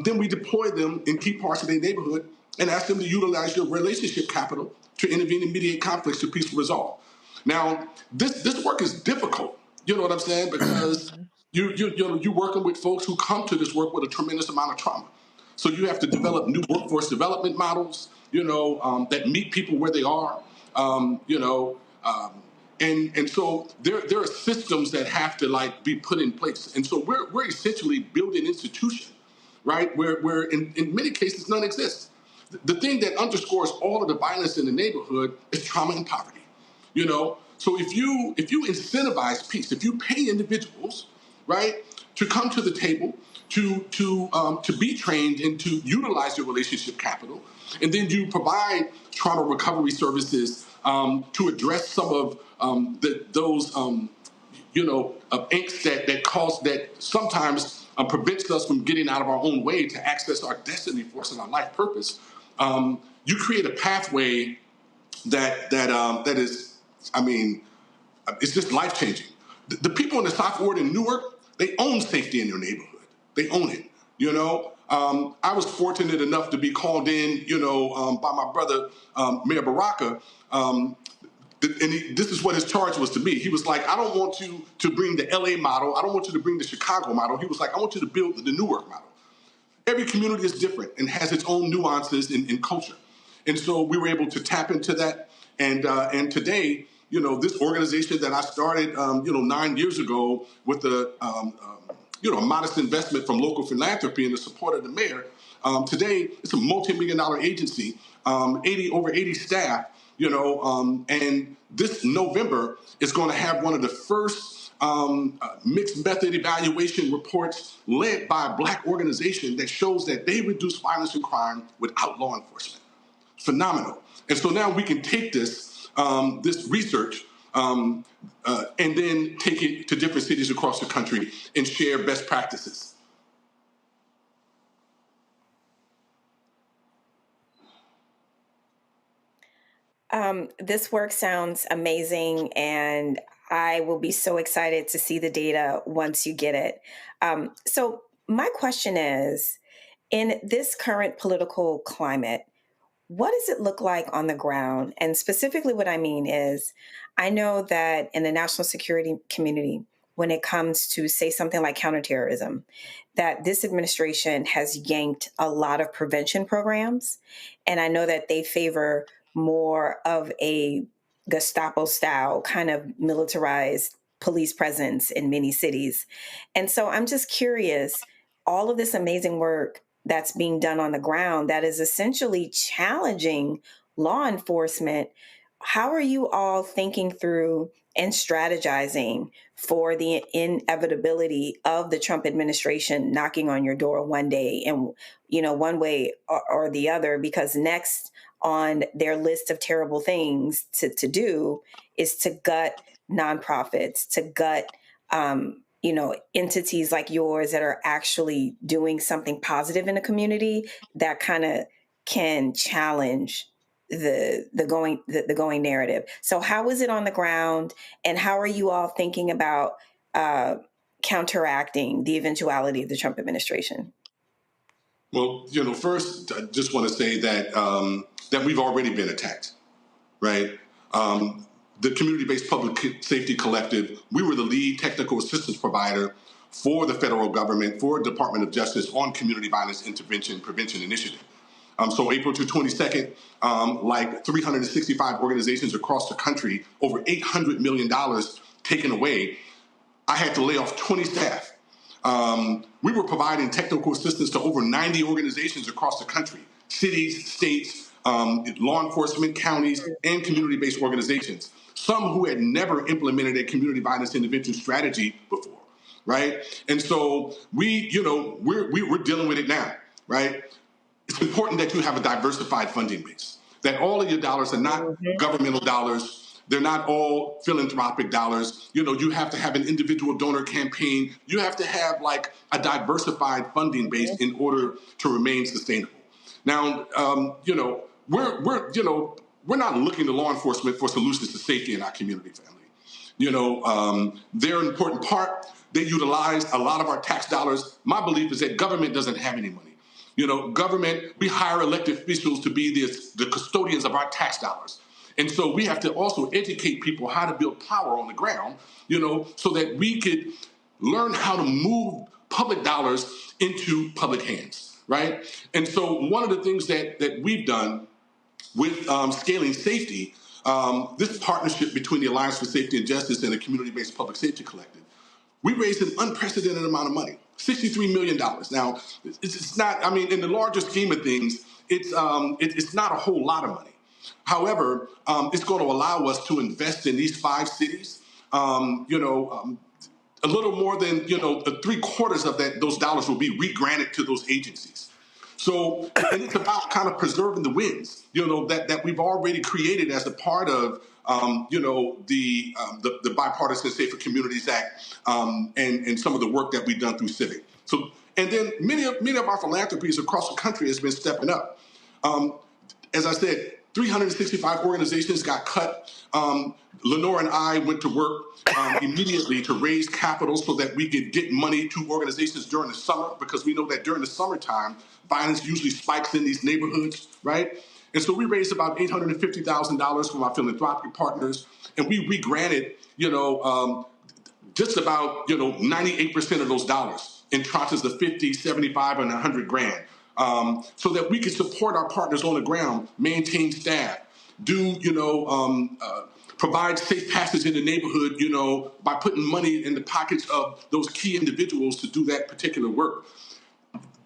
Then we deploy them in key parts of their neighborhood and ask them to utilize your relationship capital to intervene and mediate conflicts to peaceful resolve. Now, this work is difficult. You know what I'm saying? Because you're working with folks who come to this work with a tremendous amount of trauma. So you have to develop new workforce development models, that meet people where they are, and so there are systems that have to be put in place. And so we're essentially building an institution, right? Where in many cases none exists. The thing that underscores all of the violence in the neighborhood is trauma and poverty. So if you incentivize peace, if you pay individuals, right, to come to the table, to be trained and to utilize your relationship capital, and then you provide trauma recovery services to address some of those angst that sometimes prevents us from getting out of our own way to access our destiny force and our life purpose. You create a pathway that is, it's just life changing. The people in the South Ward in Newark, they own safety in their neighborhood. They own it. I was fortunate enough to be called in, by my brother, Mayor Baraka. This is what his charge was to me. He was like, I don't want you to bring the LA model. I don't want you to bring the Chicago model. He was like, I want you to build the Newark model. Every community is different and has its own nuances in culture. And so we were able to tap into that. And today, this organization that I started, 9 years ago with a modest investment from local philanthropy and the support of the mayor, today it's a multi-million-dollar agency, over 80 staff, and this November is going to have one of the first mixed method evaluation reports led by a Black organization that shows that they reduce violence and crime without law enforcement. Phenomenal. And so now we can take this research and then take it to different cities across the country and share best practices. This work sounds amazing, and I will be so excited to see the data once you get it. So my question is, in this current political climate, what does it look like on the ground? And specifically what I mean is, I know that in the national security community, when it comes to, say, something like counterterrorism, that this administration has yanked a lot of prevention programs. And I know that they favor more of a Gestapo-style kind of militarized police presence in many cities. And so I'm just curious, all of this amazing work that's being done on the ground that is essentially challenging law enforcement, how are you all thinking through and strategizing for the inevitability of the Trump administration knocking on your door one day and, one way or the other, because next on their list of terrible things to do is to gut nonprofits, to gut, entities like yours that are actually doing something positive in the community that kind of can challenge the going narrative. So how is it on the ground, and how are you all thinking about counteracting the eventuality of the Trump administration? Well, first, I just want to say that that we've already been attacked, right? The Community-Based Public Safety Collective, we were the lead technical assistance provider for the federal government, for Department of Justice on community violence intervention prevention initiative. So April 22nd, like 365 organizations across the country, over $800 million taken away. I had to lay off 20 staff. We were providing technical assistance to over 90 organizations across the country, cities, states, law enforcement, counties, and community-based organizations, some who had never implemented a community violence intervention strategy before, right? And so we're dealing with it now, right? It's important that you have a diversified funding base, that all of your dollars are not governmental dollars. They're not all philanthropic dollars. You have to have an individual donor campaign. You have to have like a diversified funding base in order to remain sustainable. Now, we're not looking to law enforcement for solutions to safety in our community, family. They're an important part. They utilize a lot of our tax dollars. My belief is that government doesn't have any money. Government, we hire elected officials to be the custodians of our tax dollars. And so we have to also educate people how to build power on the ground, so that we could learn how to move public dollars into public hands, right? And so one of the things that we've done with scaling safety, this partnership between the Alliance for Safety and Justice and the Community-Based Public Safety Collective, we raised an unprecedented amount of money, $63 million. Now, it's not, in the larger scheme of things, it's not a whole lot of money. However, it's going to allow us to invest in these 5 cities, a little more than, 3/4 of those dollars will be re-granted to those agencies. So, and it's about kind of preserving the wins, that we've already created as a part of, the Bipartisan Safer Communities Act, and some of the work that we've done through Civic. So, and then many of our philanthropies across the country has been stepping up. As I said, 365 organizations got cut. Lenore and I went to work immediately to raise capital so that we could get money to organizations during the summer, because we know that during the summertime, violence usually spikes in these neighborhoods, right? And so we raised about $850,000 from our philanthropic partners, and we re-granted, just about, 98% of those dollars in tranches of 50, 75, and 100 grand. So that we can support our partners on the ground, maintain staff, provide safe passage in the neighborhood, by putting money in the pockets of those key individuals to do that particular work.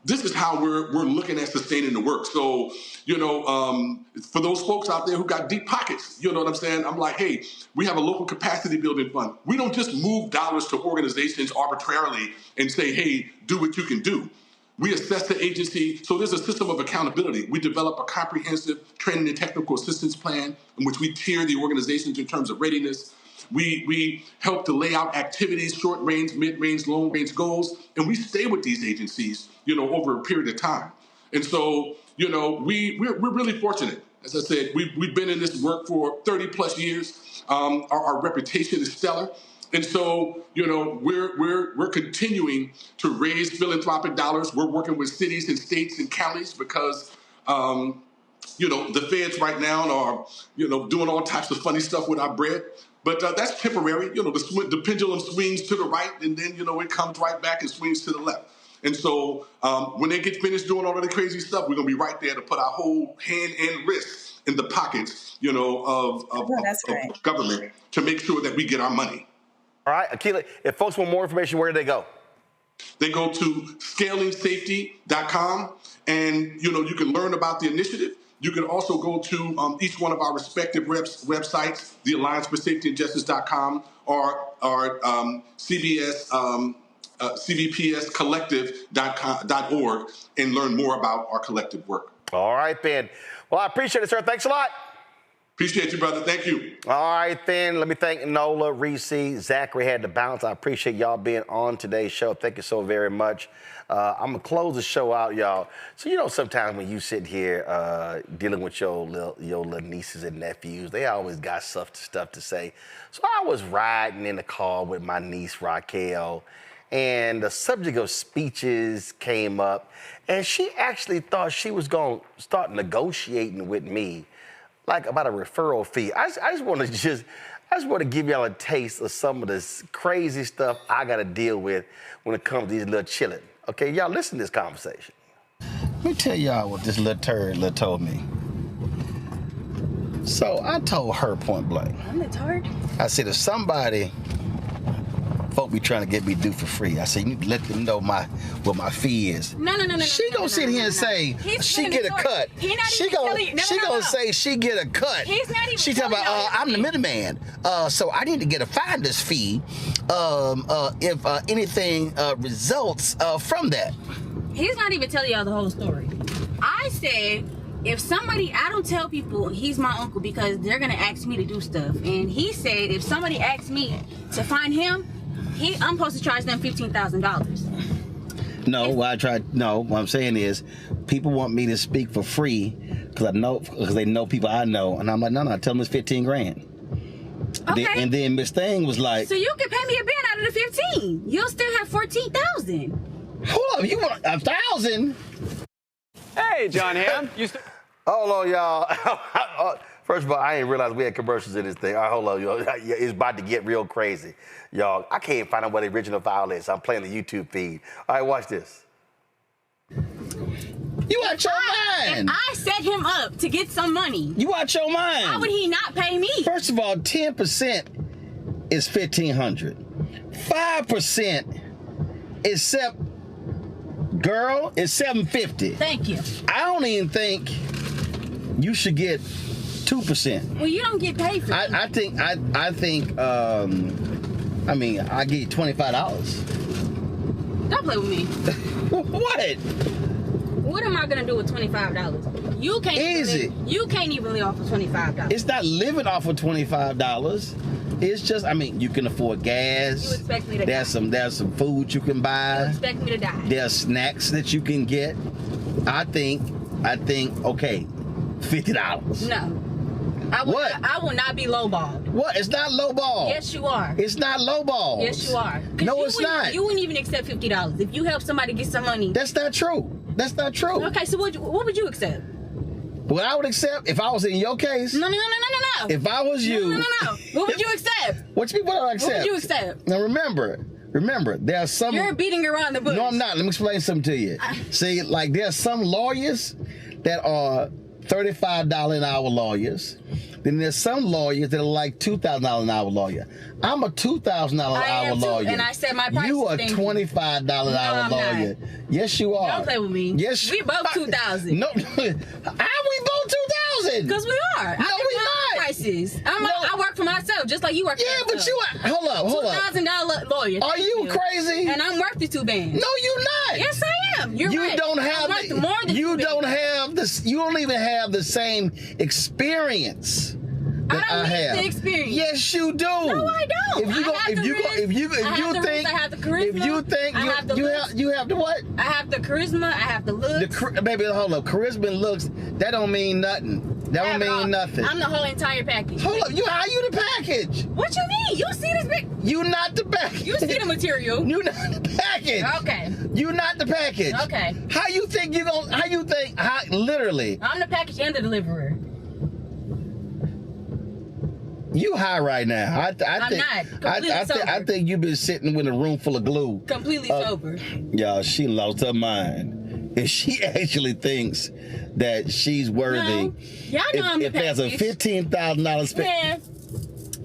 This is how we're looking at sustaining the work. So, for those folks out there who got deep pockets, you know what I'm saying? I'm like, hey, we have a local capacity building fund. We don't just move dollars to organizations arbitrarily and say, hey, do what you can do. We assess the agency. So there's a system of accountability. We develop a comprehensive training and technical assistance plan in which we tier the organizations in terms of readiness. We help to lay out activities, short range, mid range, long range goals, and we stay with these agencies, over a period of time. And so, we're really fortunate. As I said, we've been in this work for 30 plus years. Our reputation is stellar. And so, we're continuing to raise philanthropic dollars. We're working with cities and states and counties because, the feds right now are, doing all types of funny stuff with our bread. But that's temporary. The pendulum swings to the right, and then, it comes right back and swings to the left. And so when they get finished doing all of the crazy stuff, we're going to be right there to put our whole hand and wrist in the pockets, of government to make sure that we get our money. All right, Akila, if folks want more information, where do they go? They go to scalingsafety.com, and, you can learn about the initiative. You can also go to each one of our respective websites, the Alliance for Safety and Justice.com or our CVPScollective.org, and learn more about our collective work. All right, Ben. Well, I appreciate it, sir. Thanks a lot. Appreciate you, brother. Thank you. All right, then. Let me thank Nola, Reese, Zachary had to bounce. I appreciate y'all being on today's show. Thank you so very much. I'm going to close the show out, y'all. So, you know, sometimes when you sit here dealing with your little nieces and nephews, they always got stuff to say. So I was riding in the car with my niece, Raquel, and the subject of speeches came up, and she actually thought she was going to start negotiating with me, like about a referral fee. I just want to give y'all a taste of some of this crazy stuff I got to deal with when it comes to these little chillin'. Okay, y'all listen to this conversation. Let me tell y'all what this little turd told me. So I told her point blank. I'm the turd. I said, if somebody, folk be trying to get me due for free, I said, you need to let them know what my fee is. No. She gonna sit here and say she get a cut. She gonna say she get a cut. He's not even. She talking about I'm the middleman, so I need to get a finder's fee if anything results from that. He's not even telling y'all the whole story. I said, if somebody, I don't tell people he's my uncle because they're gonna ask me to do stuff. And he said, if somebody asks me to find him, I'm supposed to charge them $15,000. No, what I'm saying is, people want me to speak for free because they know people I know, and I'm like, no, tell them it's $15,000. Okay. And then Miss Thing was like, so you can pay me a band out of the 15. You'll still have 14,000. Hold up, you want 1,000? Hey, John Hamm. Hold on, y'all. First of all, I didn't realize we had commercials in this thing. All right, hold on, y'all. It's about to get real crazy. Y'all, I can't find out what the original file is. I'm playing the YouTube feed. All right, watch this. You out your mind. If I set him up to get some money. You out your mind. Why would he not pay me? First of all, 10% is $1,500. 5% is $750. Thank you. I don't even think you should get 2%. Well, you don't get paid for that. I think I give you $25. Don't play with me. What? What am I gonna do with $25? You can't you can't even live off of $25. It's not living off of $25. It's just, you can afford gas. You expect me to die. There's some food you can buy. You expect me to die. There's snacks that you can get. I think, okay, $50. No. I will not be lowballed. What? It's not lowball. Yes, you are. It's not lowball. Yes, you are. No, it's not. You wouldn't even accept $50 if you help somebody get some money. That's not true. That's not true. Okay, so what would you accept? What I would accept if I was in your case. No. If I was you. No. What would you accept? What would I accept? What would you accept? Now remember, there's some. You're beating around the bush. No, I'm not. Let me explain something to you. See, like there's some lawyers that are $35 an hour lawyers. Then there's some lawyers that are like $2,000 an hour lawyer. I'm a $2,000 an hour lawyer. And I said my price. You are $25 an hour lawyer. Not. Yes, you are. Don't play with me. Yes, we both 2,000. No, how we both 2,000? Because we are. No, we not. Prices. I work for myself, just like you work. Yeah, but you are. Hold up. $2,000 lawyer. Are you crazy? And I'm worth the 2 bands. No, you're not. Yes, I am. You're right. Don't have. I'm worth more than you 2 don't bands. have this. You don't even have the same experience. I don't need the experience. Yes, you do. No, I don't. If you think you have the what? I have the charisma. I have the looks. Baby, hold up. Charisma and looks, that don't mean nothing. That don't mean nothing. I'm the whole entire package. Hold up. How you the package? What you mean? You see this big? You not the package. You see the material. You not the package. Okay. You not the package. Okay. Literally. I'm the package and the deliverer. You high right now. I'm not. Completely sober. I think you've been sitting with a room full of glue. Completely sober. Y'all, she lost her mind. If she actually thinks that she's worthy, no. Y'all know I'm the if there's a $15,000 spend. Man,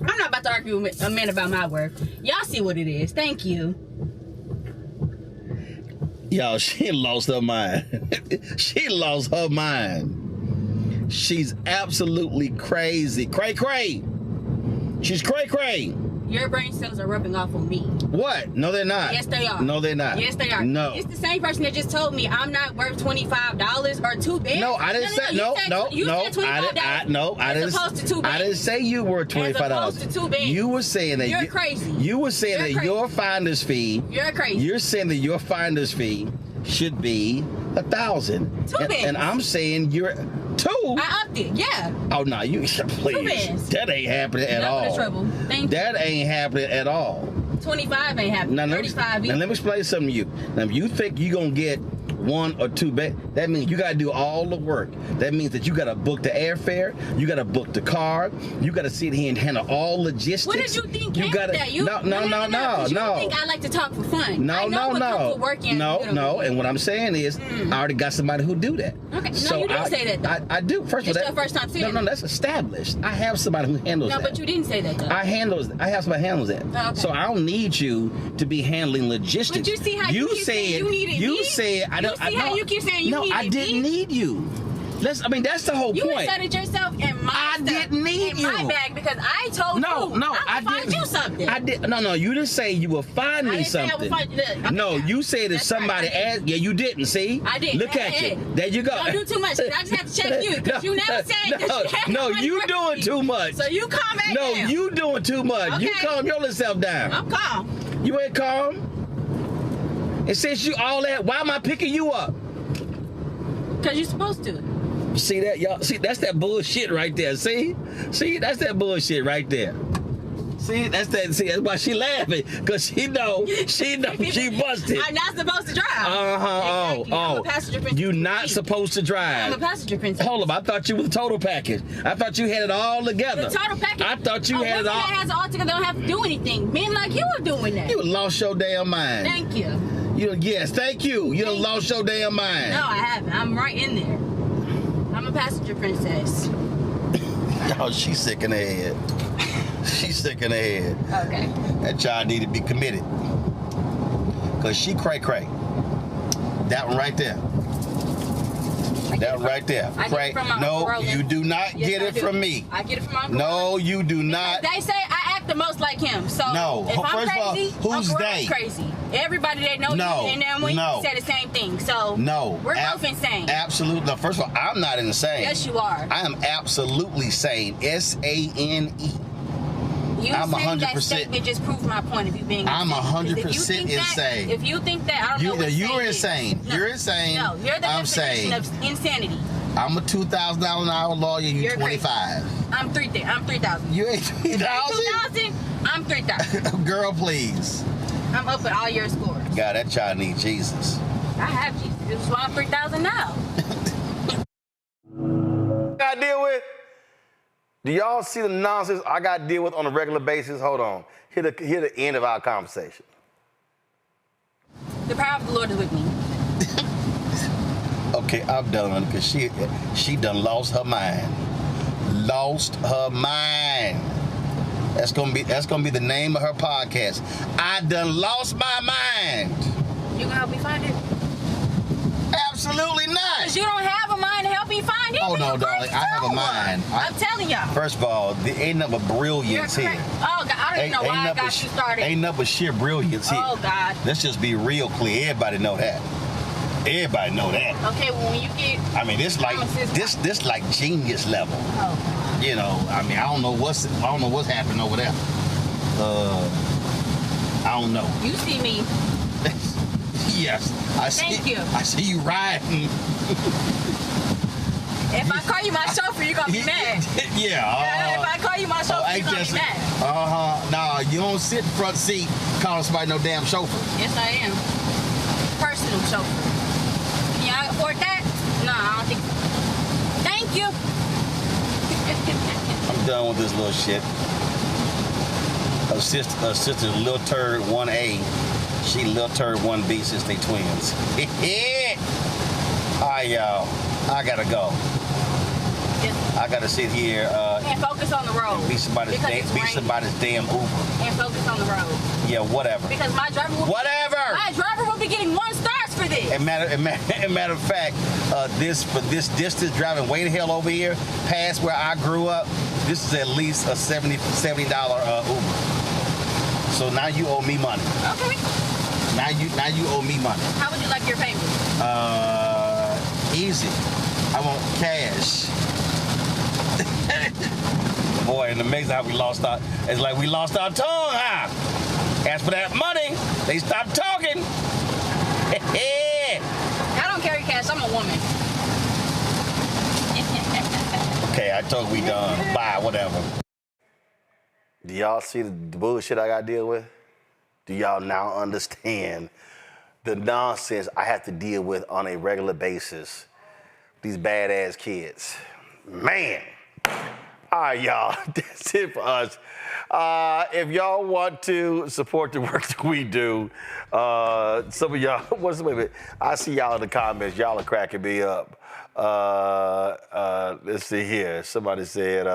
I'm not about to argue with a man about my work. Y'all see what it is. Thank you. Y'all, she lost her mind. She lost her mind. She's absolutely crazy. Cray. She's cray. Your brain cells are rubbing off on me. What? No, they're not. Yes, they are. No, they're not. Yes, they are. No. It's the same person that just told me I'm not worth $25 or 2 beds. No, I didn't say no. You said $25. I didn't. As opposed to 2 beds. I didn't say you were $25. As opposed to 2 beds. You were saying that you're crazy. You were saying You're that crazy. your finder's fee. You're crazy. You're saying that your finder's fee should be $1,000. 2 beds. And I'm saying you're 2. I upped it. Yeah. Oh no, you please. beds. That ain't happening at Enough of all. the trouble. Thank you. That ain't happening at all. 25 ain't happening. Now, 35 now let me explain something to you. Now, if you think you're gonna get 1 or 2 beds, that means you gotta do all the work. That means that you gotta book the airfare, you gotta book the car, you gotta sit here and handle all logistics. What did you think you came gotta, with that? You, no. You think I like to talk for fun. No. No. And what I'm saying is, I already got somebody who do that. Okay, no, you didn't say that though. I do. First of all, It's your first time saying no, that. that's established. I have somebody who handles that. No, but you didn't say that though. I have somebody who handles that. Oh, okay. So I don't need you to be handling logistics. But you see how you keep saying you needed me? You said I don't. You see how you keep saying you no, needed I didn't me? need you. That's the whole You point. inserted yourself in my I stuff, didn't need in you. my bag because I told No, you. I I'm gonna find didn't. you something. I did. No, you didn't say you will find I me didn't say I something. would find you. Okay, No, yeah. you said if That's somebody right, I asked. Yeah, you didn't. See? I did. Look at you. There you go. Don't do too much. I just have to check you because you never said that you had No, money you for doing me. too much. So you calm back No, down. you doing too much. You Okay. calm yourself down. I'm calm. You ain't calm. And since you all that, why am I picking you up? Because you're supposed to. See that, y'all? See, that's that bullshit right there. See, that's that bullshit right there. See, that's why she laughing, because she know she busted. I'm not supposed to drive. Exactly. I'm a passenger princess. You're not supposed to drive. I'm a passenger princess. Hold up, I thought you was a total package. I thought you had it all together. The total package. I thought you had it all. that has it all together don't have to do anything. Men like you are doing that. You lost your damn mind. Thank you. Yes, thank you. You done lost your damn mind. No, I haven't. I'm right in there. I'm a passenger princess. Oh, she's sick in the head. She's sick in the head. Okay. That child need to be committed. Because she cray-cray. That one right there. That right there. I get it from my No, Uncle Roland. you do not Yes, get I it do. from me. I get it from my Uncle No, Roland. you do not. They say I act the most like him. So No. if I'm First of all, crazy, who's Uncle they? Roland's crazy. Everybody that knows No. you and them we No. say the same thing. So No. we're both insane. Absolutely. No, first of all, I'm not insane. Yes, you are. I am absolutely sane. SANE. You I'm saying 100%. that statement just proves my point of you being I'm insane. 100% insane. If you think that, I don't know what You're insane insane. is. No. You're insane. No, you're the I'm definition sane. of insanity. I'm a $2,000 an hour lawyer. You're 25. I'm 3,000. You ain't 3,000? 2,000. I'm 3,000. Girl, please. I'm up with all your scores. God, that child needs Jesus. I have Jesus. This is why I'm 3,000 now. I deal with. Do y'all see the nonsense I got to deal with on a regular basis? Hold on. Hear the end of our conversation. The power of the Lord is with me. Okay, I'm done because she done lost her mind. Lost her mind. That's gonna be the name of her podcast. I done lost my mind. You gonna help me find it? Absolutely not. Because you don't have a mind to help me find it. Oh no, darling, I have a mind. I'm telling y'all. First of all, there ain't nothing but brilliance here. Oh God, I don't even know why I got you started. Ain't nothing but sheer brilliance here. Oh God. Let's just be real clear. Everybody know that. Everybody know that. Okay, well when you get, I mean, this like genius level. Oh. You know, I mean, I don't know what's happening over there. I don't know. You see me. Yes, Thank you. I see you riding. If I call you my chauffeur, you're gonna be mad. Yeah. If I call you my chauffeur, you're gonna be mad. Nah, you don't sit front seat calling somebody no damn chauffeur. Yes, I am. Personal chauffeur. Can y'all afford that? No, I don't think so. Thank you. I'm done with this little shit. Her sister's little turd 1A. She little turd 1B since they twins. All right, y'all. I gotta go. I gotta sit here And focus on the road. be somebody's damn Uber. And focus on the road. Yeah, whatever. Because my driver will be getting 1 stars for this. And matter of fact, for this distance driving way the hell over here, past where I grew up, this is at least a $70 Uber. So now you owe me money. Okay. Now you owe me money. How would you like your payment? Easy. I want cash. Boy, and amazing how we lost our. It's like we lost our tongue, huh? As for that money, they stopped talking. I don't carry cash. I'm a woman. Okay, I told we done. Bye, whatever. Do y'all see the bullshit I got to deal with? Do y'all now understand the nonsense I have to deal with on a regular basis? These badass kids. Man. All right, y'all. That's it for us. If y'all want to support the work that we do, some of y'all, wait a minute. I see y'all in the comments. Y'all are cracking me up. Let's see here. Somebody said,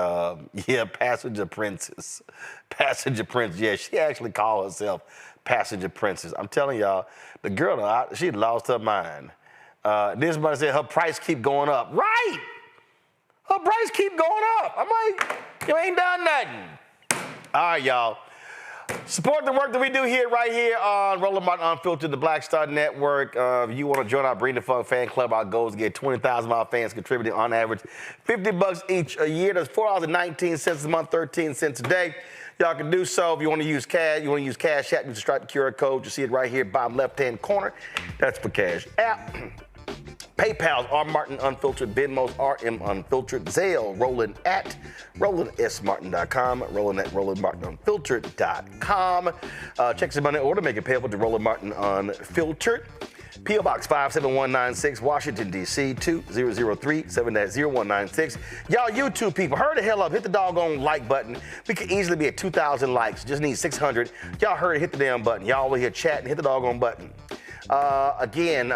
yeah, Passenger Princess. Passenger Princess. Yeah, she actually called herself Passenger Princess. I'm telling y'all, the girl, she lost her mind. Then somebody said her price keep going up. Right! Her price keep going up. I'm like, you ain't done nothing. All right, y'all. Support the work that we do here, right here on Roland Martin Unfiltered, the Black Star Network. If you want to join our Bring the Fun fan club, our goal is to get 20,000 of our fans contributing on average $50 each a year. That's $4.19 a month, 13 cents a day. Y'all can do so. If you want to use cash, Cash App, you just strike the QR code. You see it right here, bottom left-hand corner. That's for Cash App. PayPal's R Martin Unfiltered, Venmo's RM Unfiltered, Zelle, Roland at RolandSMartin.com, Roland at RolandMartinUnfiltered.com. Check some money order, make it payable to Roland Martin Unfiltered. P.O. Box 57196, Washington, D.C. 2003 7-0196. Y'all YouTube people, hurry the hell up. Hit the doggone like button. We could easily be at 2,000 likes. Just need 600. Y'all hurry, hit the damn button. Y'all over here chatting, hit the doggone button. Again,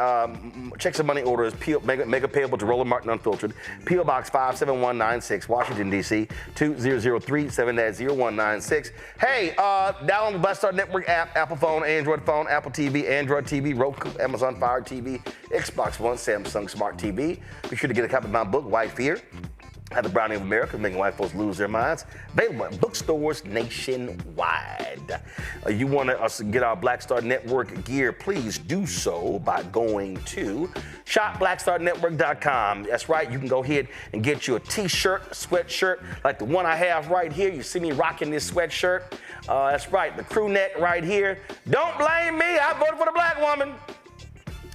check some money orders, make it payable to Roland Martin Unfiltered, P.O. Box 57196, Washington, D.C. 2003 7-0196. Hey, download the Black Star Network app, Apple phone, Android phone, Apple TV, Android TV, Roku, Amazon Fire TV, Xbox One, Samsung Smart TV. Be sure to get a copy of my book, White Fear. At the Browning of America, making white folks lose their minds. Available at bookstores nationwide. You want us to get our Black Star Network gear, please do so by going to shopblackstarnetwork.com. That's right, you can go ahead and get you a t-shirt, a sweatshirt, like the one I have right here. You see me rocking this sweatshirt. That's right, the crew neck right here. Don't blame me, I voted for the black woman.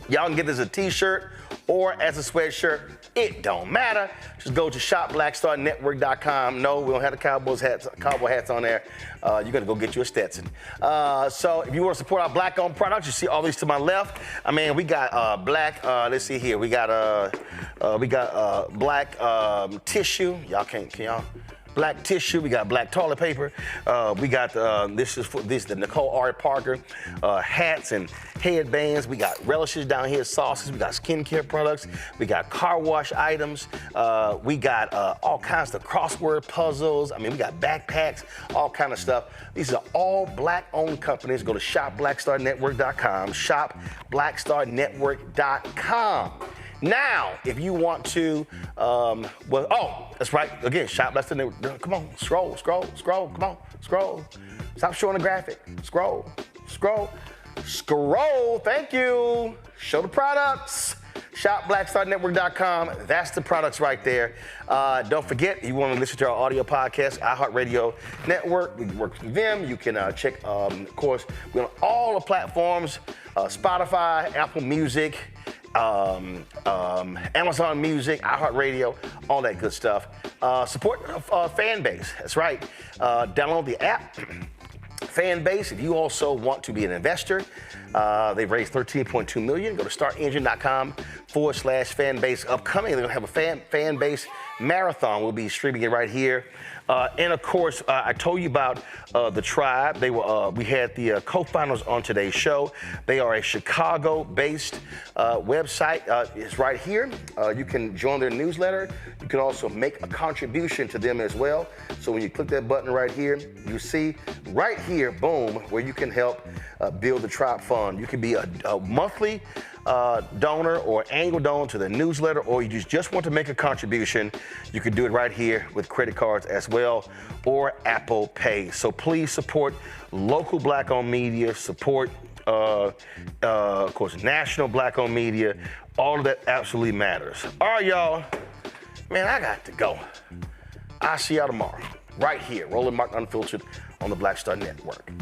Y'all can get this as a t-shirt or as a sweatshirt. It don't matter. Just go to shopblackstarnetwork.com. No, we don't have the cowboy hats on there. You're gonna go get you a Stetson. So if you want to support our black-owned products, you see all these to my left. I mean, we got black. Let's see here. We got black tissue. Y'all can y'all? Black tissue, we got black toilet paper. We got this is the Nicole R. Parker hats and headbands. We got relishes down here, sauces. We got skincare products. We got car wash items. We got all kinds of crossword puzzles. I mean, we got backpacks, all kind of stuff. These are all black-owned companies. Go to shopblackstarnetwork.com. Shopblackstarnetwork.com. Now, if you want to, that's right. Again, Shop Black Star Network. Come on, scroll. Come on, scroll. Stop showing the graphic. Scroll. Thank you. Show the products. ShopBlackStarNetwork.com. That's the products right there. Don't forget, you want to listen to our audio podcast, iHeartRadio Network. We work with them. You can check, of course, we're on all the platforms, Spotify, Apple Music, Amazon Music, iHeartRadio, all that good stuff. Support fan base. That's right. Download the app. Fan base. If you also want to be an investor, they've raised $13.2 million. Go to startengine.com/fan base. Upcoming, they're gonna have a fan base marathon. We'll be streaming it right here. And of course, I told you about the Tribe. We had the co-founders on today's show. They are a Chicago-based website. It's right here. You can join their newsletter. You can also make a contribution to them as well. So when you click that button right here, you see right here, boom, where you can help build the Tribe Fund. You can be a monthly donor or annual donor to the newsletter, or you just want to make a contribution, you can do it right here with credit cards as well, or Apple Pay. So please support local Black-owned media, support, of course, national Black-owned media. All of that absolutely matters. All right, y'all. Man, I got to go. I'll see y'all tomorrow, right here, Roland Martin Unfiltered on the Black Star Network.